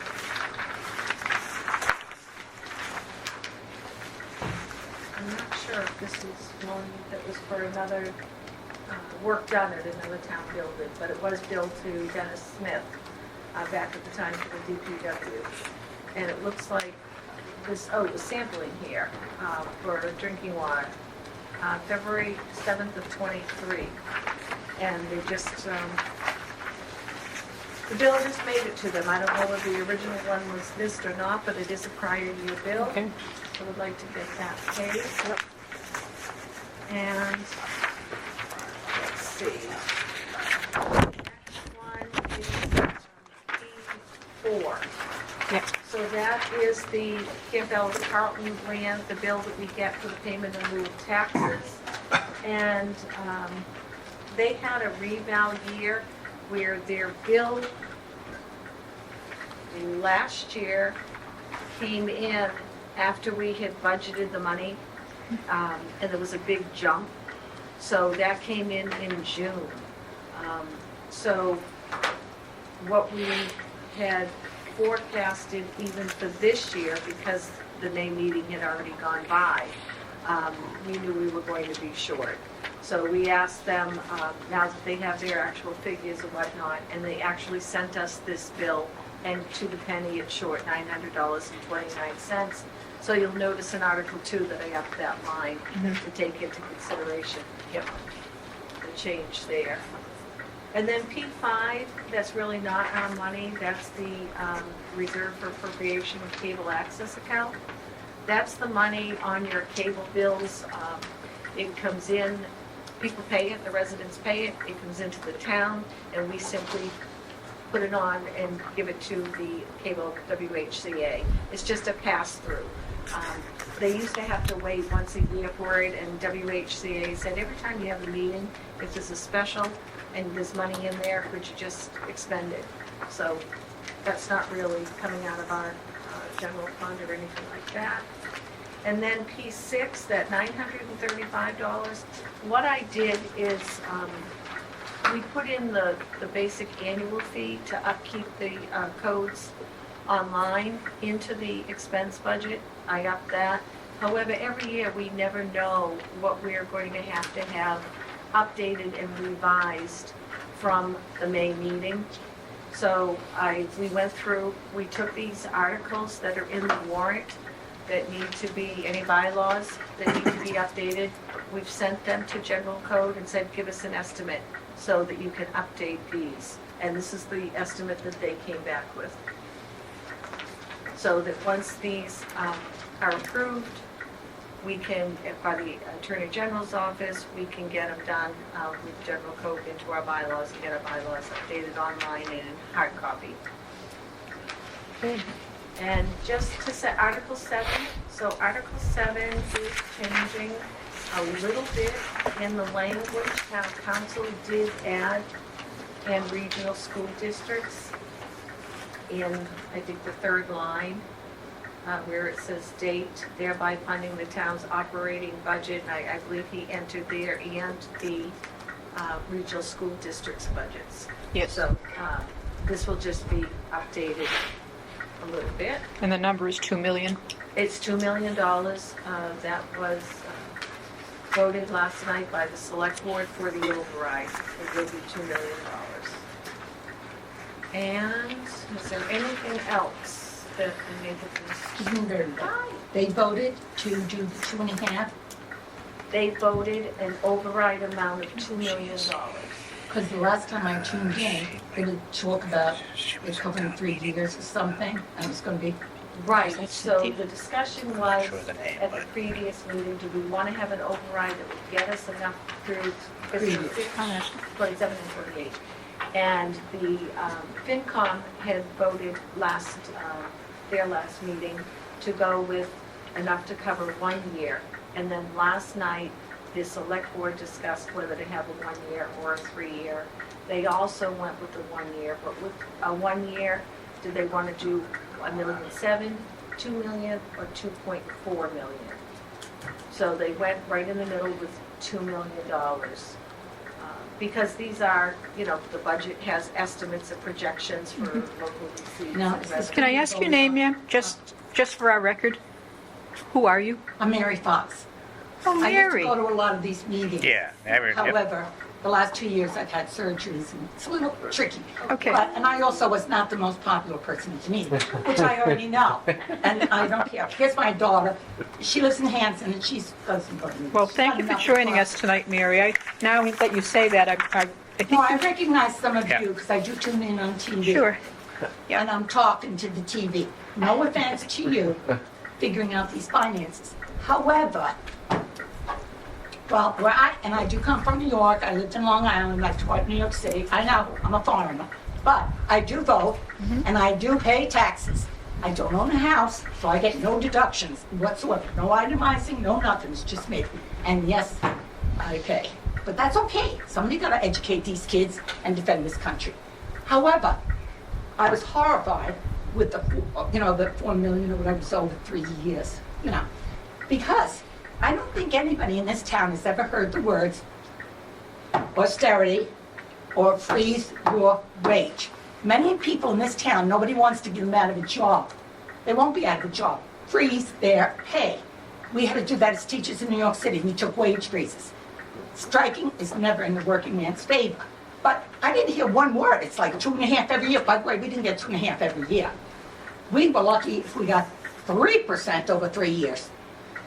I'm not sure if this is one that was for another work done at another town building, but it was billed to Dennis Smith back at the time for the DPW. and it looks like this, it was sampling here for drinking water, February 7th of '23. And they just, the bill just made it to them. I don't know whether the original one was missed or not, but it is a prior year bill. Okay. So we'd like to get that paid. And, let's see. Next one is P4. Yep. So that is the Campbell Carlton grant, the bill that we get for the payment in lieu of taxes. And they had a reval year where their bill last year came in after we had budgeted the money, and there was a big jump. So that came in June. So what we had forecasted even for this year, because the May meeting had already gone by, we knew we were going to be short. So we asked them, now that they have their actual figures and whatnot, and they actually sent us this bill, and to the penny it's short, $900.29. So you'll notice in Article 2 that I upped that line to take into consideration, the change there. And then P5, that's really not our money, that's the Reserve for Appropriation of Cable Access account. That's the money on your cable bills. It comes in, people pay it, the residents pay it, it comes into the town, and we simply put it on and give it to the cable WHCA. It's just a pass-through. They used to have to wait once a year for it, and WHCA said every time you have a meeting, if there's a special and there's money in there, could you just expend it? So that's not really coming out of our general fund or anything like that. And then P6, that $935, what I did is we put in the basic annual fee to upkeep the codes online into the expense budget. I upped that. However, every year we never know what we're going to have updated and revised from the May meeting. So we went through, we took these articles that are in the warrant that need to be, any bylaws that need to be updated. We've sent them to General Code and said, give us an estimate so that you can update these. And this is the estimate that they came back with. So that once these are approved, we can, by the Attorney General's office, we can get them done with General Code into our bylaws and get our bylaws updated online and in hard copy. And just to say, Article 7, so Article 7 is changing a little bit in the language. Town Council did add and regional school districts in, I think, the third line, where it says date, thereby funding the town's operating budget. I believe he entered there, and the regional school districts' budgets. Yes. So this will just be updated a little bit. And the number is $2 million. It's $2 million. That was voted last night by the select board for the override. It will be $2 million. And is there anything else that we need to They voted to do the 2.5, They voted an override amount of $2 million. because the last time I tuned in, they would talk about it covering 3 years or something, and it was going to be, Right, so the discussion was at the previous meeting, do we want to have an override that would get us enough through fiscal 27 and 28? And the FinCom had voted their last meeting to go with enough to cover 1 year. And then last night, the select board discussed whether to have a 1 year or a 3 year. They also went with the 1 year, but with a 1 year, did they want to do $1.7 million, $2 million, or $2.4 million? So they went right in the middle with $2 million. Because these are, the budget has estimates and projections for local receipts. No, and it's revenues. Can I ask your name, ma'am? Just for our record? Who are you? I'm Mary Fox. Oh, I used to Mary. go to a lot of these meetings. Yeah, However, the last 2 years I've had surgeries, and it's a little tricky. Okay. And I also was not the most popular person in the meeting, which I already know, and I don't care. Here's my daughter. She lives in Hanson, and she doesn't go to meetings. Well, thank you for joining us tonight, Mary. Now that you say that, I think... No, I recognize some of Yeah. you, because I do tune in on TV. Sure. And I'm talking to the TV. No offense to you, figuring out these finances. However, well, I do come from New York, I lived in Long Island, I taught New York City, I know, I'm a foreigner, but I do vote, and I do pay taxes. I don't own a house, so I get no deductions whatsoever, no itemizing, no nothing, it's just me. And yes, I pay, but that's okay, somebody gotta educate these kids and defend this country. However, I was horrified with the, the 4 million or whatever sold in 3 years, because I don't think anybody in this town has ever heard the words austerity or freeze your wage. Many people in this town, nobody wants to get them out of a job. They won't be out of a job. Freeze their pay. We had to do that as teachers in New York City. We took wage freezes. Striking is never in the working man's favor. But I didn't hear one word. It's like 2.5 every year. By the way, we didn't get 2.5 every year. We were lucky if we got 3% over 3 years.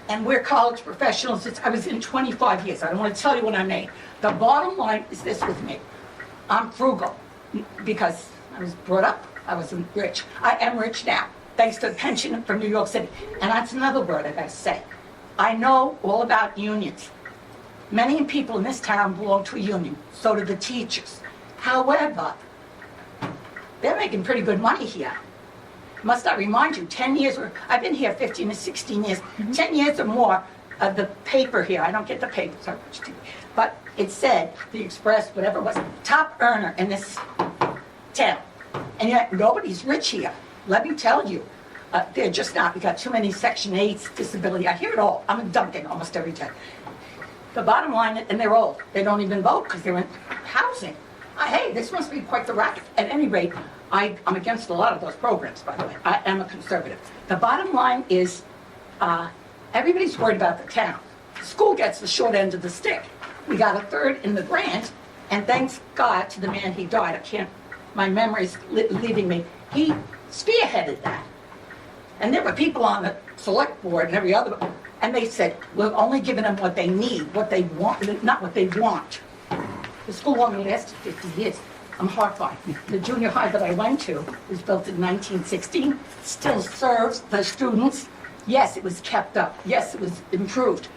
And we're college professionals. I was in 25 years. I don't want to tell you what I made. The bottom line is this with me. I'm frugal because I was brought up. I wasn't rich. I am rich now, thanks to the pension from New York City. And that's another word I gotta say. I know all about unions. Many people in this town belong to a union. So do the teachers. However, they're making pretty good money here. Must I remind you, 10 years, I've been here 15 to 16 years, 10 years or more of the paper here, I don't get the paper, so much TV, but it said, the Express, whatever it was, top earner in this town. And yet nobody's rich here. Let me tell you, they're just not. We got too many Section 8s, disability, I hear it all. I'm in Duncan almost every day. The bottom line, and they're old, they don't even vote because they're in housing. Hey, this must be quite the racket. At any rate, I'm against a lot of those programs, by the way. I am a conservative. The bottom line is, everybody's worried about the town. The school gets the short end of the stick. We got a third in the grant, and thanks God to the man he died. My memory's leaving me. He spearheaded that. And there were people on the select board and every other, and they said, we're only giving them what they need, what they want, not what they want. The school only lasted 50 years. I'm horrified. The junior high that I went to was built in 1916, still serves the students. Yes, it was kept up. Yes, it was improved.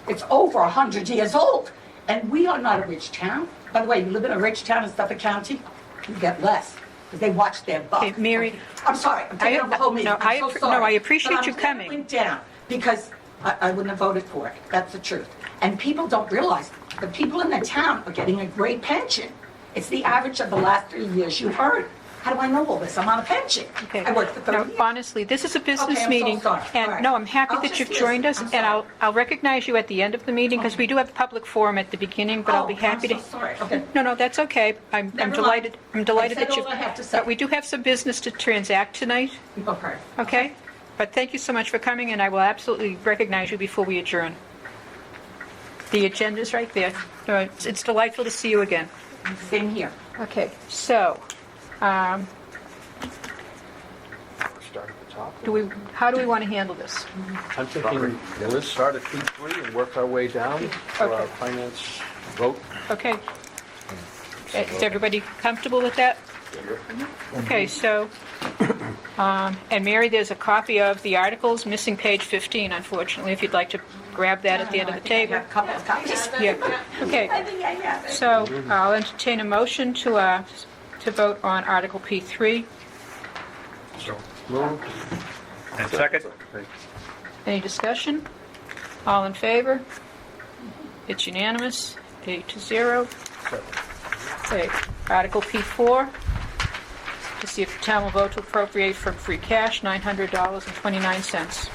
It's over 100 years old, and we are not a rich town. By the way, you live in a rich town in Suffolk County, you get less, because they watch their buck. Okay, Mary. I'm sorry, I'm taking over the whole meeting. I'm so sorry. I appreciate But you coming. I'm went down, because I wouldn't have voted for it. That's the truth. And people don't realize, the people in the town are getting a great pension. It's the average of the last 3 years you heard. How do I know all this? I'm on a pension. Okay. I worked for 30 Now, years. honestly, this is a business Okay, I'm so meeting, sorry. All and right. no, I'm happy I'll that just you've listen. joined us, I'm and sorry. I'll recognize you at the end of the meeting, because we do have a public forum at the beginning, but I'll be happy I'm to... so sorry. Okay. No, that's okay. I'm Never delighted, mind. I'm delighted I said that you... all I have to say. But we do have some business to transact tonight, Okay. okay? But thank you so much for coming, and I will absolutely recognize you before we adjourn. The agenda's right there. It's delightful to see you again. Same here. Okay, so, Start at the top. how do we want to handle this? I'm thinking, let's start at P3 and work our way down for our Okay. finance vote. Okay. Is everybody comfortable with that? Okay, so, and Mary, there's a copy of the articles, missing page 15, unfortunately, if you'd like to grab that at the end of the I table. got a couple of copies. Yeah, okay. I think I have it. So I'll entertain a motion to vote on Article P3. Move. And second? Any discussion? All in favor? It's unanimous, 8-0. Okay, Article P4, to see if the town will vote to appropriate from free cash $900.29.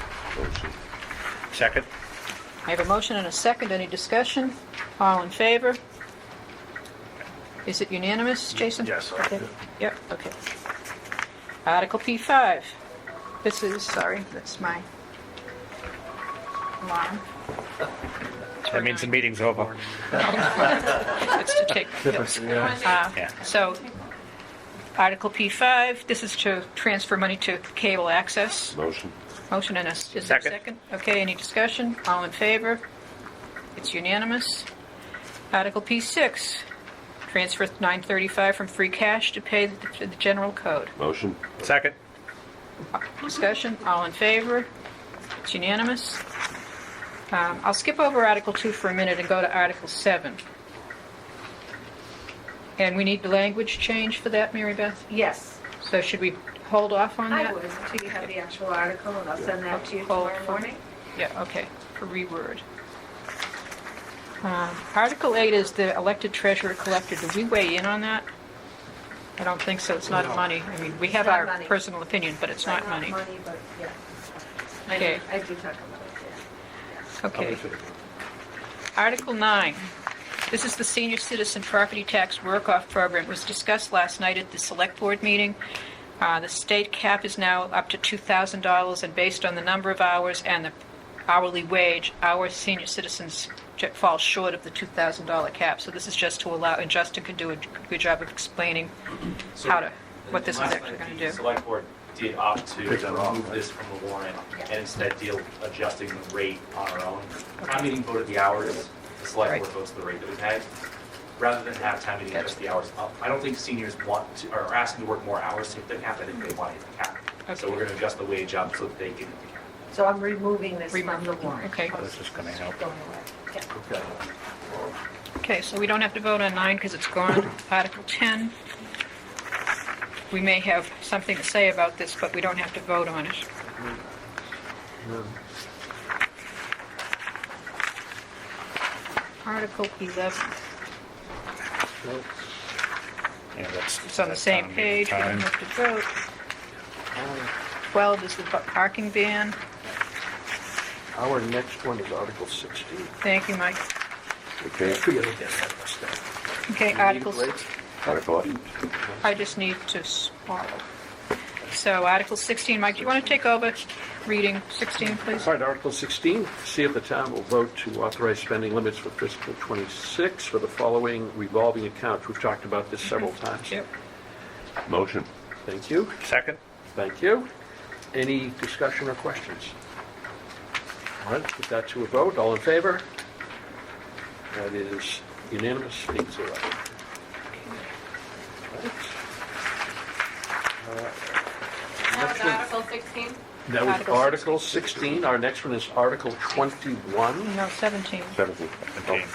Second? I have a motion and a second. Any discussion? All in favor? Is it unanimous, Jason? Yes. Okay. Yep, okay. Article P5. This is, sorry, that's my alarm. That means the meeting's over. It's to take pills. Yeah. So, Article P5, this is to transfer money to cable access. Motion. Motion and is there a second? Second. Okay, any discussion? All in favor? It's unanimous. Article P6, transfer 935 from free cash to pay the general code. Motion. Second. Discussion? All in favor? It's unanimous. I'll skip over Article 2 for a minute and go to Article 7. And we need the language change for that, Mary Beth? Yes, So should we hold off on I that? would, until you have the actual article, and I'll send that to you Hold tomorrow for- morning. Yeah, okay, for reword. Article 8 is the elected treasurer collector. Do we weigh in on that? I don't think so. It's not money. I mean, we have not our money. personal opinion, but it's not money. Not money, but yeah. Okay. I do talk about it, yeah. Okay. Article 9. This is the senior citizen property tax work-off program. It was discussed last night at the select board meeting. The state cap is now up to $2,000, and based on the number of hours and the hourly wage, our senior citizens fall short of the $2,000 cap. So this is just to allow, and Justin can do a good job of explaining what this is Last actually night, going to the do. Select board did opt to Take that off, remove right? this from the warrant and instead deal adjusting the rate on our own. Town meeting voted the hours, the select Right. board votes the rate that we pay. Rather than have town meeting adjust the hours up, I don't think seniors want to, or are asking to work more hours to hit the cap, I think they want to hit the cap. So we're gonna adjust the wage up so that they can hit the cap. So I'm removing this from the warrant. Okay. This is going to help. Going away. Yeah. Okay, so we don't have to vote on 9 because it's gone. Article 10. We may have something to say about this, but we don't have to vote on it. Article 11. Yeah, that's. It's on the same page. We don't have to vote. 12 is the parking ban. Our next one is Article 16. Thank you, Mike. Okay. Okay, Articles. Article. I just need to swallow. So Article 16, Mike, do you want to take over reading 16, please? All right, Article 16, see if the town will vote to authorize spending limits for fiscal '26 for the following revolving accounts. We've talked about this several times. Yep. Motion. Thank you. Second. Thank you. Any discussion or questions? All right, put that to a vote. All in favor? That is unanimous, 8-0. That was Article 16? That was Article Article 16. Our next one is Article 21. No, 17. 17. Okay.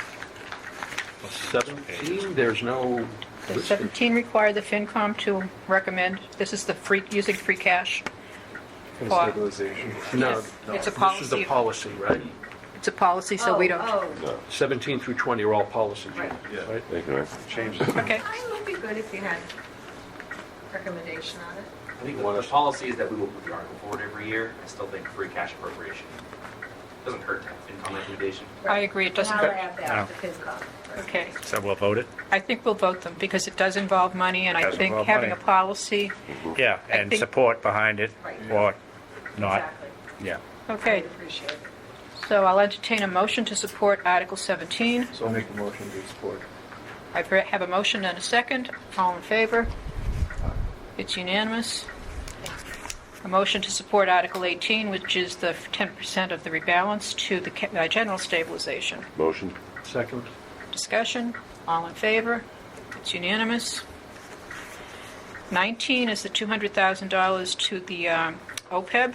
17, there's no Does listing. 17 require the FinCom to recommend, this is the free, using free cash? For For- stabilization. No, Yes, no. it's a This is the policy. policy, right? It's a policy, so we don't. Oh, No. 17 through 20 are all policies, Right. right? Thank you, man. Change it. Okay, it would be good if you had recommendation on it. I think the policy is that we will put the article forward every year. I still think free cash appropriation doesn't hurt to have FinCom recommendation. I agree, it doesn't And I'll hurt. add that, the FinCom. Okay, So we'll vote it? I think we'll vote them because it does involve money, and I Does think involve having a money. policy, Yeah, I and think- support behind it, Right. or not. Exactly. Yeah. okay. I'd appreciate it. So I'll entertain a motion to support Article 17. So I'll make a motion to support. I have a motion and a second. All in favor? It's unanimous. A motion to support Article 18, which is the 10% of the rebalance to the general stabilization. Motion. Second. Discussion? All in favor? It's unanimous. 19 is the $200,000 to the OPEB.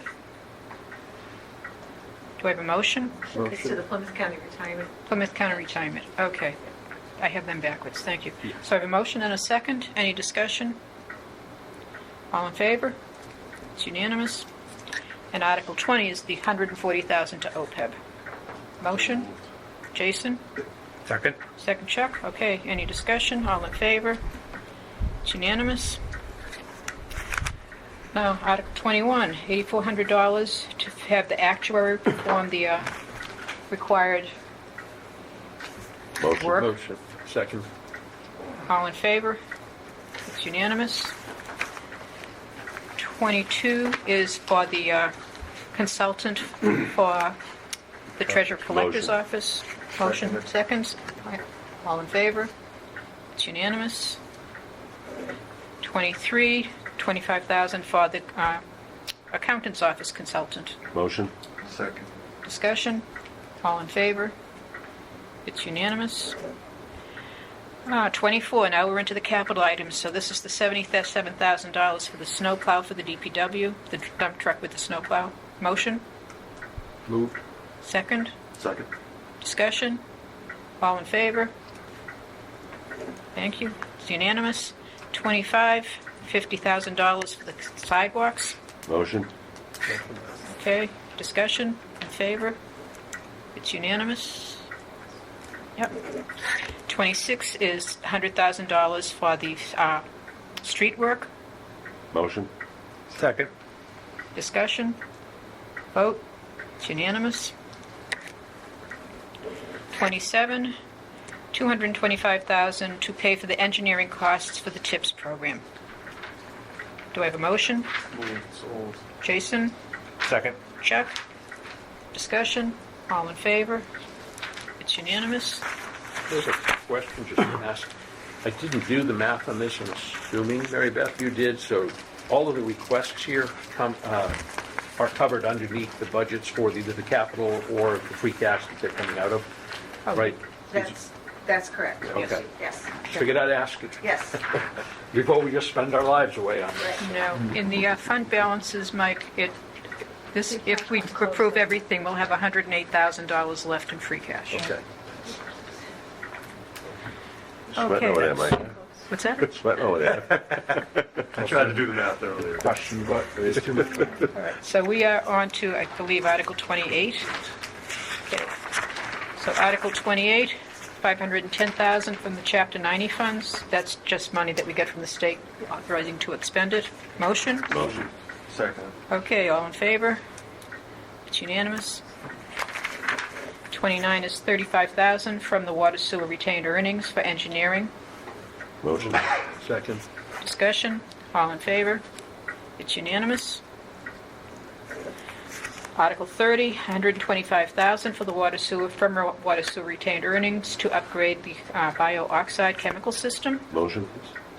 Do I have a motion? It's to the Plymouth County Retirement. Plymouth County Retirement, okay. I have them backwards, thank you. So I have a motion and a second. Any discussion? All in favor? It's unanimous. And Article 20 is the $140,000 to OPEB. Motion? Jason? Second? Second Chuck? Okay, any discussion? All in favor? It's unanimous. Now, Article 21, $8,400 to have the actuary perform the required Motion. work. Motion. Second. All in favor? It's unanimous. 22 is for the consultant for the treasurer collector's Motion. office. Motion, seconds. All in favor? It's unanimous. 23, 25,000 for the accountant's office consultant. Motion. Second. Discussion? All in favor? It's unanimous. 24, now we're into the capital items. So this is the $77,000 for the snowplow for the DPW, the dump truck with the snowplow. Motion? Moved. Second? Second. Discussion? All in favor? Thank you. It's unanimous. 25, $50,000 for the sidewalks. Motion. Okay, discussion? In favor? It's unanimous. Yep. 26 is $100,000 for the street work. Motion. Second. Discussion? Vote? It's unanimous. 27, $225,000 to pay for the engineering costs for the TIPS program. Do I have a motion? Sold. Jason? Second. Chuck? Discussion? All in favor? It's unanimous. There's a question just to ask. I didn't do the math on this, I'm assuming, Mary Beth, you did, so all of the requests here are covered underneath the budgets for either the capital or the free cash that they're coming out of, Oh, right? That's correct. Okay. Yes, Figured I'd ask it yes. before we just spend our lives away on this. No, in the fund balances, Mike, if we approve everything, we'll have $108,000 left in free cash. Okay. Sweating over there, Mike. What's that? Sweating over there. I tried to do the math earlier. Question, but there's too much. All right, so we are on to, I believe, Article 28. Okay. So Article 28, $510,000 from the Chapter 90 funds. That's just money that we get from the state authorizing to expend it. Motion? Motion. Second. Okay, all in favor? It's unanimous. 29 is $35,000 from the water sewer retained earnings for engineering. Motion. Second. Discussion? All in favor? It's unanimous. Article 30, $125,000 for the water sewer, from water sewer retained earnings to upgrade the bio-oxide chemical system. Motion.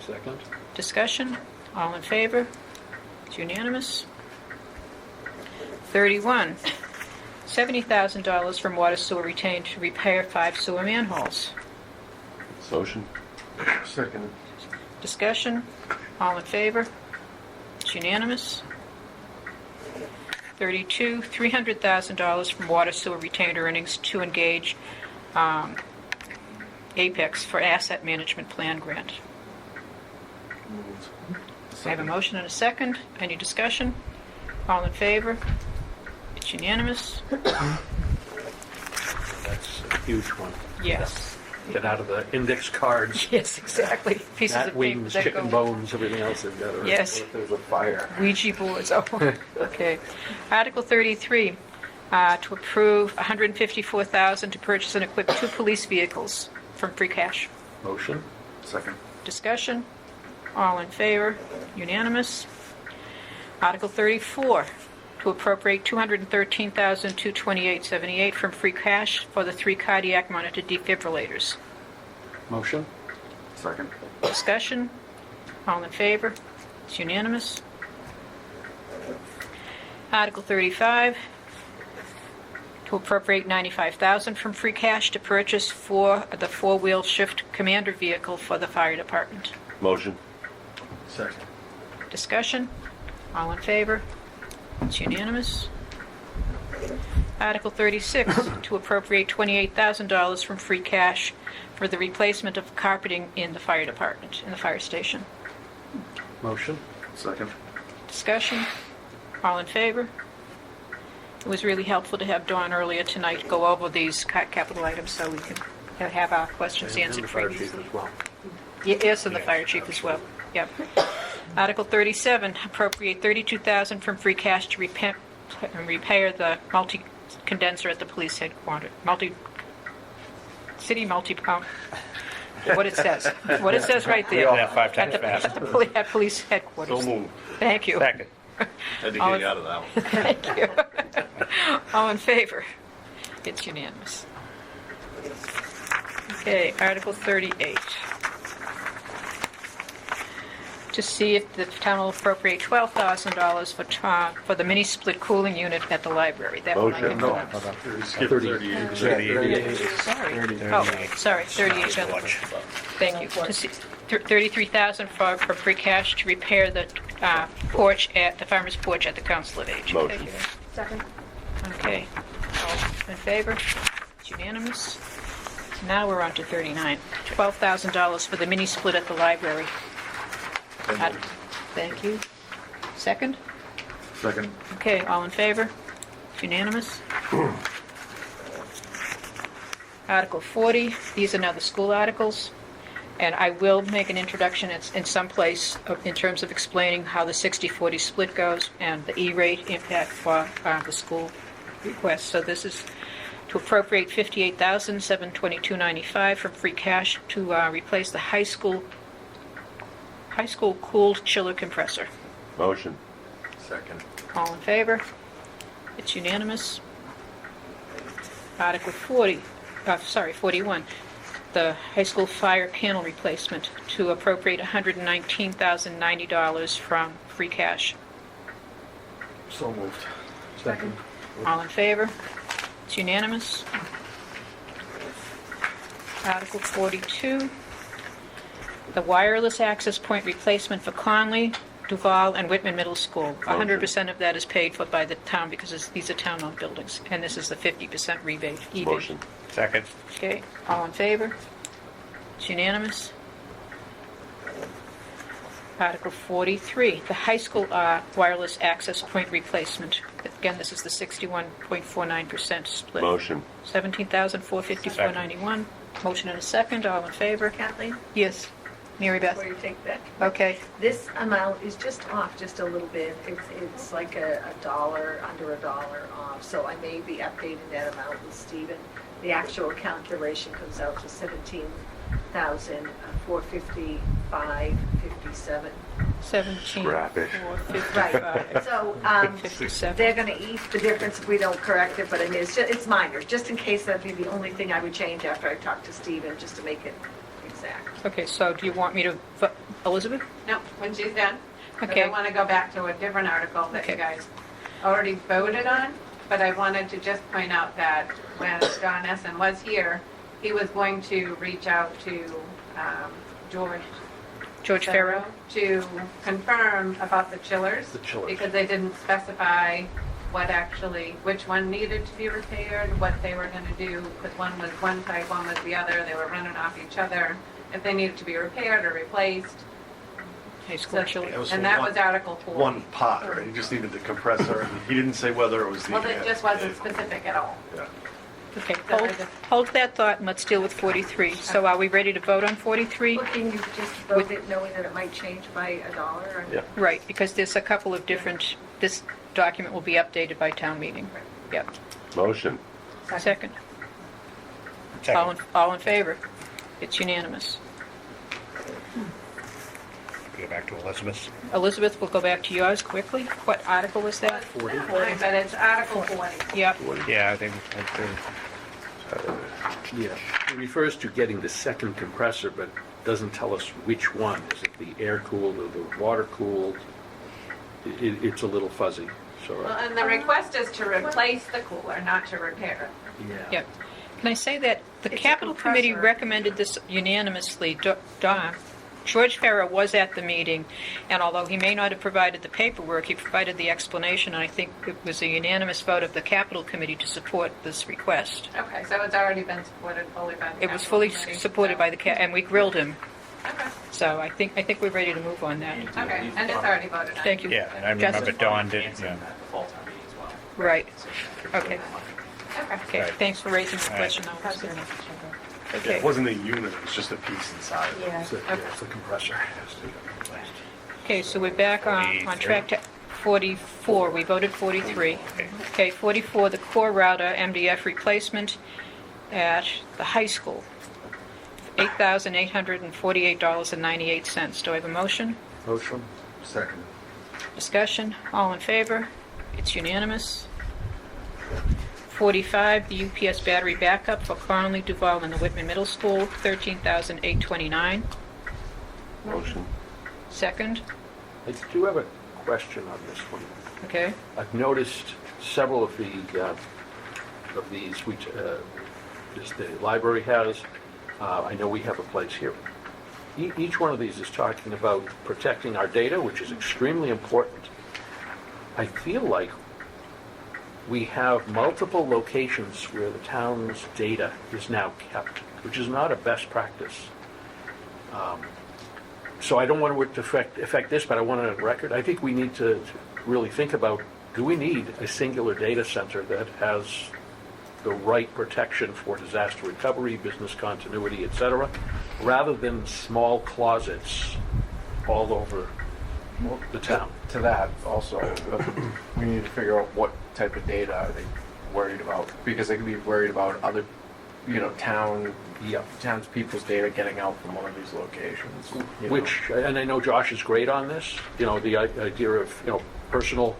Second. Discussion? All in favor? It's unanimous. 31, $70,000 from water sewer retained to repair 5 sewer manholes. Motion. Second. Discussion? All in favor? It's unanimous. 32, $300,000 from water sewer retained earnings to engage Apex for asset management plan grant. Moved. I have a motion and a second. Any discussion? All in favor? It's unanimous. That's a huge one. Yes. Get out of the index cards, Yes, exactly. Pieces bat of paper wings, that chicken go... bones, everything else they've got. Yes. What if there's a fire? Ouija boards. Oh, okay. Article 33, to approve $154,000 to purchase and equip 2 police vehicles from free cash. Motion. Second. Discussion? All in favor? Unanimous. Article 34, to appropriate $213,228.78 from free cash for the 3 cardiac monitor defibrillators. Motion. Second. Discussion? All in favor? It's unanimous. Article 35, to appropriate $95,000 from free cash to purchase for the 4-wheel shift commander vehicle for the fire department. Motion. Second. Discussion? All in favor? It's unanimous. Article 36, to appropriate $28,000 from free cash for the replacement of carpeting in the fire department, in the fire station. Motion. Second. Discussion? All in favor? It was really helpful to have Dawn earlier tonight go over these capital items so we can have our questions And answered the fire chief previously. as well. Yes, and the fire chief as well. Yep. Article 37, appropriate $32,000 from free cash to repair the multi-condenser at the police headquarters. What it says. What it says right there. Yeah, 5 times fast. At police headquarters. So moved. Thank you. Second. Had to All get in- you out of that one. Thank you. All in favor? It's unanimous. Okay, Article 38. To see if the town will appropriate $12,000 for the mini-split cooling unit at the library. That one I Motion. can- No, skip 38. 38. Sorry. 38. Oh, sorry, 38. Thank you. To see $33,000 for free cash to repair the porch at, the farmer's porch at the Council of Aging. Motion. Thank you. Second. Okay. All in favor? It's unanimous. Now we're on to 39. $12,000 for the mini-split at the library. Thank you. Second? Second. Okay, all in favor? It's unanimous. Article 40, these are now the school articles, and I will make an introduction in some place in terms of explaining how the 60-40 split goes and the E-rate impact for the school request. So this is to appropriate $58,722.95 from free cash to replace the high school cooled chiller compressor. Motion. Second. All in favor? It's unanimous. Article 41, the high school fire panel replacement to appropriate $119,090 from free cash. So moved. Second. All in favor? It's unanimous. Article 42, the wireless access point replacement for Conley, Duval, and Whitman Middle School. 100% of that is paid for by the town because these are town-owned buildings, and this is the 50% rebate. Motion. Second. Okay, all in favor? It's unanimous. Article 43, the high school wireless access point replacement. Again, this is the 61.49% split. Motion. $17,454.91. Motion and a second, all in favor? Kathleen, Yes. Mary Beth? before you take that, Okay, this amount is just off just a little bit. It's like a dollar, under a dollar off, so I may be updating that amount with Stephen. The actual calculation comes out to $17,455.57. 17, Scrap it. 455. So, 57. they're gonna eat the difference if we don't correct it, but I mean, it's minor, just in case that'd be the only thing I would change after I talk to Stephen, just to make it exact. Okay, so do you want me to, Elizabeth? No, when she's done. 'Cause Okay. I want to go back to a different article that you Okay. guys already voted on, but I wanted to just point out that when Don Essen was here, he was going to reach out to George Farrow? to confirm about the chillers. The chillers. Because they didn't specify which one needed to be repaired, what they were going to do, because one was one type, one was the other, they were running off each other, if they needed to be repaired or replaced. High school So- children. was And that one- was Article 4. One pot, right? He just needed the compressor, and he didn't say whether it was the... Well, it just wasn't specific at all. Yeah. Okay, So I hold, just- hold that thought and let's deal with 43. So are we ready to vote on 43? Well, can you just vote it knowing that it might change by a dollar? Yeah. Right, because there's a couple of different, this document will be updated by town meeting. Yep. Motion. Second. Second. All in favor? It's unanimous. Go back to Elizabeth. Elizabeth, we'll go back to yours quickly. What article was that? 40. But it's Article 40. Yep. Yeah, I think, Yeah, it refers to getting the second compressor, but doesn't tell us which one. Is it the air-cooled or the water-cooled? It's a little fuzzy, so... Well, and the request is to replace the cooler, not to repair it. Yep. Can I say that the It's a capital committee compressor. recommended this unanimously. George Farrow was at the meeting, and although he may not have provided the paperwork, he provided the explanation, and I think it was a unanimous vote of the capital committee to support this request. Okay, so it's already been supported fully by the It was capital fully committee, supported so- by the and we grilled him. Okay, So I think we're ready to move on that. okay, and it's already voted on. Thank you. yeah, and I Justin? remember Dawn did, Answering yeah. that the fall town meeting as well. Right. So, Okay. Okay. Okay, Right. thanks for raising the All right. question. Okay. It wasn't a unit, it was just a piece inside. Yeah. It's the compressor. Okay, so we're back on track to 44. We voted 43. Okay, 44, the core router MDF replacement at the high school, $8,848.98. Do I have a motion? Motion. Second. Discussion? All in favor? It's unanimous. 45, the UPS battery backup for Conley, Duval, and the Whitman Middle School, $13,829. Motion. Second, I do have a question on this one. okay. I've noticed several of these, which the library has. I know we have a place here. Each one of these is talking about protecting our data, which is extremely important. I feel like we have multiple locations where the town's data is now kept, which is not a best practice. So I don't want it to affect this, but I want it on record. I think we need to really think about, do we need a singular data center that has the right protection for disaster recovery, business continuity, et cetera, rather than small closets all over the town? To that also, we need to figure out what type of data are they worried about, because they could be worried about other, townspeople's data getting out from one of these locations. Which, and I know Josh is great on this, the idea of, personal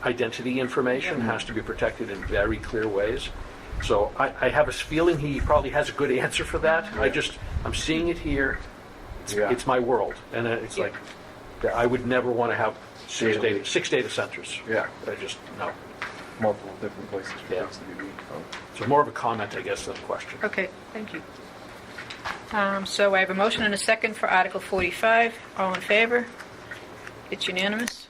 identity information has to be protected in very clear ways. So I have a feeling he probably has a good answer for that. I'm seeing it here. It's my world. And it's like, I would never want to have six data centers. Yeah. No. Multiple different places for Yeah. things to be read from. So more of a comment, I guess, than a question. Okay, thank you. So I have a motion and a second for Article 45. All in favor? It's unanimous.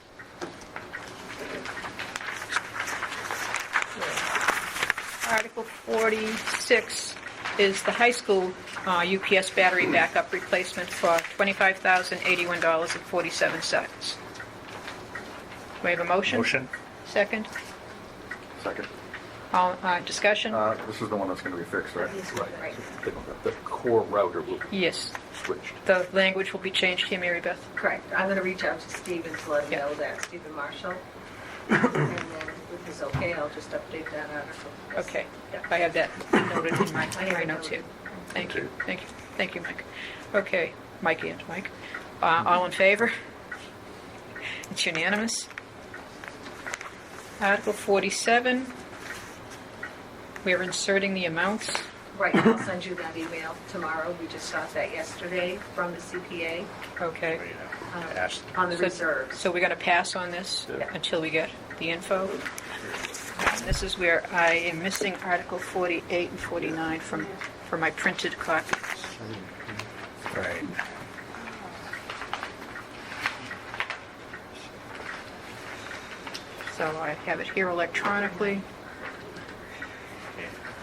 Article 46 is the high school UPS battery backup replacement for $25,081.47. Do we have a motion? Motion? Second? Second. All, discussion? This is the one that's going to be fixed, right? Right. The core router will be Yes. switched. The language will be changed here, Mary Beth. Correct. I'm going to reach out to Stephen to let him Yeah. know that, Stephen Marshall. And then if he's okay, I'll just update that article. Okay, Yeah. I have that noted in my I have my it notes here. noted. Thank you, thank you, Mike. Okay, Mike and Mike. All in favor? It's unanimous. Article 47, we're inserting the amounts. Right, I'll send you that email tomorrow. We just got that yesterday from the CPA Okay. Asked. on the So- reserves. So we're going to pass on this Yeah. until we get the info. And this is where I am missing Article 48 and 49 from my printed copy. Right. So I have it here electronically.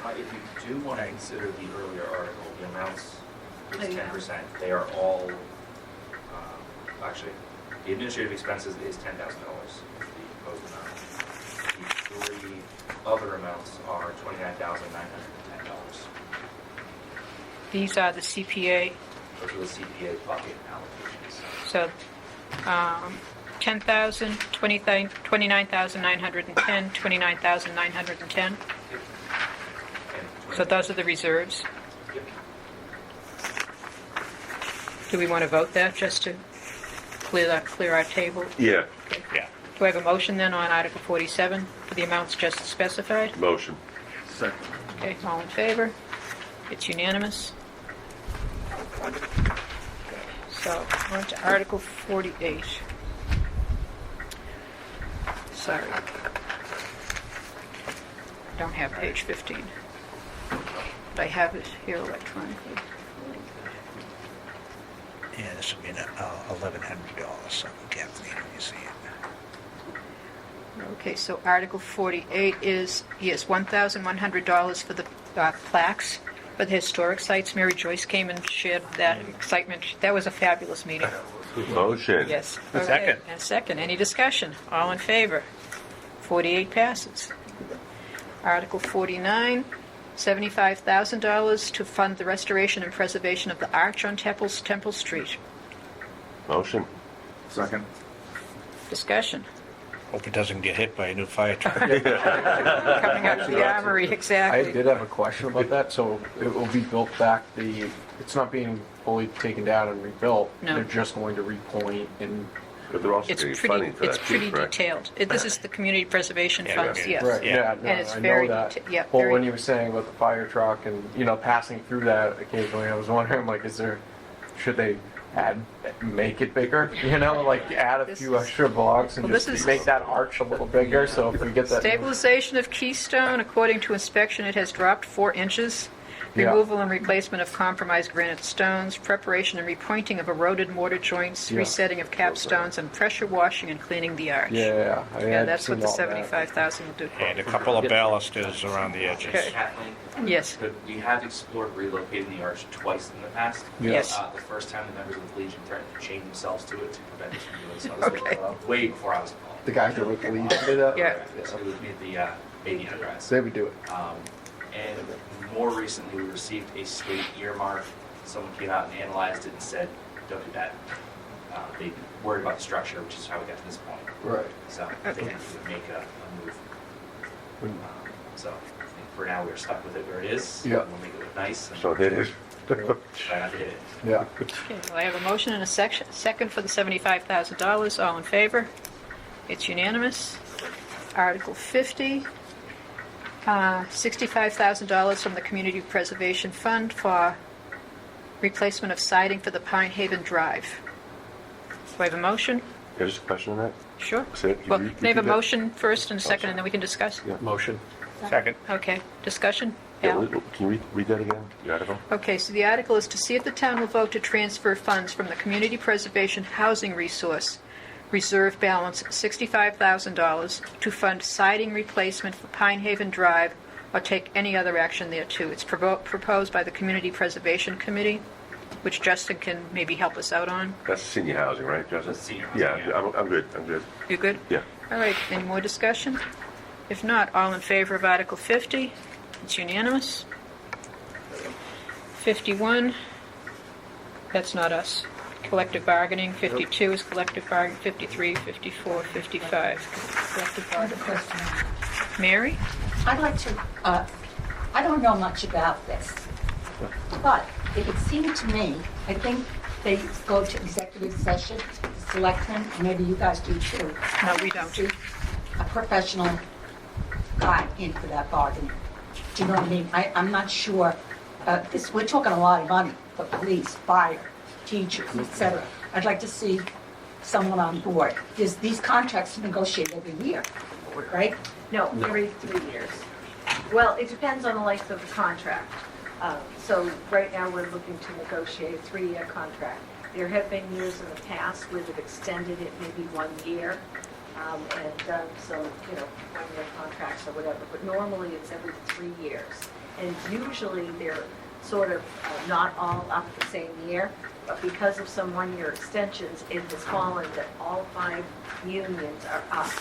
If you do want to consider the earlier article, the amounts is Oh, yeah. 10%. They are all, actually, the administrative expenses is $10,000, the proposed amount. The three other amounts are $29,910. These are the CPA, Those are the CPA bucket allocations. so 10,000, 29,910, 29,910. So those are the reserves. Yep. Do we want to vote that just to clear our table? Yeah, Yeah. Do I have a motion then on Article 47 for the amounts just specified? motion. Second. Okay, all in favor? It's unanimous. So, on to Article 48. Sorry. I don't have page 15. But I have it here electronically. Yeah, this will be $1,100, so Kathleen, when you see it. Okay, so Article 48 is, yes, $1,100 for the plaques for the historic sites. Mary Joyce came and shared that excitement. That was a fabulous meeting. Motion. Yes. Second. Okay, and second. Any discussion? All in favor? 48 passes. Article 49, $75,000 to fund the restoration and preservation of the arch on Temple Street. Motion. Second. Discussion. Hope it doesn't get hit by a new fire truck. Coming out of the armory, I exactly. did have a question about that, so it will be built back, it's not being fully taken down and rebuilt. No. They're just going to repoint and But they're also It's getting pretty, funding for it's that pretty too, correct? detailed. This is the community preservation Yeah, funds, right. yes. Right, yeah, no, And it's I very know that. deta- yeah, Well, very- when you were saying about the fire truck and, passing through that occasionally, I was wondering, like, should they make it bigger? Like add a This few is- extra blocks and Well, this just is- make that arch a little bigger, so if we get that. Stabilization of keystone, according to inspection, it has dropped 4 inches. Yeah. Removal and replacement of compromised granite stones, preparation and repointing of eroded mortar joints, Yeah. resetting of capstones, and pressure washing and cleaning the arch. Yeah, Yeah, that's what the 75,000 will do. And a couple of balusters around the edges. Okay. Kathleen, Yes. but we have explored relocating the arch twice in the past. Yes. The first time, the members of the Legion threatened to chain themselves to it to prevent us from doing so. This was, Okay. way before I was involved. The guys that with the Legion did that? Yeah. So it would be the baby enterprise. They would do it. And more recently, we received a state earmark. Someone came out and analyzed it and said, don't do that. They worried about the structure, which is how we got to this point. Right. So they had to make a move. So I think for now, we're stuck with it where it is. Yeah. We'll make it look nice. And So it is. try not to hit it. Yeah. Okay, well, I have a motion and a second for the $75,000. All in favor? It's unanimous. Article 50, $65,000 from the Community Preservation Fund for replacement of siding for the Pine Haven Drive. Do I have a motion? Yeah, just a question on that. Sure. Say it. Can Well, you may I have a repeat that? motion first and a second, and then we can discuss? Yeah. Motion. Second. Okay, discussion? Yeah, Al? can you read that again, the article? Okay, so the article is to see if the town will vote to transfer funds from the Community Preservation Housing Resource Reserve balance $65,000 to fund siding replacement for Pine Haven Drive or take any other action thereto. It's proposed by the Community Preservation Committee, which Justin can maybe help us out on. That's senior housing, right, Justin? That's senior housing, Yeah, yeah. I'm good, I'm good. You good? Yeah. All right, any more discussion? If not, all in favor of Article 50? It's unanimous. 51, that's not us. Collective bargaining, 52 is collective bargaining, 53, 54, 55. Collective I have a bargaining. question. Mary? I'd like to, I don't know much about this, but it would seem to me, I think they go to executive session, selectmen, maybe you guys do too. No, we don't. See a professional guy in for that bargaining. Do you know what I mean? I'm not sure, we're talking a lot of money for police, fire, teachers, et cetera. I'd like to see someone on board. These contracts are negotiated every year, right? No, every 3 years. Well, it depends on the length of the contract. So right now, we're looking to negotiate a 3-year contract. There have been years in the past where they've extended it maybe 1 year, and done some, 1-year contracts or whatever, but normally it's every 3 years. And usually, they're sort of not all up the same year, but because of some 1-year extensions, it has fallen that all 5 unions are up.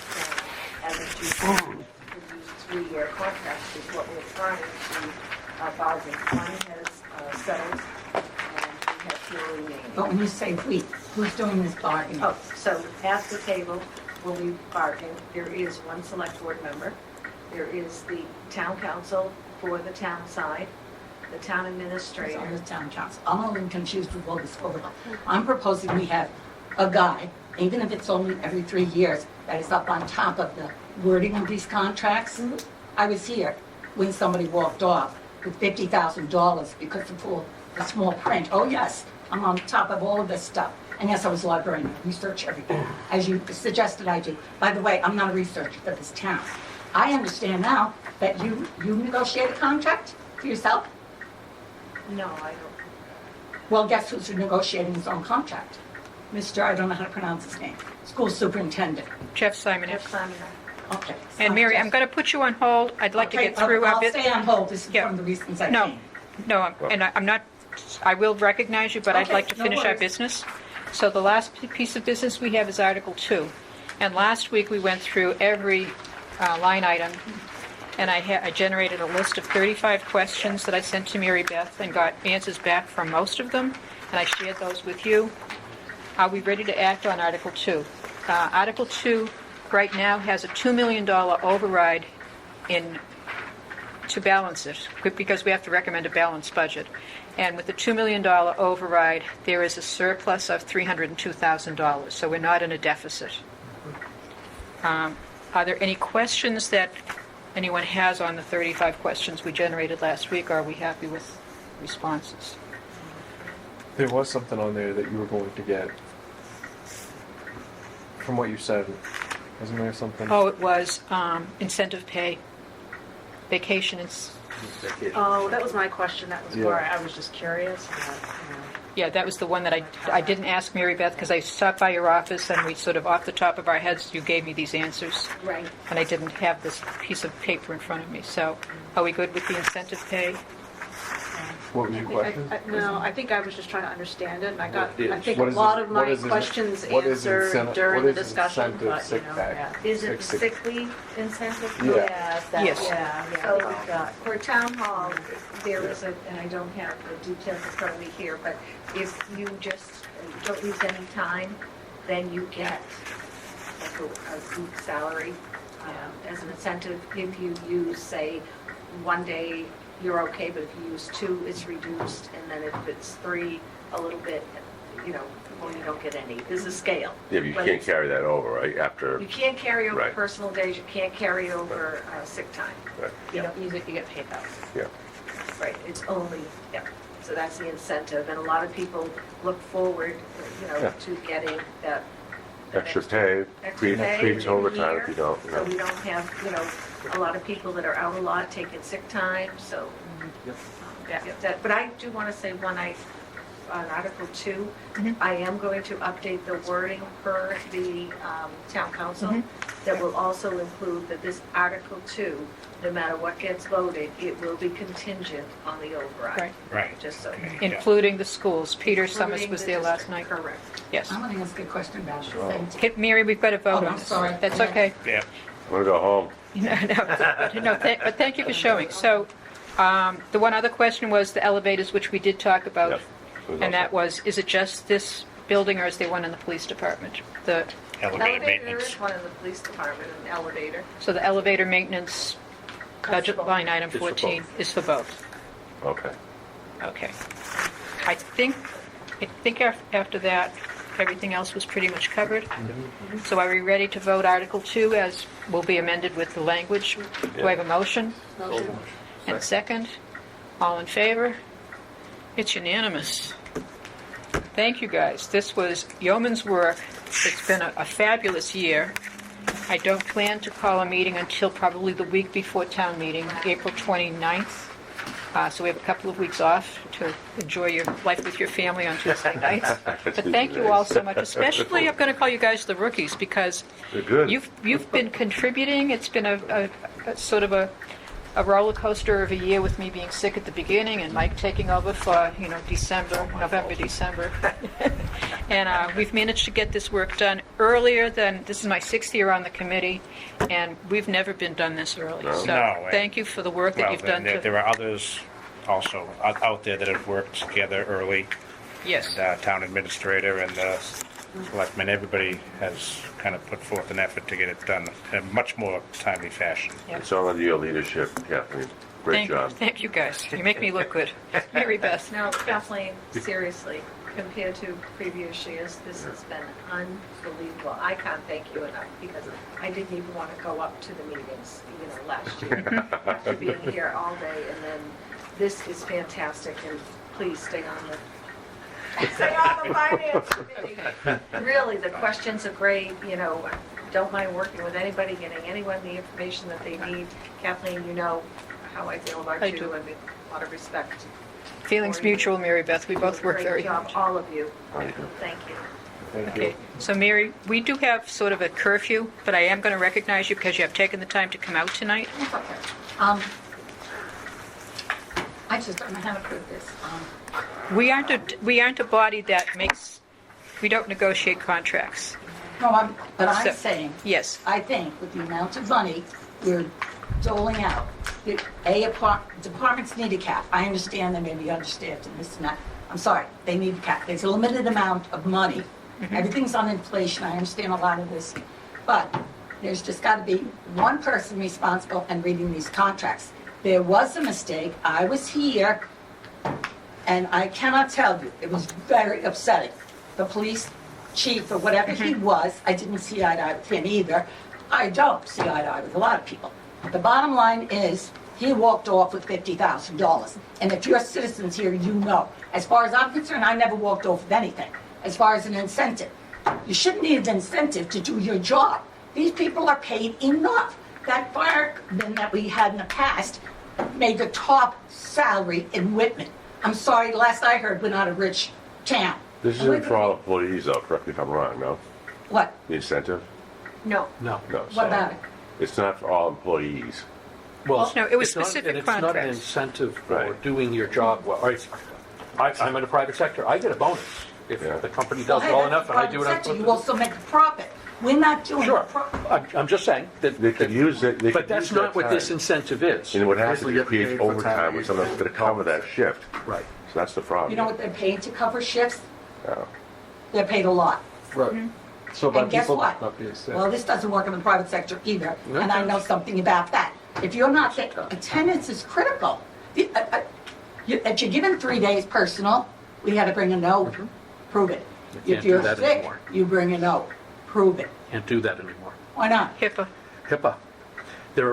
And as of June, these 3-year contracts is what we're trying to bargain. One has settled, and we have 2 remaining. But when you say we, who's doing this bargaining? Oh, so at the table, when we bargain, there is 1 select board member, there is the town council for the town side, the town It's on administrator. the town council. I'm a little confused with all this overlap. I'm proposing we have a guy, even if it's only every 3 years, that is up on top of the wording of these contracts. I was here when somebody walked off with $50,000 because of all the small print. Oh, yes, I'm on top of all of this stuff. And yes, I was a librarian, I research everything, as you suggested I do. By the way, I'm not a researcher for this town. I understand now that you negotiate a contract for yourself? No, I don't. Well, guess who's negotiating his own contract? Mr., I don't know how to pronounce his name, school superintendent. Jeff Simon. Jeff Simon. Okay. And Mary, I'm going to put you on hold. I'd like to get through our I'll bit. stay on hold, this is Yeah. one of the reasons I No, came. no, I'm not, I will recognize you, but I'd Okay, like to no finish our worries. business. So the last piece of business we have is Article 2. And last week, we went through every line item, and I generated a list of 35 questions that I sent to Mary Beth and got answers back from most of them, and I shared those with you. Are we ready to act on Article 2? Article 2 right now has a $2 million override to balance it, because we have to recommend a balanced budget. And with the $2 million override, there is a surplus of $302,000, so we're not in a deficit. Are there any questions that anyone has on the 35 questions we generated last week, or are we happy with responses? There was something on there that you were going to get. From what you said, wasn't there something? Oh, it was incentive pay, vacation, Oh, that was my question. That was Yeah. where I was just curious. yeah, that was the one that I didn't ask Mary Beth, because I stopped by your office and we sort of off the top of our heads, you gave me these answers. Right. And I didn't have this piece of paper in front of me. So are we good with the incentive pay? What was your question? No, I think I was just trying to understand it, and I got, What it is. I think What a is lot it- of what my is it- questions what is answered incentive- during what the is discussion, incentive but, sick pay? yeah. Is it Sick- sick leave incentive? Yeah. Yes, that, Yes. yeah, So yeah, we got. for town hall, there is a, and I don't have the details in front of me here, but if you just don't use any time, then you get like a week's salary as an incentive. If you use, say, one day, you're okay, but if you use two, it's reduced, and then if it's three, a little bit, well, you don't get any. There's a scale. Yeah, but you But can't carry that over, right, after, You can't carry over Right. personal days, you can't carry over sick time. right, You don't use it, you get paid out. yeah. Right, it's only, yeah, so that's the incentive, and a lot of people look forward, Yeah. to getting that. Extra pay, Extra pay previous in a overtime year, if you don't, So we don't have, a lot of people that are out a lot taking sick time, so. Yeah, but I do want to say on Article 2, I am going to update the wording per the town council. That will also include that this Article 2, no matter what gets voted, it will be contingent on the override. Right. Right. Just so. Okay. Including the schools. Peter Summers Including was the there last night. district, Correct. Yes. I want to ask a question about the same. Okay, Mary, we've got to vote Oh, on I'm this. sorry. That's okay. Yeah. I'm gonna go home. But thank you for showing. So the one other question was the elevators, which we did talk about. Yep. It was And that also- was, is it just this building or is there one in the police department? The Elevator Elevator, there maintenance. is one in the police department, an elevator. So the elevator maintenance budget line item for 14 both. is for both. Okay. Okay. I think after that, everything else was pretty much covered. So are we ready to vote Article 2 as will be amended with the language? Do I have a motion? Motion. And a second? All in favor? It's unanimous. Thank you, guys. This was yeoman's work. It's been a fabulous year. I don't plan to call a meeting until probably the week before town meeting, April 29th. So we have a couple of weeks off to enjoy your life with your family on Tuesday nights. But thank you all so much, especially I'm going to call you guys the rookies because They're good. you've been contributing. It's been a sort of a roller coaster of a year with me being sick at the beginning and Mike taking over for, November, December. And we've managed to get this work done earlier than, this is my 6th year on the committee, and we've never been done this early. No. So No, thank you for the work that Well, you've then done. there are others also out there that have worked together early. Yes. The town administrator and the selectmen, everybody has kind of put forth an effort to get it done in a much more timely fashion. It's all under your leadership, Kathleen. Great job. Thank you, guys. You make me look good. Mary Beth. Now, Kathleen, seriously, compared to previous years, this has been unbelievable. I can't thank you enough because I didn't even want to go up to the meetings, last year. After being here all day, and then this is fantastic, and please stay on the finance committee. Really, the questions are great, don't mind working with anybody, getting anyone the information that they need. Kathleen, you know how I feel about I you, do. and a lot of respect. Feelings mutual, Mary Beth. We both work very Great job, hard. all of you. Thank you. Thank you. Thank you. Okay, so Mary, we do have sort of a curfew, but I am going to recognize you because you have taken the time to come out tonight. It's okay. I just don't know how to put this. We aren't a body that we don't negotiate contracts. I'm So- saying, Yes, I think with the amount of money we're doling out, departments need a cap. I understand they may be understaffed and this and that. I'm sorry, they need a cap. There's a limited amount of money. Everything's on inflation. I understand a lot of this. But there's just got to be one person responsible and reading these contracts. There was a mistake. I was here And I cannot tell you, it was very upsetting. The police chief or whatever he was, I didn't see eye to eye with him either. I don't see eye to eye with a lot of people. The bottom line is, he walked off with $50,000. And if you're citizens here, you know. As far as I'm concerned, I never walked off with anything. As far as an incentive, you shouldn't need an incentive to do your job. These people are paid enough. That fireman that we had in the past made the top salary in Whitman. I'm sorry, last I heard, we're not a rich town. This isn't for all employees, though, correct me if I'm wrong, no? What? The incentive? No. No. No. What so about it? It's not for all employees. Well, No, it was it's not- specific and it's not an contracts. incentive for Right. doing your job well. I'm in the private sector. I get a bonus if Yeah. the company Well, does hey, well that's enough and I private do what I'm sector. supposed You to do. also make a profit. We're not doing Sure. a profit. I'm just saying that, They could use it. They but could that's use not that what this time. incentive is. And it would have to Basically be get paid paid for overtime time. when someone's going to cover that shift. Right. So that's the problem. You know what they're paid to cover shifts? Yeah. They're paid a lot. Right. So by And guess people what? not being sick. Well, this doesn't work in the private sector either, No, and I it know does. something about that. If you're not, attendance is critical. If you're given 3 days personal, we had to bring a note, prove it. You If can't do you're that sick, anymore. you bring a note, prove it. Can't do that anymore. Why not? HIPAA. HIPAA. There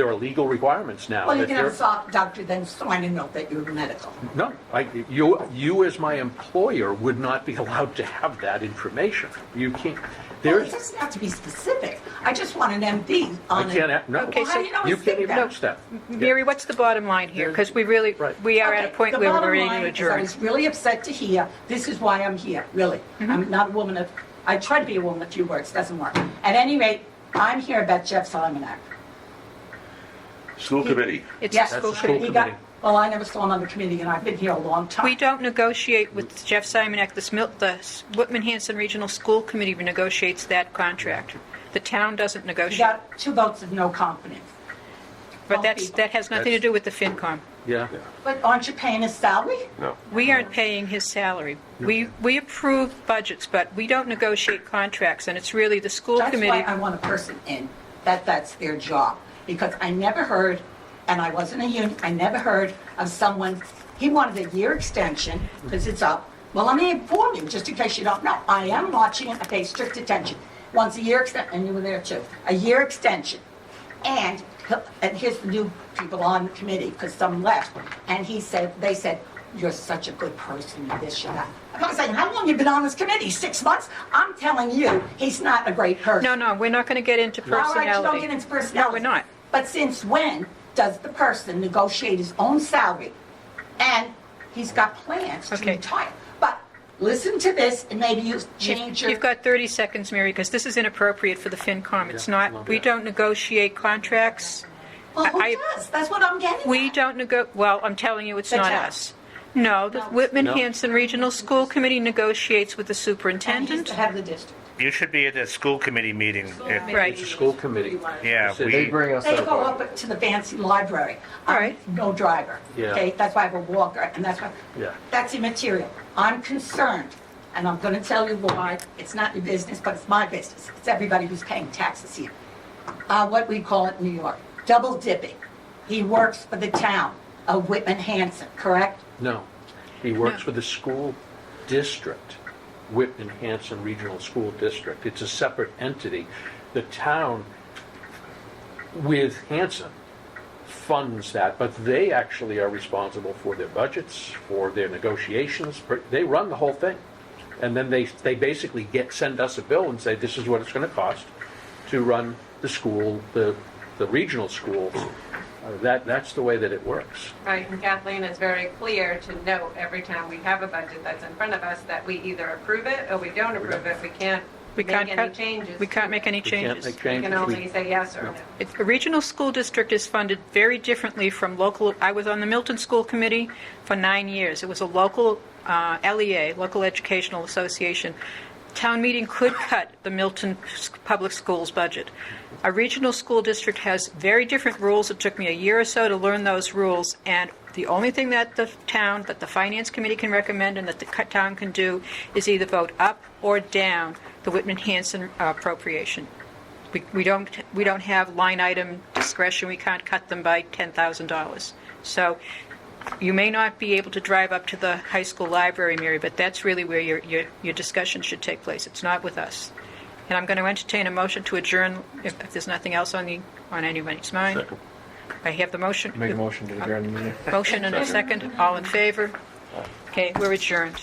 are legal requirements now. Well, you that can have a you're- doctor then sign a note that you're medical. No, you as my employer would not be allowed to have that information. You can't, Well, it there's, doesn't have to be specific. I just want an MD I on it. can't, no. Okay, Well, how do you know You he's can't sick even then? notice that. Mary, what's the bottom line here? Because we really, Right. we are at a Okay, point the where we're bottom ready line to is I adjourn. was really upset to hear, this is why I'm here, really. I'm not a woman of, I try to be a woman of few words, doesn't work. At any rate, I'm here about Jeff Simonak. School committee. It's Yes, a school school committee. he got, committee. well, I never saw him on the committee, and I've been here a long time. We don't negotiate with Jeff Simonak. The Whitman-Hanson Regional School Committee negotiates that contract. The town doesn't He negotiate. got 2 votes of no confidence. But both people. that has nothing to do with the FinCom. Yeah. But aren't you paying his salary? No. We aren't paying his salary. We approve budgets, but we don't negotiate contracts, and it's really the school That's why committee. I want a person in, that's their job. Because I never heard, and I wasn't a union, I never heard of someone, he wanted a year extension, because it's up. Well, let me inform you, just in case you don't know, I am watching it, I pay strict attention. Once a year extension, and you were there too, a year extension. And here's the new people on the committee, because some left, and they said, you're such a good person, you this, you that. I'm not saying, how long you been on this committee? 6 months? I'm telling you, he's not a great person. No, we're not going to get into All right, personality. you don't get into personality. No, we're not. But since when does the person negotiate his own salary? And he's got plans to Okay. retire. But listen to this, and maybe you change your... You've got 30 seconds, Mary, because this is inappropriate for the FinCom. It's Yeah, not, we don't negotiate contracts. Well, who I- does? That's what I'm getting We at. don't well, I'm telling you, it's The not town. us. No, the Whitman-Hanson Regional School Committee negotiates with the And he's superintendent. the head of the district. You should be at the school committee meeting. if- Right. It's a school committee. Yeah, They They we, bring us They their go budget. up to the fancy library. All I'm right. no driver. Yeah. Okay, that's why I have a walker, and that's why... Yeah. That's immaterial. I'm concerned, and I'm going to tell you why. It's not your business, but it's my business. It's everybody who's paying taxes here. What we call it in New York, double dipping. He works for the town of Whitman-Hanson, correct? No. He works No. for the school district, Whitman-Hanson Regional School District. It's a separate entity. The town, with Hanson, funds that, but they actually are responsible for their budgets, for their negotiations. They run the whole thing. And then they basically send us a bill and say, this is what it's going to cost to run the school, the regional schools. That's the way that it works. Right, and Kathleen is very clear to note every time we have a budget that's in front of us that we either approve it or we don't approve it. We can't We make can't any cut- changes. We can't make any We can't changes. make We changes. can only say yes or no. A regional school district is funded very differently from local. I was on the Milton School Committee for 9 years. It was a local LEA, Local Educational Association. Town meeting could cut the Milton Public Schools budget. A regional school district has very different rules. It took me a year or so to learn those rules, and the only thing that the finance committee can recommend and that the town can do is either vote up or down the Whitman-Hanson appropriation. We don't have line item discretion. We can't cut them by $10,000. So You may not be able to drive up to the high school library, Mary, but that's really where your discussion should take place. It's not with us. And I'm going to entertain a motion to adjourn if there's nothing else on anybody's mind. Second. I have the motion. Make a motion to adjourn the meeting. Motion and a second. All in favor? Okay, we're adjourned.